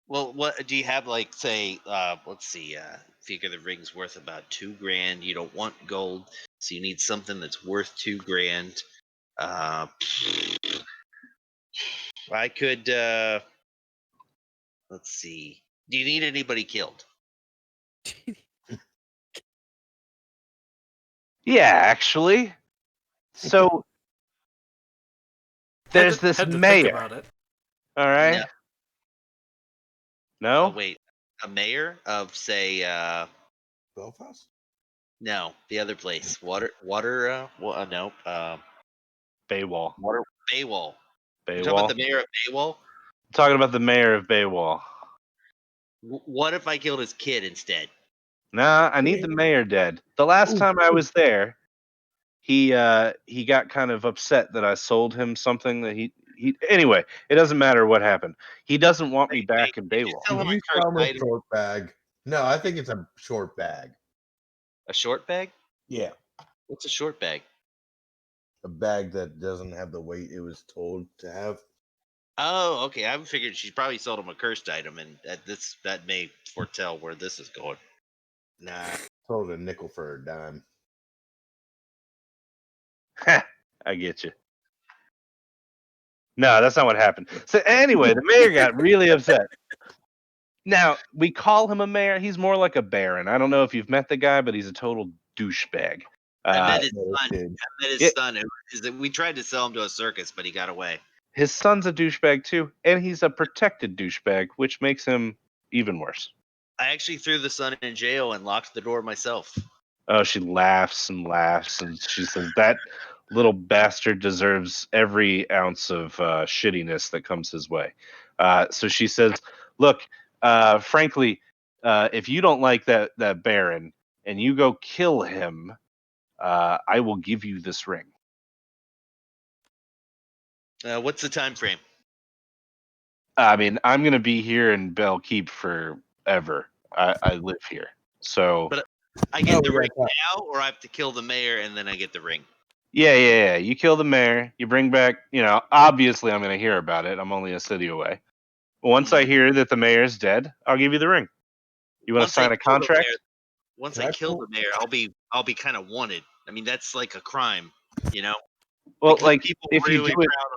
Well, what do you have? Like, say, let's see. Figure the ring's worth about $2,000. You don't want gold, so you need something that's worth $2,000. I could. Let's see. Do you need anybody killed? Yeah, actually. So there's this had to think mayor. about it. All right. Oh, No? wait. A mayor of, say, Belfast? no, the other place. Water. No. Baywall. Baywall. You're talking Baywall. about the mayor of Baywall? Talking about the mayor of Baywall. What if I killed his kid instead? Nah, I need the mayor dead. The last time I was there, he got kind of upset that I sold him something that he anyway, it doesn't matter what happened. He doesn't want me back in Did you Baywall. sell him Did a you cursed sell him a item? short bag? No, I think it's a short bag. A short bag? Yeah. What's a short bag? A bag that doesn't have the weight it was told to have. Oh, okay. I figured she probably sold him a cursed item, and that may foretell where this is going. Nah, sold a nickel for a dime. I get you. No, that's not what happened. So anyway, the mayor got really upset. Now, we call him a mayor. He's more like a baron. I don't know if you've met the guy, but he's a total douchebag. I met his no, son. it did. I met his Yeah. son. We tried to sell him to a circus, but he got away. His son's a douchebag too, and he's a protected douchebag, which makes him even worse. I actually threw the son in jail and locked the door myself. Oh, she laughs and laughs, and she says, that little bastard deserves every ounce of shittiness that comes his way. So she says, "Look, frankly, if you don't like that Baron and you go kill him, I will give you this ring." What's the time frame? I mean, I'm gonna be here in Bell Keep forever. I live here, so But I get Oh, the yeah, ring yeah. now, or I have to kill the mayor and then I get the ring. yeah. You kill the mayor, you bring back. Obviously, I'm gonna hear about it. I'm only a city away. Once I hear that the mayor's dead, I'll give you the ring. You want to Once I sign a kill the contract? mayor, once Can I I kill pull- the mayor, I'll be kind of wanted. I mean, that's like a crime, you know. Well, what like people if you really do it, proud of.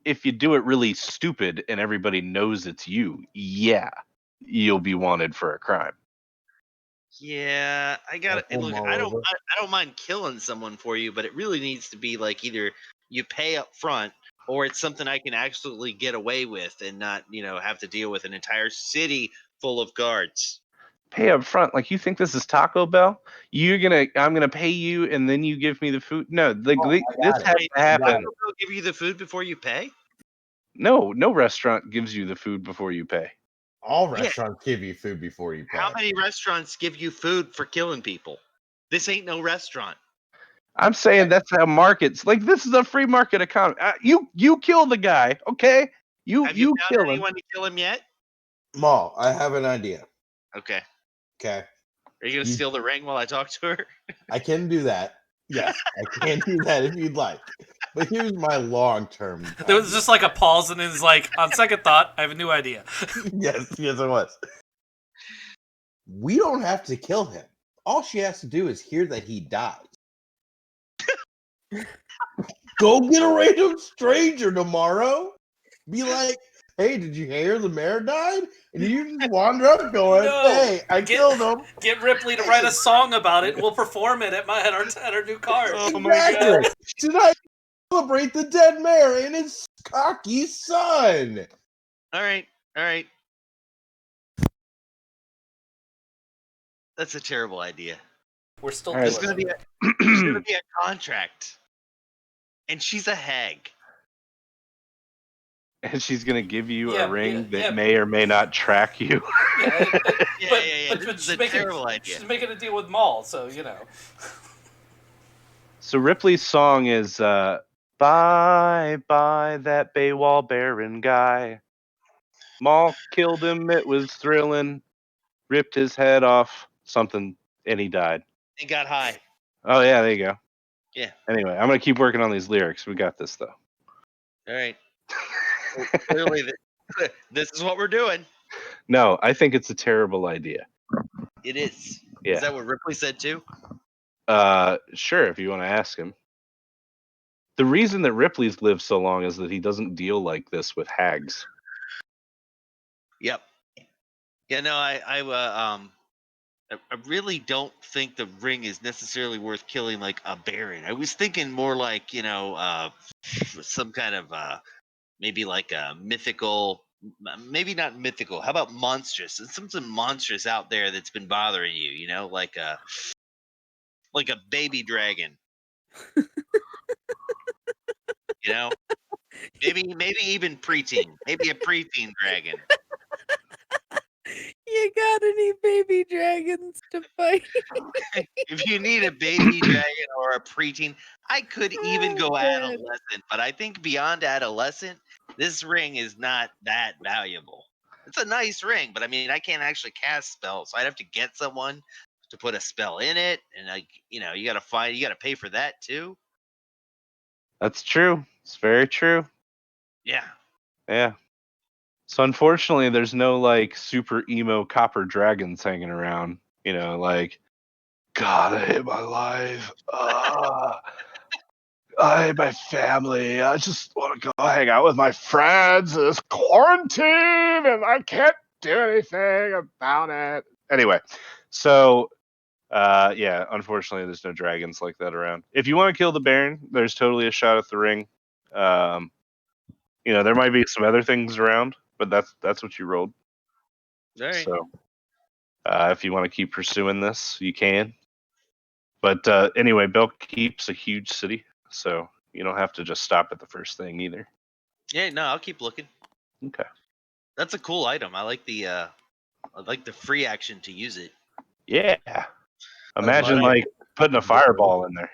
if you do it really stupid and everybody knows it's you, yeah, you'll be wanted for a crime. Yeah, I got I'll to pull look. them all I don't. over. I don't mind killing someone for you, but it really needs to be like either you pay up front, or it's something I can actually get away with and not, have to deal with an entire city full of guards. Pay up front. Like you think this is Taco Bell? I'm gonna pay you and then you give me the food. No, Oh, I this got has it. to happen. They'll give you the food before you pay. No restaurant gives you the food before you pay. All Yeah. restaurants give you food before you pay. How many restaurants give you food for killing people? This ain't no restaurant. I'm saying that's how markets. Like this is a free market economy. You kill the guy, okay? Have you found kill him. anyone to kill him yet? Maul, I have an idea. Okay. Okay. Are you gonna You- steal the ring while I talk to her? I can do that. Yes, I can do that if you'd like. But here's my long-term. There was just like a pause, and it's like, on second thought, I have a new idea. yes, it was. We don't have to kill him. All she has to do is hear that he dies. Go get a random stranger tomorrow. Be like, hey, did you hear the mayor died? And you just wander up going, No. hey, I killed him. Get Ripley to write a song about it, and we'll perform it at our new card. Oh my Exactly. Tonight, celebrate the dead mayor and his cocky son. All right. That's a terrible idea. We're still All right. doing it. There's gonna be a contract, and she's a hag. And she's gonna give you Yeah, a ring yeah. that may or may not track you. Yeah, Yeah. But This is she's a terrible idea. She's making a deal with Maul, so So Ripley's song is "Bye Bye That Baywall Baron Guy." Maul killed him. It was thrilling. Ripped his head off. Something, and he died. And got high. Oh yeah, there you go. Yeah. Anyway, I'm gonna keep working on these lyrics. We got this though. All right. Well, clearly, this is what we're doing. No, I think it's a terrible idea. It is. Yeah. Is that what Ripley said too? Sure, if you want to ask him. The reason that Ripley's lived so long is that he doesn't deal like this with hags. Yep. Yeah. No. I really don't think the ring is necessarily worth killing like a baron. I was thinking more like some kind of maybe like a mythical, maybe not mythical. How about monstrous? There's something monstrous out there that's been bothering you. Like a baby dragon. Maybe even preteen. Maybe a preteen dragon. You got any baby dragons to fight? If you need a baby dragon or a preteen, I could even go Oh, man. adolescent, but I think beyond adolescent, this ring is not that valuable. It's a nice ring, but I mean, I can't actually cast spells, so I'd have to get someone to put a spell in it, and you gotta pay for that too. That's true. It's very true. Yeah. Yeah. So unfortunately, there's no like super emo copper dragons hanging around. Like, God, I hate my life. I hate my family. I just want to go hang out with my friends. It's quarantine, and I can't do anything about it. Anyway, so yeah, unfortunately, there's no dragons like that around. If you want to kill the Baron, there's totally a shot at the ring. There might be some other things around, but that's what you rolled. All right. So, if you want to keep pursuing this, you can. But anyway, Bell Keep's a huge city, so you don't have to just stop at the first thing either. Yeah, no, I'll keep looking. Okay. That's a cool item. I like the free action to use it. Yeah. Imagine like like putting a fireball in there.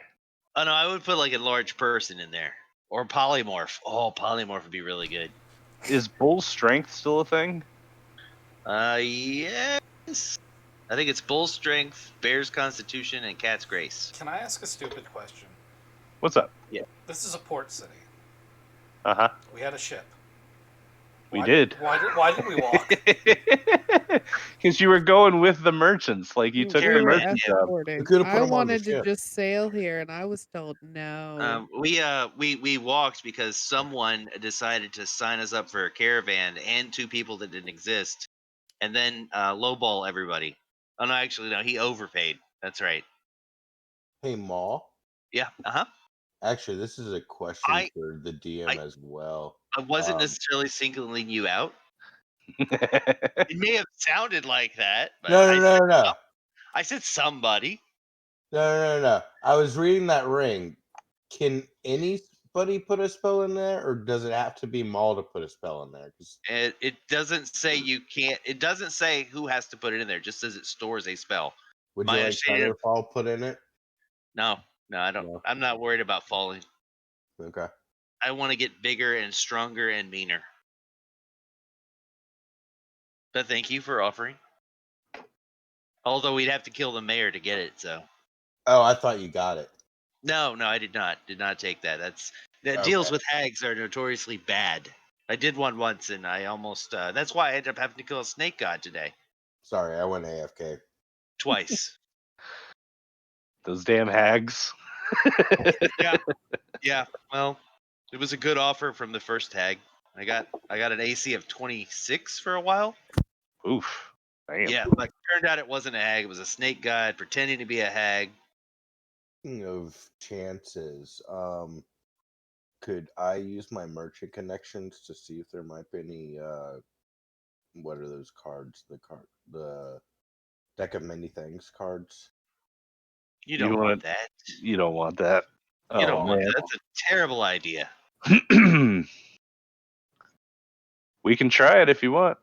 Oh no, I would put like a large person in there or polymorph. Oh, polymorph would be really good. Is bull strength still a thing? Yes. I think it's bull strength, bear's constitution, and cat's grace. Can I ask a stupid question? What's up? This is a port city. Uh-huh. We had a ship. We did. Why did we walk? Because you were going with the merchants, like you took we the were merchant job. escorting. We could've put I 'em on the wanted to ship. just sail here, and I was told no. We walked because someone decided to sign us up for a caravan and 2 people that didn't exist, and then lowball everybody. Oh no, actually no, he overpaid. That's right. Hey, Maul. Yeah. Uh-huh. Actually, this is a question for the DM as well. I wasn't necessarily singling you out. It may have sounded like that, but No. I said somebody. No. I was reading that ring. Can anybody put a spell in there, or does it have to be Maul to put a spell in there? 'Cause It doesn't say you can't. It doesn't say who has to put it in there. It just says it stores a spell. would My you like understanding- Featherfall put in it? No, I don't. No. I'm not worried about falling. Okay. I want to get bigger and stronger and meaner. But thank you for offering. Although we'd have to kill the mayor to get it, so. Oh, I thought you got it. No, I did not. Did not take that. Okay. Deals with hags are notoriously bad. I did one once, and I almost. That's why I ended up having to kill a snake god today. Sorry, I went AFK. Twice. Those damn hags. Yeah. Well, it was a good offer from the first hag. I got an AC of 26 for a while. Oof. Damn. Yeah, but turned out it wasn't a hag. It was a snake god pretending to be a hag. Speaking of chances, could I use my merchant connections to see if there might be any what are those cards? The deck of many things cards. You don't wanna- want that. You don't want that. You don't want man. that. That's a terrible idea. We can try it if you want.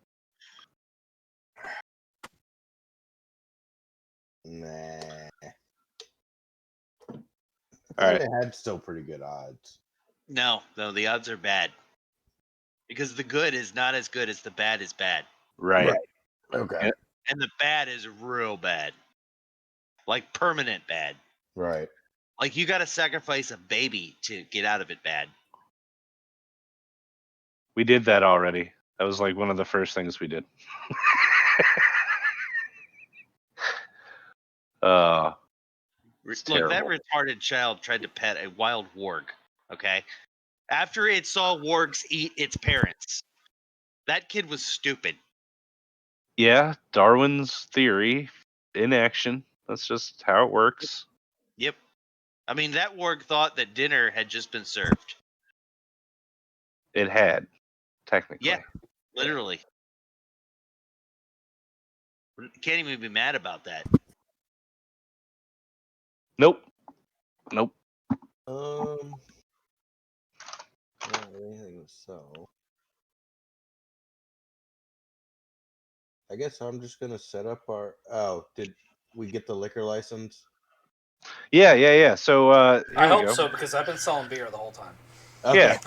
Nah. I All thought right. it had still pretty good odds. No, the odds are bad. Because the good is not as good as the bad is bad. Right. Okay. Yeah. And the bad is real bad. Like permanent bad. Right. Like you got to sacrifice a baby to get out of it bad. We did that already. That was like one of the first things we did. It's Look, that terrible. retarded child tried to pet a wild warg, okay? After it saw wargs eat its parents. That kid was stupid. Yeah, Darwin's theory in action. That's just how it works. Yep. I mean, that warg thought that dinner had just been served. It had, technically. Yeah, literally. Can't even be mad about that. Nope. Not anything to sell. I guess I'm just gonna set up our. Oh, did we get the liquor license? Yeah. So I here we hope go. so because I've been selling beer the whole time. Okay.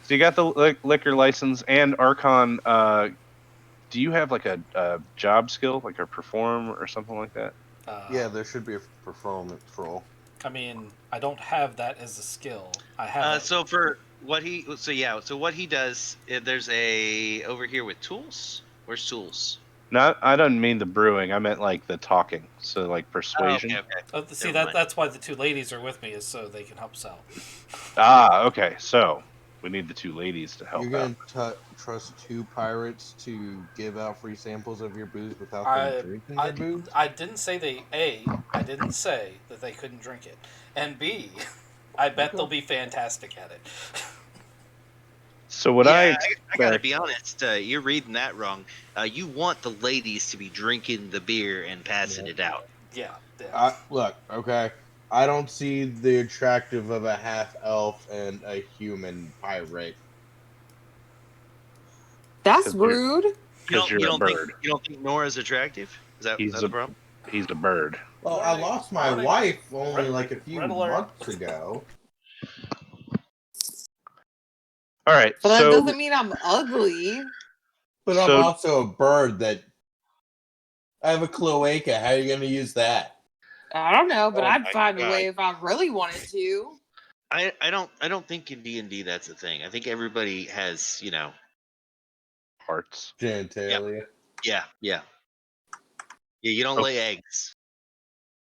So you got the liquor license and Archon. Do you have like a job skill, like a perform or something like that? Yeah, there should be a performance roll. I mean, I don't have that as a skill. I have. So what he does, there's a over here with tools. Where's tools? I don't mean the brewing. I meant like the talking. So like persuasion. Okay. See Never mind. that's why the 2 ladies are with me is so they can help sell. Okay. So we need the 2 ladies to help You're out. gonna trust 2 pirates to give out free samples of your booze without them drinking I your booze? I didn't say I didn't say that they couldn't drink it, and B, I bet they'll be fantastic at it. So what I gotta be honest. You're reading that wrong. You want the ladies to be drinking the beer and passing it out. Yeah. Look, okay. I don't see the attractive of a half elf and a human pirate. That's 'Cause you're- rude. Because you're a bird. You don't think Nora's attractive? Is that He's the a problem? he's a bird. Well, I lost my Warning. wife only Red- like a few red alert. months ago. All right, But that so doesn't mean I'm ugly. But I'm So- also a bird that I have a cloaca. How are you going to use that? I don't know, but Oh I'd my find a God. way if I really wanted to. I don't think in D&D that's a thing. I think everybody has, parts. Genitalia. yeah. Yeah, you don't Oh. lay eggs.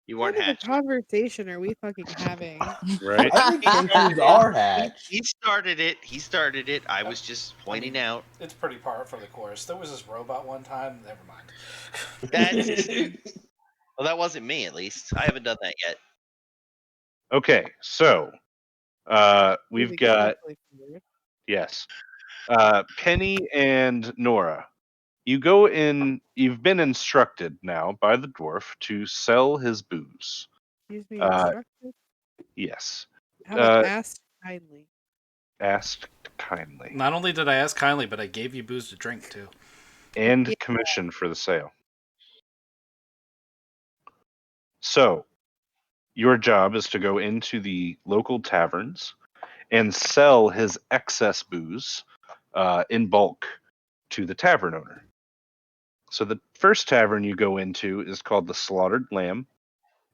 You What weren't kind of hatched. conversation are we fucking having? Right? I think kangaroos are hatched. He started it. I was just pointing out. It's pretty par for the course. There was this robot one time. Never mind. Well, that wasn't me, at least. I haven't done that yet. Okay, so we've Moving got swiftly forward. yes, Penny and Nora. You go in. You've been instructed now by the dwarf to sell his booze. Excuse me, Uh, instructed? Yes, How about uh, asked kindly? asked kindly, Not only did I ask kindly, but I gave you booze to drink too. and Yeah. commission for the sale. So, your job is to go into the local taverns and sell his excess booze in bulk to the tavern owner. So the first tavern you go into is called the Slaughtered Lamb,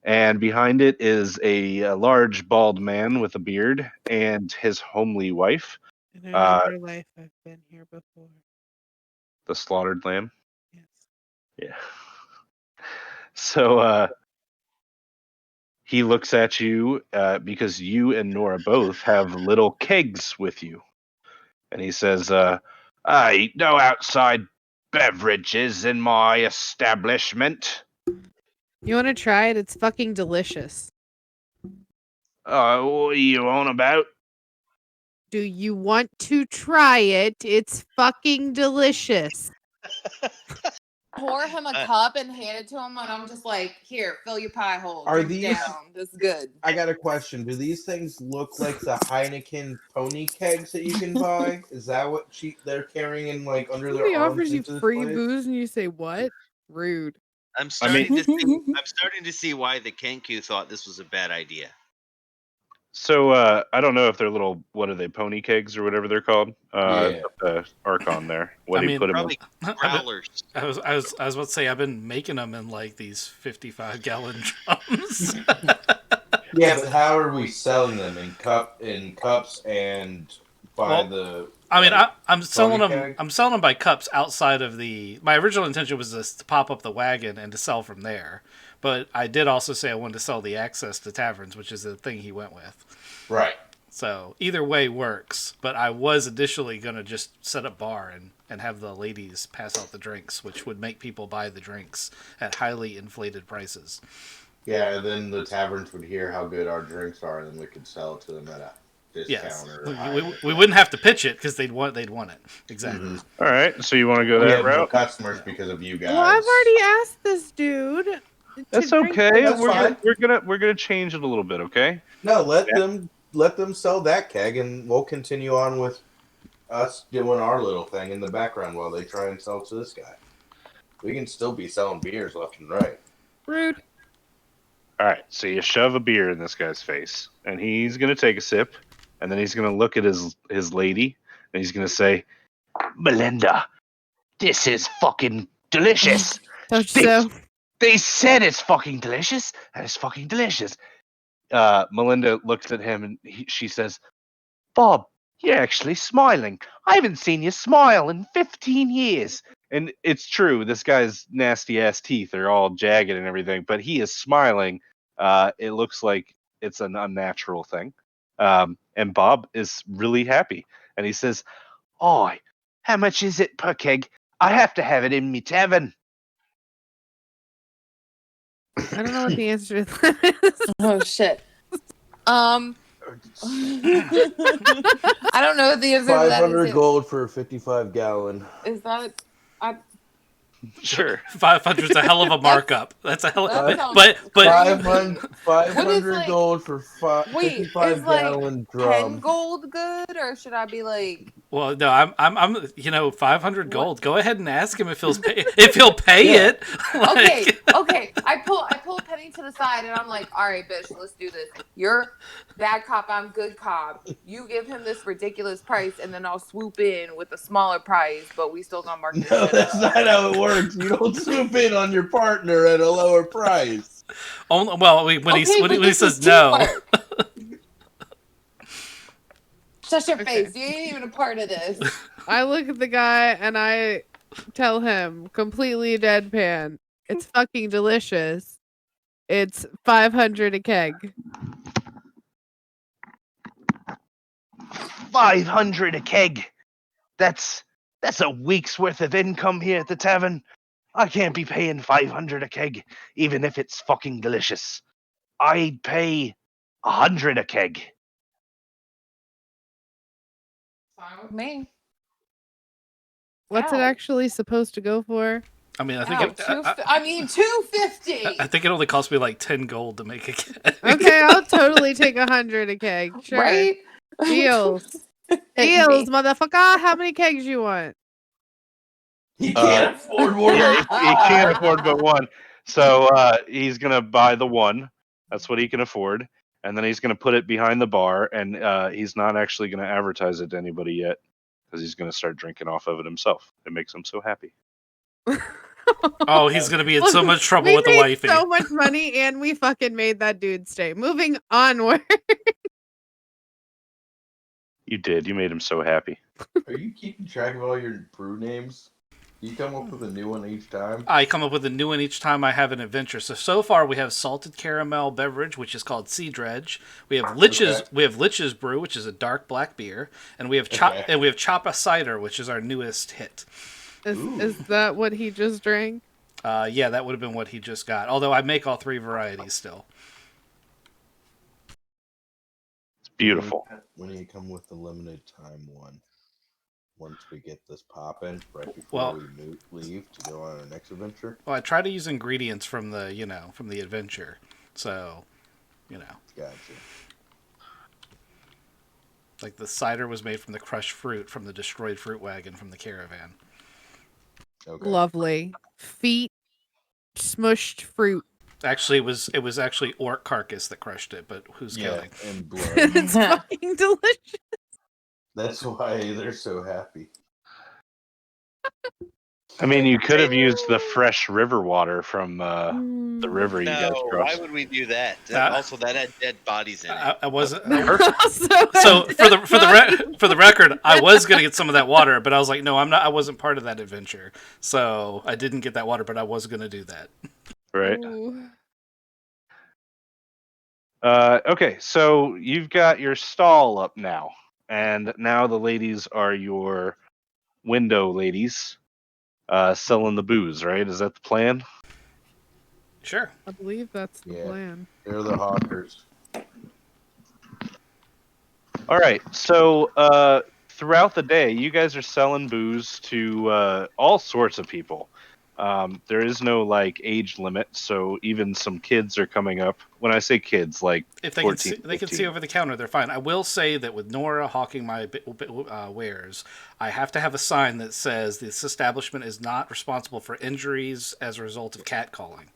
and behind it is a large bald man with a beard and his homely wife, In another life, I've been here before. the Slaughtered Lamb. Yes. Yeah. So he looks at you because you and Nora both have little kegs with you, and he says, "I eat no outside beverages in my establishment." You want to try it? It's fucking delicious. What are you on about? Do you want to try it? It's fucking delicious. Pour him a cup and hand it to him, and I'm just like, here, fill your pie hole. Are Drink these- down. This is good. I got a question. Do these things look like the Heineken pony kegs that you can buy? Is that what they're carrying in like under Somebody their arms offers you into this free place? booze and you say, what? Rude. I'm starting to see why the Kenku thought this was a bad idea. So I don't know if they're little, what are they, pony kegs or whatever they're called? Yeah. The Archon there. What I do you mean, put them Probably I growlers. was about to say I've been making them in like these 55-gallon drums. Yeah, but how are we selling them in cups and by Well, the? I mean, like, I'm selling pony them. keg? I'm selling them by cups outside of the. My original intention was just to pop up the wagon and to sell from there, but I did also say I wanted to sell the access to taverns, which is the thing he went with. Right. So either way works. But I was initially going to just set up bar and have the ladies pass out the drinks, which would make people buy the drinks at highly inflated prices. Yeah, then the taverns would hear how good our drinks are, and then we could sell it to them at a discount. Yes, Or we wouldn't have to pitch it because they'd want it exactly. Mhm. All right, so you want to go We that have more route? customers because of you guys. Well, I've already asked this dude. to That's drink okay. That's fine. We're gonna change it a little bit, okay? No, let them sell that keg, and we'll continue on with us doing our little thing in the background while they try and sell to this guy. We can still be selling beers left and right. Rude. All right, so you shove a beer in this guy's face, and he's gonna take a sip, and then he's gonna look at his lady, and he's gonna say, "Melinda, this is fucking delicious. Don't you so? They said it's fucking delicious, and it's fucking delicious." Melinda looks at him, and she says, "Bob, you're actually smiling. I haven't seen you smile in 15 years." And it's true. This guy's nasty ass teeth are all jagged and everything, but he is smiling. It looks like it's an unnatural thing. And Bob is really happy. And he says, "Oh, how much is it per keg? I have to have it in me tavern." I don't know what the answer to that is. Oh shit. I don't know what the answer to that 500 is. gold for a 55-gallon. Is that Sure. 500's a hell of a markup. That's a hell. That sounds But 500 like- gold for Wait, 55 is like gallon 10 drum. gold good, or should I be like, well, no, I'm 500 gold. Go ahead and ask him if he'll pay Yeah. it. Like- okay. I pull Penny to the side and I'm like, all right, bitch, let's do this. You're bad cop, I'm good cop. You give him this ridiculous price, and then I'll swoop in with a smaller price, but we still gonna mark this No, shit that's up. not how it works. You don't swoop in on your partner at a lower price. Well, when Okay, he but when he this says is no, teamwork. Shut your Okay. face. You ain't even a part of this. I look at the guy and I tell him, completely deadpan, it's fucking delicious. It's 500 a keg. 500 a keg. That's a week's worth of income here at the tavern. I can't be paying 500 a keg, even if it's fucking delicious. I'd pay 100 a keg. Fine with me. What's it Ow. actually supposed to go for? I mean, I think Ow, I mean 250. I think it only cost me like 10 gold to make a keg. Okay, I'll totally take 100 a keg. Sure. Right? Deals. Deals, motherfucker. How many kegs you want? He can't afford more Yeah, than he can't afford but one. So he's going to buy the one. That's what he can afford. And then he's going to put it behind the bar. And he's not actually going to advertise it to anybody yet because he's going to start drinking off of it himself. It makes him so happy. Oh, he's gonna be in so Look, much trouble we with the made wifey. so much money and we fucking made that dude stay. Moving onward. You did. You made him so happy. Are you keeping track of all your brew names? You come up with a new one each time? I come up with a new one each time I have an adventure. So far we have salted caramel beverage, which is called Sea Dredge. We have Lich's Brew, which is a dark black beer, and we have Choppa Cider, which is our newest hit. Is that what he just drank? Yeah, that would have been what he just got. Although I make all three varieties still. It's beautiful. When you come with the limited time one, once we get this popping, right before we leave to go on our next adventure. Well, I try to use ingredients from the adventure. So, Gotcha. like the cider was made from the crushed fruit from the destroyed fruit wagon from the caravan. Okay. Lovely. Feet smushed fruit. Actually, it was actually orc carcass that crushed it, but who's counting? And blood. It's fucking delicious. That's why they're so happy. I mean, you could have used the fresh river water from the river you guys No, why crossed. would we do that? Also, that had dead bodies in it. I wasn't. Also, So for the record, I was gonna get some of that water, but I was like, no, I'm not. I wasn't part of that adventure, so I didn't get that water, but I was gonna do that. Right. Ooh. Okay, so you've got your stall up now, and now the ladies are your window ladies, selling the booze. Right? Is that the plan? Sure. I believe that's the Yeah. plan. They're the hawkers. All right. So throughout the day, you guys are selling booze to all sorts of people. There is no like age limit, so even some kids are coming up. When I say kids, like If they 14, can see 15. over the counter, they're fine. I will say that with Nora hawking my wares, I have to have a sign that says this establishment is not responsible for injuries as a result of catcalling.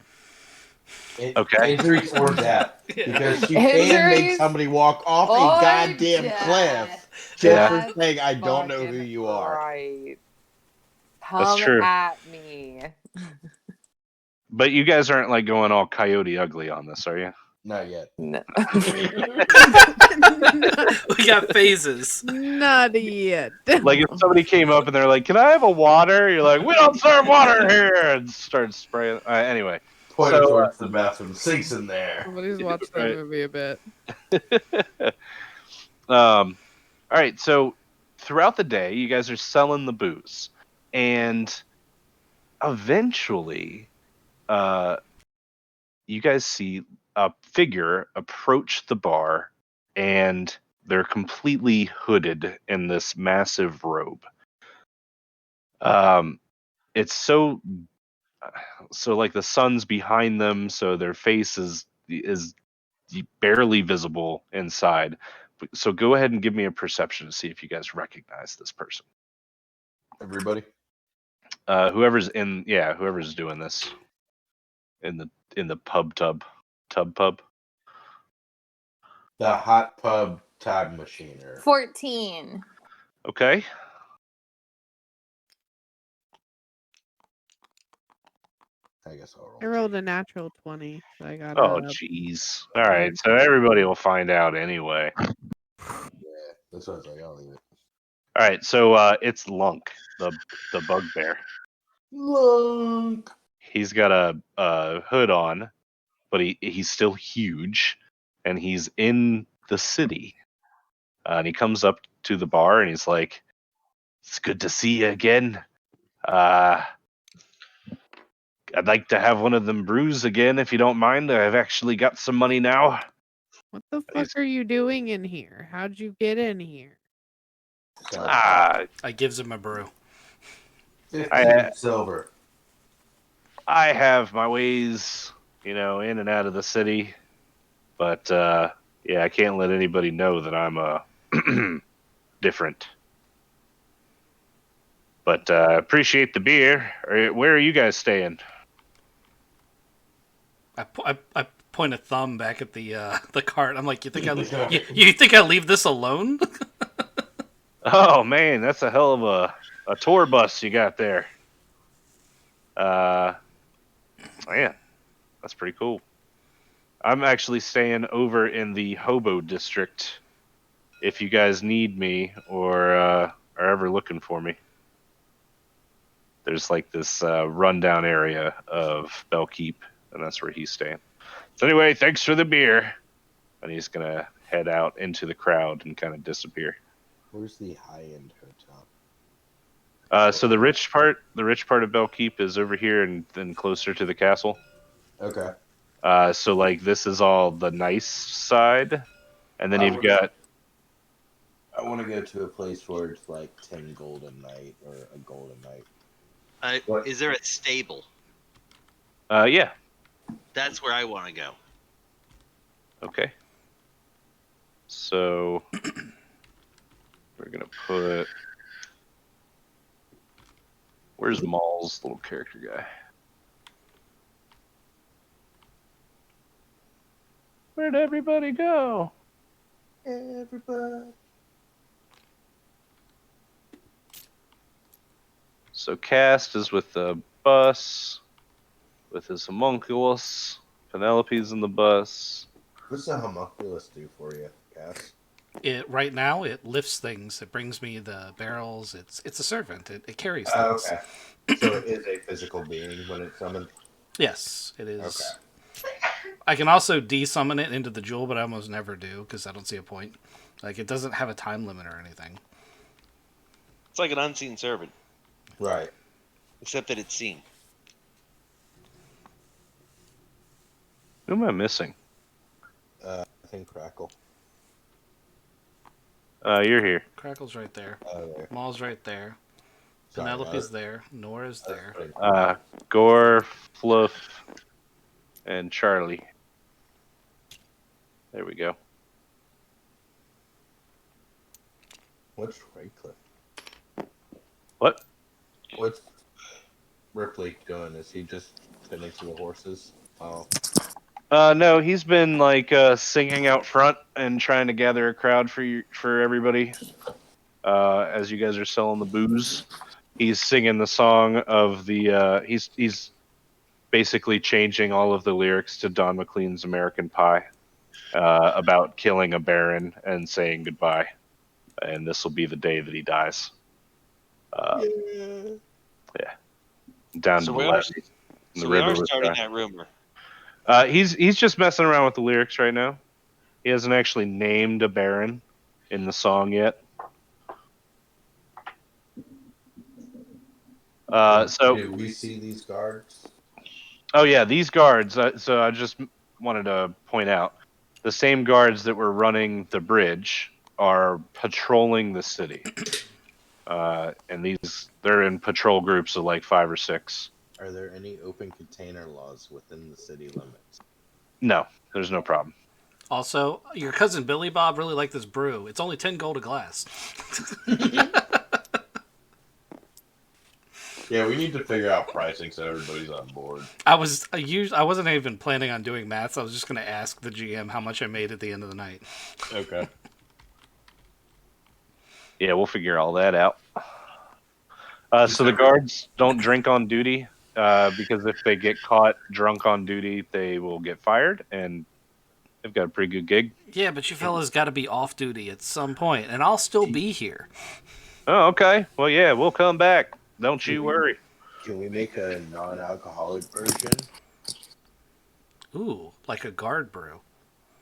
Okay. Injuries or death. Because you can Injuries make somebody walk off or a goddamn death. cliff just Yeah. for saying I don't know who Fucking you are. Right. That's Come true. at me. But you guys aren't like going all coyote ugly on this, are you? Not yet. No. We got phases. Not yet. Like if somebody came up and they're like, "Can I have a water?" You're like, "We don't serve water here," and start spraying. Anyway, Point So, towards the bathroom sinks in there. Somebody's watched that Right. movie a bit. all right. So throughout the day, you guys are selling the booze, and eventually, you guys see a figure approach the bar, and they're completely hooded in this massive robe. It's so so like the sun's behind them, so their face is barely visible inside. So go ahead and give me a perception to see if you guys recognize this person. Everybody. Whoever's doing this in the pub. The hot pub time machiner. 14. Okay. I guess I'll roll. I rolled a natural 20, so I got Oh a jeez. All right, so everybody will find out anyway. Yeah, that's what I was like. I'll leave it. All right, so it's Lunk, the bugbear. Lunk. He's got a hood on, but he's still huge, and he's in the city. And he comes up to the bar and he's like, "It's good to see you again. I'd like to have one of them brews again, if you don't mind. I've actually got some money now." What the fuck are you doing in here? How'd you get in here? Ah, I gives him a brew. 15 silver. I have my ways, in and out of the city, but yeah, I can't let anybody know that I'm different. But appreciate the beer. Where are you guys staying? I point a thumb back at the cart. I'm like, you think you think I leave this alone? Oh man, that's a hell of a tour bus you got there. Man, that's pretty cool. I'm actually staying over in the Hobo District. If you guys need me or are ever looking for me, there's like this rundown area of Bellkeep, and that's where he's staying. So anyway, thanks for the beer. And he's gonna head out into the crowd and kind of disappear. Where's the high-end hotel? So the rich part of Bellkeep is over here and then closer to the castle. Okay. So like this is all the nice side, and then you've got. I want to go to a place where it's like 10 gold a night or a gold a night. What? Is there a stable? Yeah. That's where I want to go. Okay. So we're gonna put. Where's Maul's little character guy? Where'd everybody go? Everybody. So Cast is with the bus, with his homunculus. Penelope's in the bus. What's the homunculus do for you, Cass? Right now it lifts things. It brings me the barrels. It's a servant. It carries Oh, things. okay. So it is a physical being when it's summoned? Yes, it is. Okay. I can also de-summon it into the jewel, but I almost never do because I don't see a point. Like, it doesn't have a time limit or anything. It's like an unseen servant, Right. except that it's seen. Who am I missing? I think Crackle. You're here. Crackle's right there. There. Maul's right there. Sorry, Penelope's there. Nora's there. Gore, Fluff, and Charlie. There we go. What's Raycliffe? What? What's Ripley doing? Is he just tending to the horses? Oh. No, he's been like singing out front and trying to gather a crowd for everybody. As you guys are selling the booze, he's singing the song of the. He's basically changing all of the lyrics to Don McLean's American Pie, about killing a baron and saying goodbye, and this will be the day that he dies. Yeah. Down So to we the are, left. so we are starting that rumor. He's just messing around with the lyrics right now. He hasn't actually named a baron in the song yet. So do we see these guards? Oh yeah, these guards. So I just wanted to point out the same guards that were running the bridge are patrolling the city, and they're in patrol groups of like 5 or 6. Are there any open container laws within the city limits? No, there's no problem. Also, your cousin Billy Bob really liked this brew. It's only 10 gold a glass. Yeah, we need to figure out pricing so everybody's on board. I wasn't even planning on doing maths. I was just going to ask the GM how much I made at the end of the night. Okay. Yeah, we'll figure all that out. So the December. guards don't drink on duty because if they get caught drunk on duty, they will get fired, and they've got a pretty good gig. Yeah, but you fellas got to be off duty at some point, and I'll still be here. Oh, okay. Well, yeah, we'll come back. Don't you worry. Can we make a non-alcoholic version? Ooh, like a guard brew.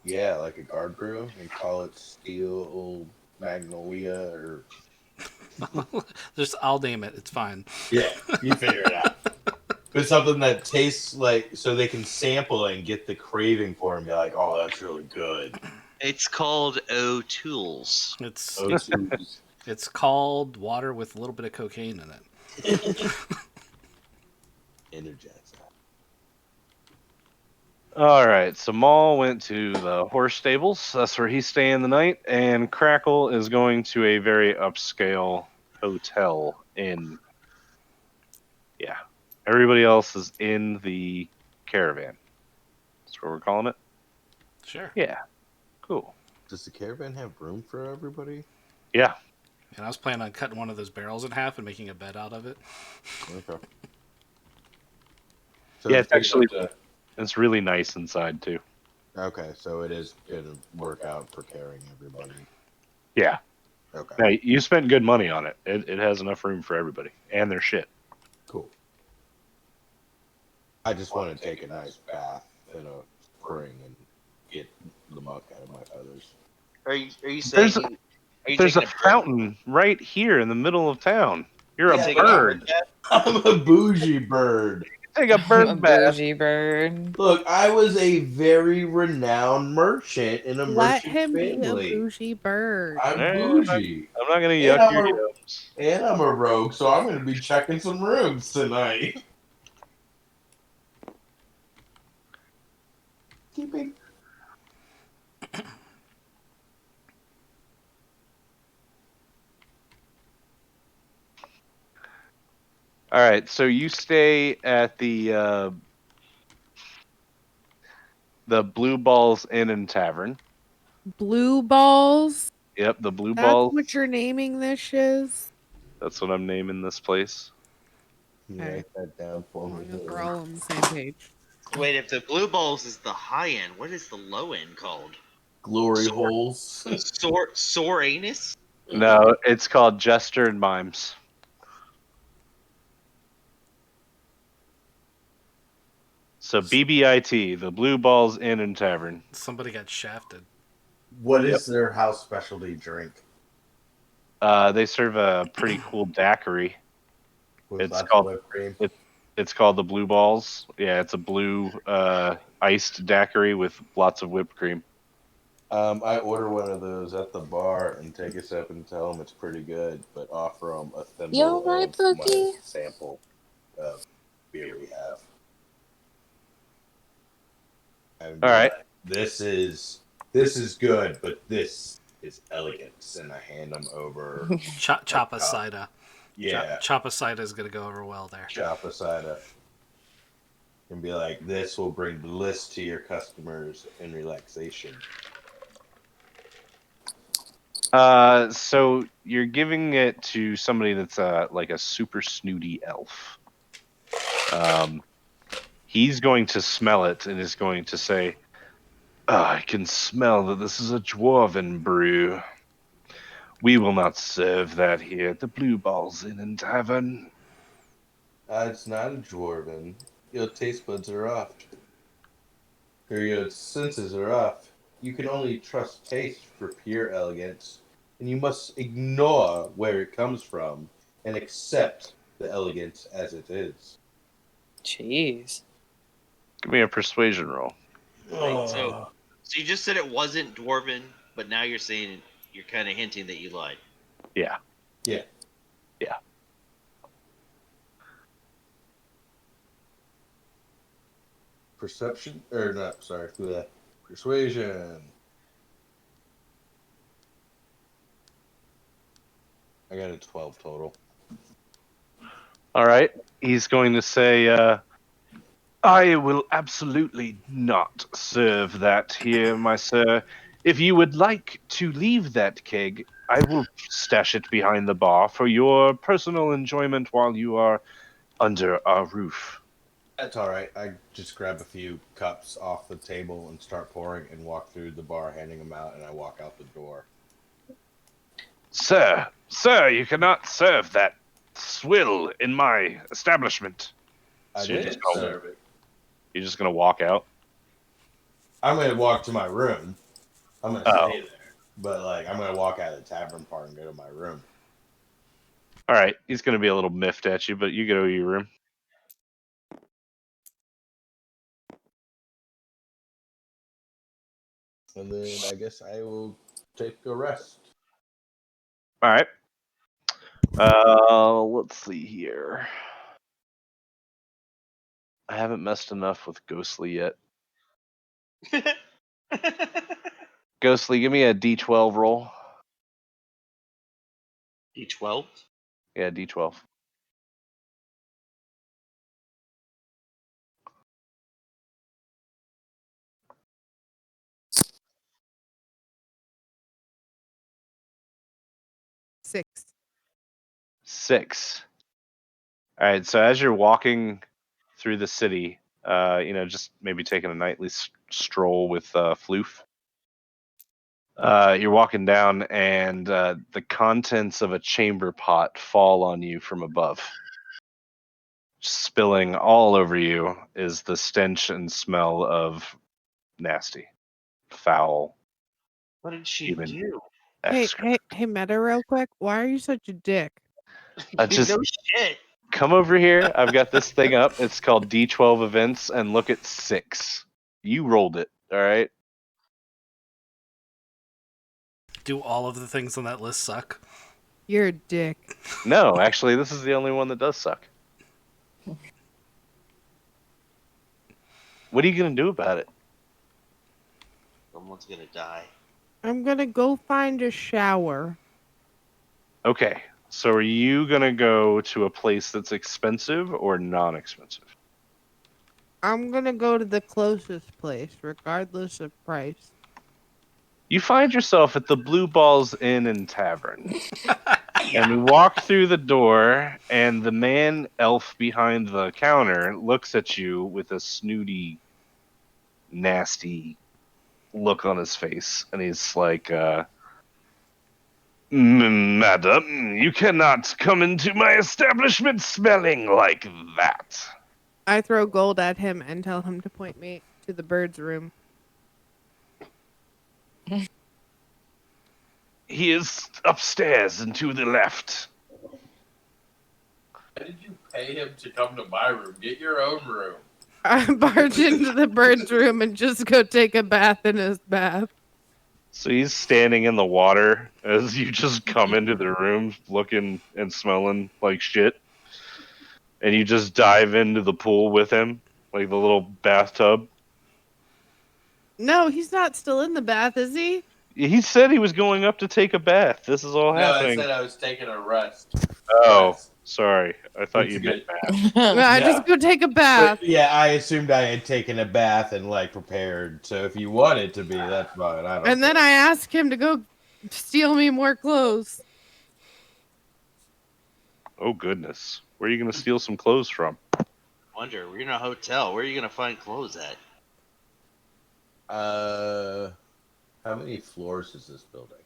Yeah, like a guard brew, and call it Steel Magnolia or... I'll name it. It's fine. Yeah, you figure it out. But something that tastes like, so they can sample it and get the craving for it and be like, oh, that's really good. It's called O'Toole's. It's called water with a little bit of cocaine in it. Energize that. All right, so Maul went to the horse stables. That's where he's staying the night, and Crackle is going to a very upscale hotel in. Yeah, everybody else is in the caravan. That's what we're calling it. Sure. Yeah, cool. Does the caravan have room for everybody? Yeah, And I was planning on cutting one of those barrels in half and making a bed out of it. Okay. So yeah, the it's thing actually about it's really nice inside too. okay, so it is going to work out for carrying everybody. Yeah, Okay, now, you spent good money on it. It has enough room for everybody and their shit. cool. I just want to take a nice bath in a spring and get the muck out of my feathers. Are you saying There's a- are you There's a taking break? fountain right here in the middle of town. You're You a taking bird. break? I'm a bougie bird. Take a A bird bath. bougie bird. Look, I was a very renowned merchant in a Let merchant him be a family. bougie bird. I'm Eh, bougie. I'm not gonna And yuck I'm your a- yums. And I'm a rogue, so I'm going to be checking some rooms tonight. Keeping. All right, so you stay at the Blue Balls Inn and Tavern. Blue balls. Yep, the Blue That's Balls. what you're naming this shiz. That's what I'm naming this place. Can you Okay. write that down for As me? long as we're all on the same page. Wait, if the blue balls is the high end, what is the low end called? Glory Sword. holes. Sore anus? No, it's called Jester and Mimes. So BBIT, the Blue Balls Inn and Tavern. Somebody got shafted. What is their house specialty drink? They serve a pretty cool daiquiri. With It's lots called- of whipped cream? It's called the Blue Balls. Yeah, it's a blue iced daiquiri with lots of whipped cream. I order one of those at the bar and take a sip and tell them it's pretty good, but offer them a thimble You alright, of Pookie? my sample of beer we have. And be All right. like, this is good, but this is elegance, and I hand them over. Chapa cider. Yeah, Chapa cider is going to go over well there. chop aside and be like, this will bring bliss to your customers and relaxation. So you're giving it to somebody that's like a super snooty elf. He's going to smell it and is going to say, I can smell that this is a dwarven brew. We will not serve that here at the Blue Balls Inn and Tavern. It's not a dwarven. Your taste buds are off. Or your senses are off. You can only trust taste for pure elegance, and you must ignore where it comes from and accept the elegance as it is. Jeez. Give me a persuasion roll. Wait, so you just said it wasn't dwarven, but now you're saying you're kind of hinting that you lied. Yeah. Yeah. Yeah. perception, or not? Sorry, persuasion. I got a 12 total. All right. He's going to say, I will absolutely not serve that here, my sir. If you would like to leave that keg, I will stash it behind the bar for your personal enjoyment while you are under our roof. That's all right. I just grab a few cups off the table and start pouring and walk through the bar, handing them out, and I walk out the door. Sir, you cannot serve that swill in my establishment. I So you're did just serve it. You're just going to walk out? I'm going to walk to my room. I'm going to Oh. stay there. But, like, I'm going to walk out of the tavern part and go to my room. All right. He's going to be a little miffed at you, but you go to your room. And then I guess I will take a rest. All right. Let's see here. I haven't messed enough with Ghostly yet. Ghostly, give me a D12 roll. D12? Yeah, D12. Six. 6. All right. So as you're walking through the city, just maybe taking a nightly stroll with Floof. You're walking down, and the contents of a chamber pot fall on you from above. Spilling all over you is the stench and smell of nasty, foul What did she human do? excrement. Hey, Meta, real quick. Why are you such a dick? Just No shit. come over here. I've got this thing up. It's called D12 events, and look at 6. You rolled it, all right? Do all of the things on that list suck? You're a dick. No, actually, this is the only one that does suck. What are you going to do about it? Someone's gonna die. I'm gonna go find a shower. Okay, so are you going to go to a place that's expensive or non-expensive? I'm gonna go to the closest place, regardless of price. You find yourself at the Blue Balls Inn and Tavern. And we walk through the door, and the man elf behind the counter looks at you with a snooty, nasty look on his face. And he's like, Madam, you cannot come into my establishment smelling like that. I throw gold at him and tell him to point me to the bird's room. He is upstairs and to the left. Why did you pay him to come to my room? Get your own room. I barge into the bird's room and just go take a bath in his bath. So he's standing in the water as you just come into the room looking and smelling like shit. And you just dive into the pool with him, like the little bathtub. No, he's not still in the bath, is he? He said he was going up to take a bath. This is all happening. I said I was taking a rest. Oh, sorry. I thought It's you good. meant bath. I just go take a bath. But, yeah, I assumed I had taken a bath and like prepared. So if you want it to be, that's fine. I don't. And then I ask him to go steal me more clothes. Oh, goodness. Where are you going to steal some clothes from? Wonder, we're in a hotel. Where are you gonna find clothes at? How many floors is this building?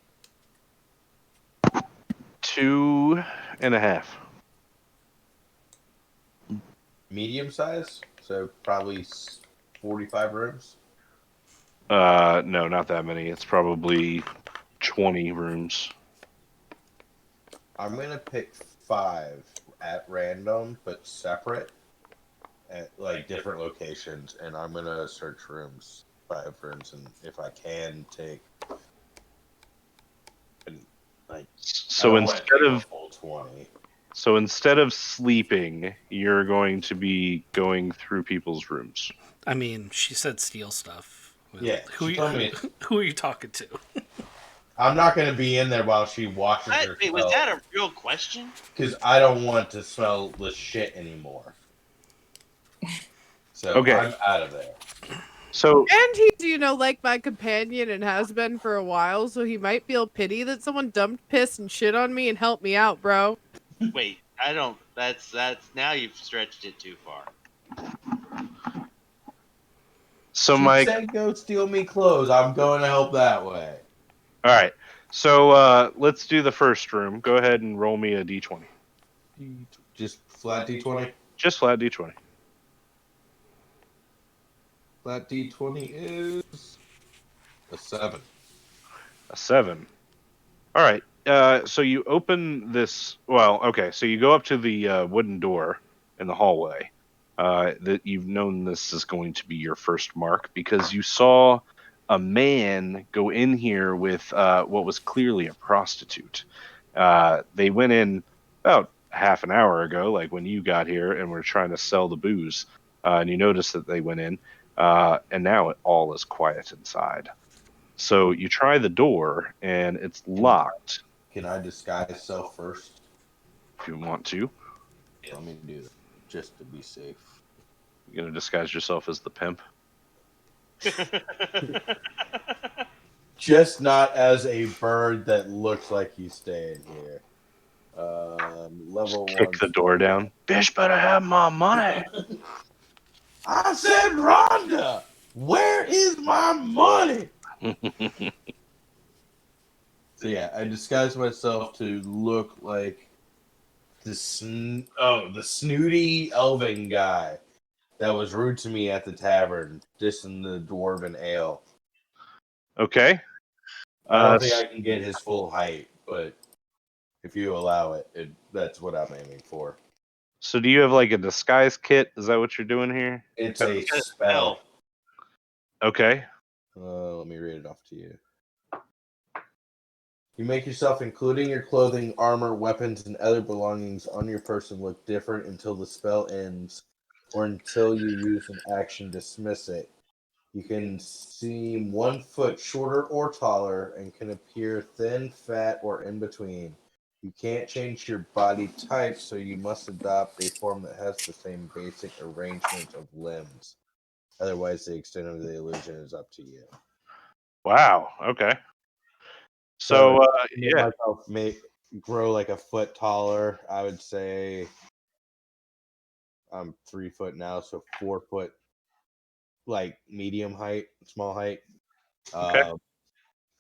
2.5. Medium size, so probably 45 rooms. No, not that many. It's probably 20 rooms. I'm gonna pick 5 at random, but separate, at like different locations, and I'm gonna search rooms, 5 rooms, and if I can take, and like, So I don't wanna instead take a of full 20. So instead of sleeping, you're going to be going through people's rooms. I mean, she said steal stuff. Well, Yeah, she told me. Who are you talking to? I'm not going to be in there while she washes herself. Wait, was that a real question? Because I don't want to smell the shit anymore. So Okay. I'm out of there. So And he's, like my companion and has been for a while, so he might feel pity that someone dumped piss and shit on me and help me out, bro. Wait, I don't. That's now you've stretched it too far. So she Mike said, "Go steal me clothes. I'm going to help that way." All right. So let's do the first room. Go ahead and roll me a d20. Just flat D20. Just flat d20. Flat D20 is a 7. A 7. All right. So you open this. Well, okay. So you go up to the wooden door in the hallway. That you've known this is going to be your first mark because you saw a man go in here with what was clearly a prostitute. They went in about half an hour ago, like when you got here, and were trying to sell the booze. And you noticed that they went in, and now it all is quiet inside. So you try the door, and it's locked. Can I disguise self first? If you want to, Let me do that, just to be safe. you're gonna disguise yourself as the pimp. Just not as a bird that looks like he's staying here. Level Just kick 1. the door down. Bitch better have my money. I said, Rhonda, where is my money? So yeah, I disguised myself to look like the snooty elven guy that was rude to me at the tavern, dissing the dwarven ale. Okay. I don't think I can get his full height, but if you allow it, that's what I'm aiming for. So do you have like a disguise kit? Is that what you're doing here? It's a spell. Okay. Let me read it off to you. You make yourself, including your clothing, armor, weapons, and other belongings on your person, look different until the spell ends, or until you use an action to dismiss it. You can seem 1 foot shorter or taller, and can appear thin, fat, or in between. You can't change your body type, so you must adopt a form that has the same basic arrangement of limbs. Otherwise, the extent of the illusion is up to you. Wow. Okay. So Make myself grow like a foot taller. I would say I'm 3 foot now, so 4 foot, like medium height, small height. Okay.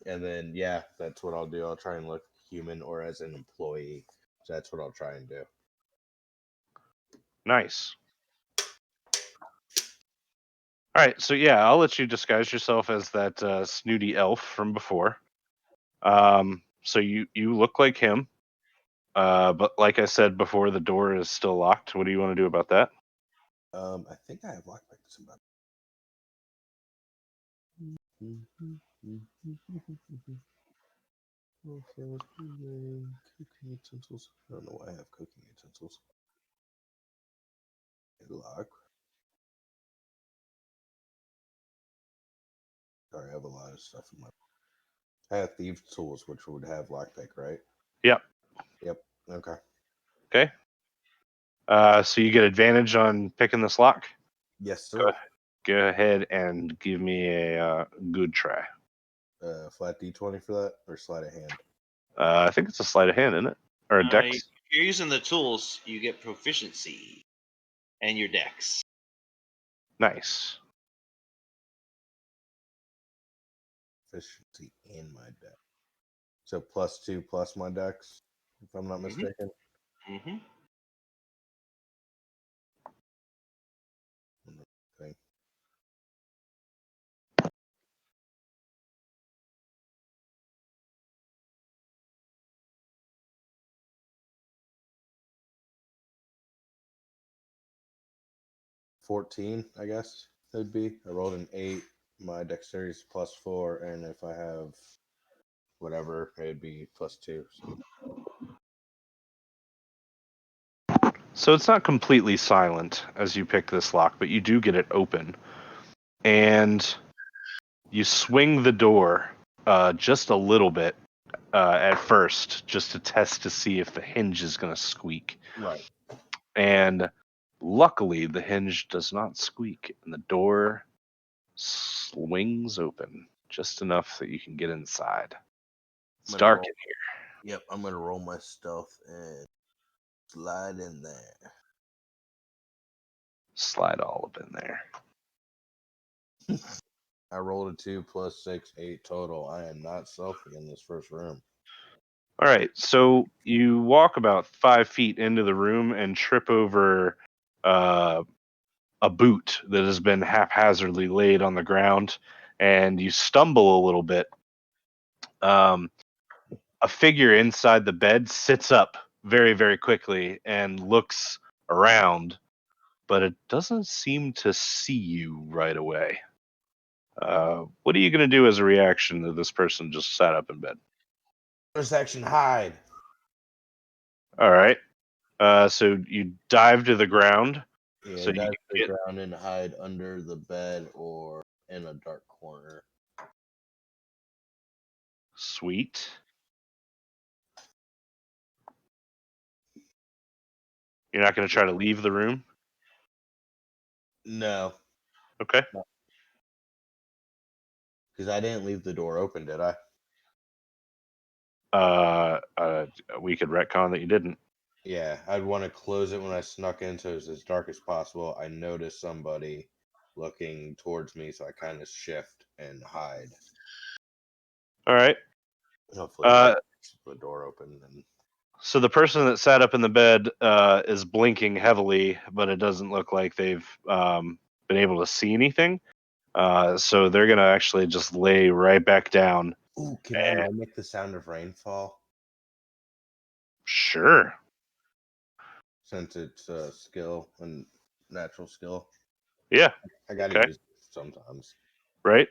And then yeah, that's what I'll do. I'll try and look human or as an employee. So that's what I'll try and do. Nice. All right. So yeah, I'll let you disguise yourself as that snooty elf from before. So you look like him. But like I said before, the door is still locked. What do you want to do about that? I think I have lockpick somebody. Cooking utensils. I don't know why I have cooking utensils. Lock. Sorry, I have a lot of stuff in my. I have thieves' tools, which would have lockpick, right? Yep. Yep. Okay. Okay. So you get advantage on picking this lock. Yes, sir. Go ahead and give me a good try. Flat D20 for that, or sleight of hand? I think it's a sleight of hand, isn't it? Or a dex? If you're using the tools, you get proficiency and your dex. Nice. Efficiency in my deck. So +2 plus my dex, if I'm not mistaken. Mm-hmm. Okay. $14, I guess it'd be. I rolled an 8. My dexterity is +4, and if I have whatever, it'd be +2. So So it's not completely silent as you pick this lock, but you do get it open. And you swing the door just a little bit at first, just to test to see if the hinge is going to squeak. Right. And luckily, the hinge does not squeak, and the door swings open just enough that you can get inside. It's I'm gonna dark roll- in here. Yep, I'm gonna roll my stealth and slide in there. Slide all up in there. I rolled a 2 plus 6, 8 total. I am not stealthy in this first room. All right, so you walk about 5 feet into the room and trip over a boot that has been haphazardly laid on the ground, and you stumble a little bit. A figure inside the bed sits up very, very quickly and looks around, but it doesn't seem to see you right away. What are you going to do as a reaction to this person just sat up in bed? First action, hide. All right. So you dive to the ground. Yeah, So you dive to the get ground and hide under the bed or in a dark corner. sweet. You're not going to try to leave the room? No, Okay. because I didn't leave the door open, did I? We could retcon that you didn't. Yeah, I'd want to close it when I snuck in so it's as dark as possible. I noticed somebody looking towards me, so I kind of shift and hide. All right. Hopefully, the door open. And So the person that sat up in the bed is blinking heavily, but it doesn't look like they've been able to see anything. So they're going to actually just lay right back down. ooh, can I mimic the sound of rainfall? Sure. Since it's a skill and natural skill, Yeah. I gotta Okay. use it sometimes. Right.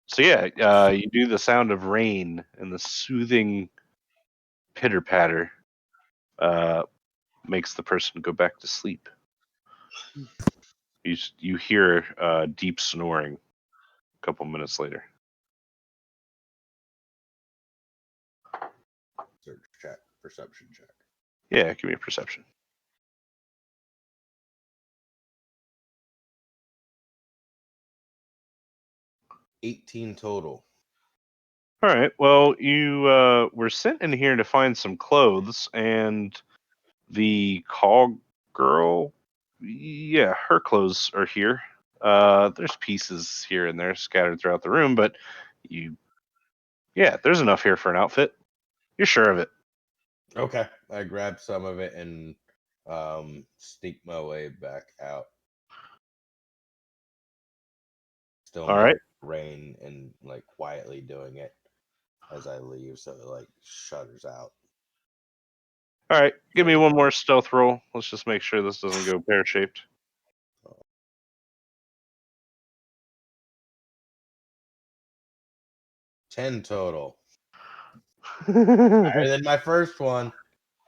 So yeah, you do the sound of rain and the soothing pitter patter makes the person go back to sleep. You hear deep snoring a couple minutes later. Search check, perception check. Yeah, give me a perception. 18 total. All right. Well, you were sent in here to find some clothes, and the call girl, yeah, her clothes are here. There's pieces here and there scattered throughout the room, but yeah, there's enough here for an outfit. You're sure of it. Okay, I grabbed some of it and sneak my way back out. Still All right. rain and like quietly doing it as I leave, so it like shudders out. All right. Give me one more stealth roll. Let's just make sure this doesn't go pear shaped. 10 total. Higher than my first one.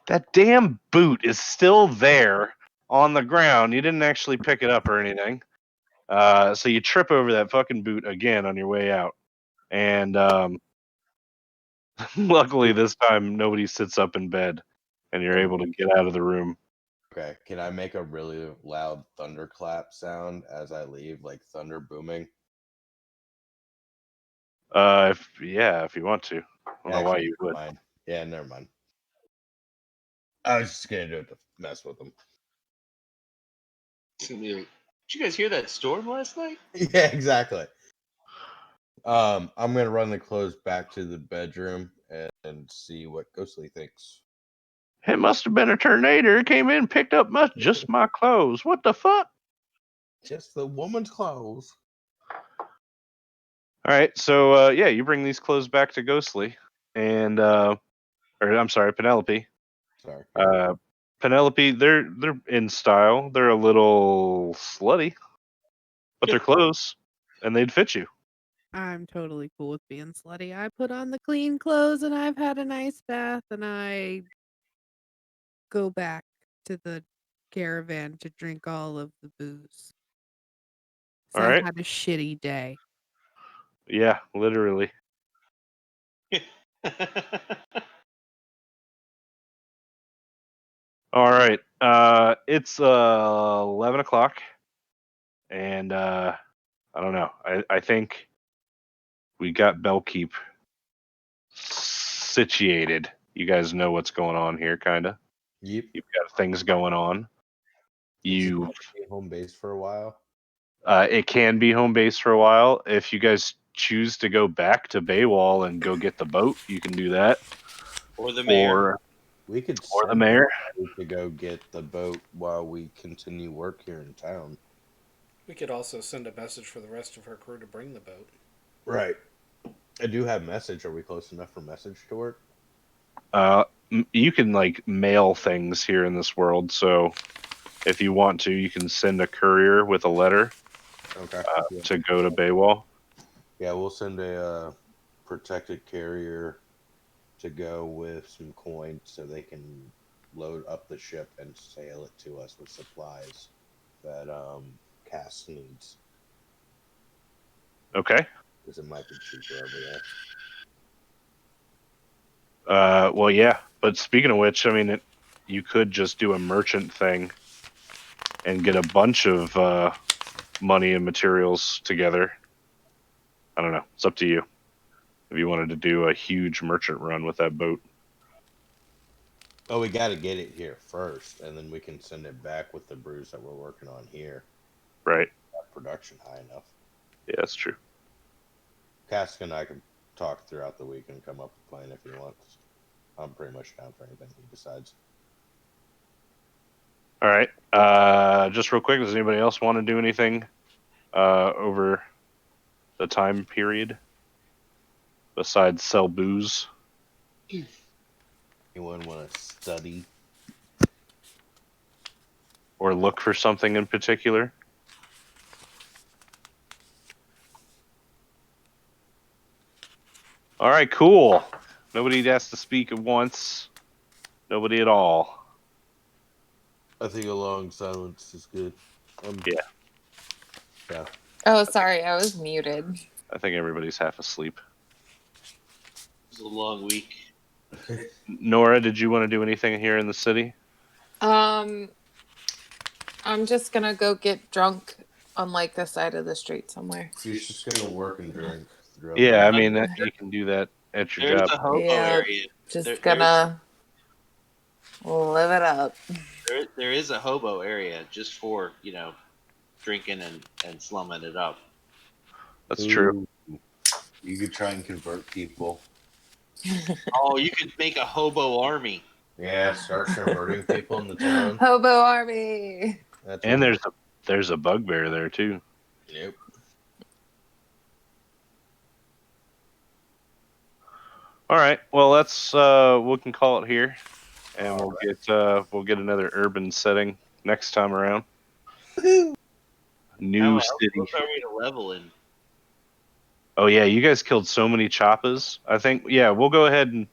That damn boot is still there on the ground. You didn't actually pick it up or anything. So you trip over that fucking boot again on your way out. And luckily this time nobody sits up in bed and you're able to get out of the room. Okay, can I make a really loud thunderclap sound as I leave, like thunder booming? If you want to. I don't know why Actually, you would. never mind. Yeah, never mind. I was just gonna do it to mess with them. Did you guys hear that storm last night? Yeah, exactly. I'm gonna run the clothes back to the bedroom and see what Ghostly thinks. It must have been a tornado. It came in, picked up just my clothes. What the fuck? Just the woman's clothes. All right, so yeah, you bring these clothes back to Ghostly, and or I'm sorry, Penelope. Sorry. Penelope, they're in style. They're a little slutty, but they're clothes, and they'd fit you. I'm totally cool with being slutty. I put on the clean clothes and I've had a nice bath and I go back to the caravan to drink all of the booze. All So I right. had a shitty day. Yeah, literally. All right. It's 11 o'clock, and I don't know. I think we got Bellkeep situated. You guys know what's going on here, kind of. Yep. You've got things going on. Is it You, gonna be home base for a while? it can be home base for a while. If you guys choose to go back to Baywall and go get the boat, you can do that. Or the mayor. We could Or the send mayor. somebody to go get the boat while we continue work here in town. We could also send a message for the rest of her crew to bring the boat. Right. I do have message. Are we close enough for message to work? You can like mail things here in this world, so if you want to, you can send a courier with a letter Okay. to go to Baywall. Yeah, we'll send a protected carrier to go with some coins so they can load up the ship and sail it to us with supplies that Cass needs, Okay. because it might be cheaper over there. Well, yeah. But speaking of which, I mean, you could just do a merchant thing and get a bunch of money and materials together. I don't know. It's up to you. If you wanted to do a huge merchant run with that boat. Oh, we got to get it here first, and then we can send it back with the brews that we're working on here. Right. Got production high enough. Yeah, that's true. Cass and I can talk throughout the week and come up with a plan if he wants. I'm pretty much down for anything he decides. All right. Just real quick, does anybody else want to do anything over the time period besides sell booze? Anyone want to study? Or look for something in particular? All right, cool. Nobody has to speak at once. Nobody at all. I think a long silence is good. Yeah. Yeah. Oh, sorry, I was muted. I think everybody's half asleep. It was a long week. Nora, did you want to do anything here in the city? I'm just gonna go get drunk on like the side of the street somewhere. She's just gonna work and drink. Yeah, I mean, you can do that at your There's job. a hobo Yeah, area. just gonna live it up. There is a hobo area just for, drinking and slumming it up. That's true. You could try and convert people. Oh, you could make a hobo army. Yeah, start converting people in the town. Hobo army. That's And what- there's a bugbear there too. Yep. All right. Well, let's we can call it here, and we'll get another urban setting next time around. New city. What are we to level in? Oh yeah, you guys killed so many choppas. I think we'll go ahead and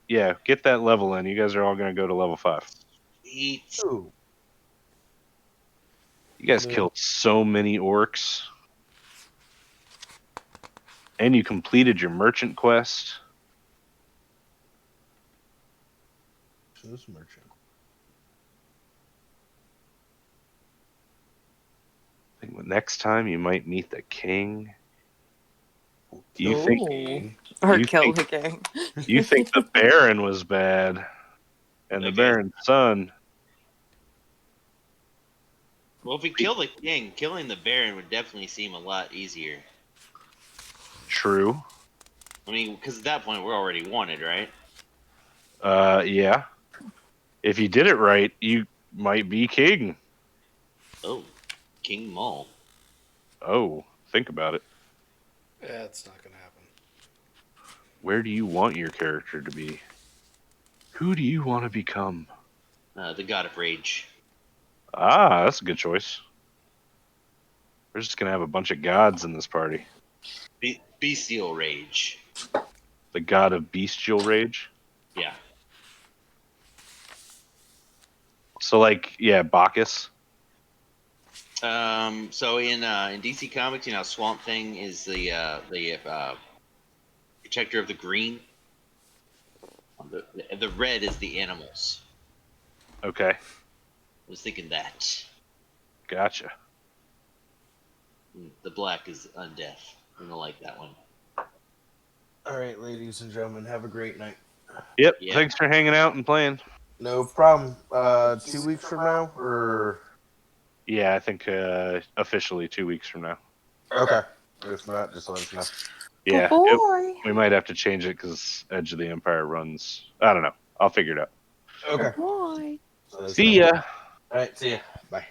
get that level in. You guys are all gonna go to level 5. Eat. Ooh. You guys Yeah. killed so many orcs, and you completed your merchant quest. This merchant. I think next time you might meet the king. You Kill think the king. Or You kill think- the king. you think the Baron was bad, and the Okay. Baron's son. Well, if we kill the king, killing the baron would definitely seem a lot easier. True. I mean, because at that point we're already wanted, right? Yeah. If you did it right, you might be king. Oh, King Maul. Oh, think about it. Yeah, it's not gonna happen. Where do you want your character to be? Who do you want to become? The God of Rage. Ah, that's a good choice. We're just gonna have a bunch of gods in this party. Bestial Rage. The god of bestial rage. Yeah. So, Bacchus. So in DC Comics, Swamp Thing is the protector of the green. The red is the animals. Okay, I was thinking that. gotcha. The black is undeath. I'm gonna like that one. All right, ladies and gentlemen, have a great night. Yep. Yeah. Thanks for hanging out and playing. No problem. 2 weeks from now, or Yeah, I think officially 2 weeks from now. okay. If not, just let us know. Yeah, Boy. we might have to change it because Edge of the Empire runs. I don't know. I'll figure it out. Okay. Boy. So See ya. All right. See ya. Bye.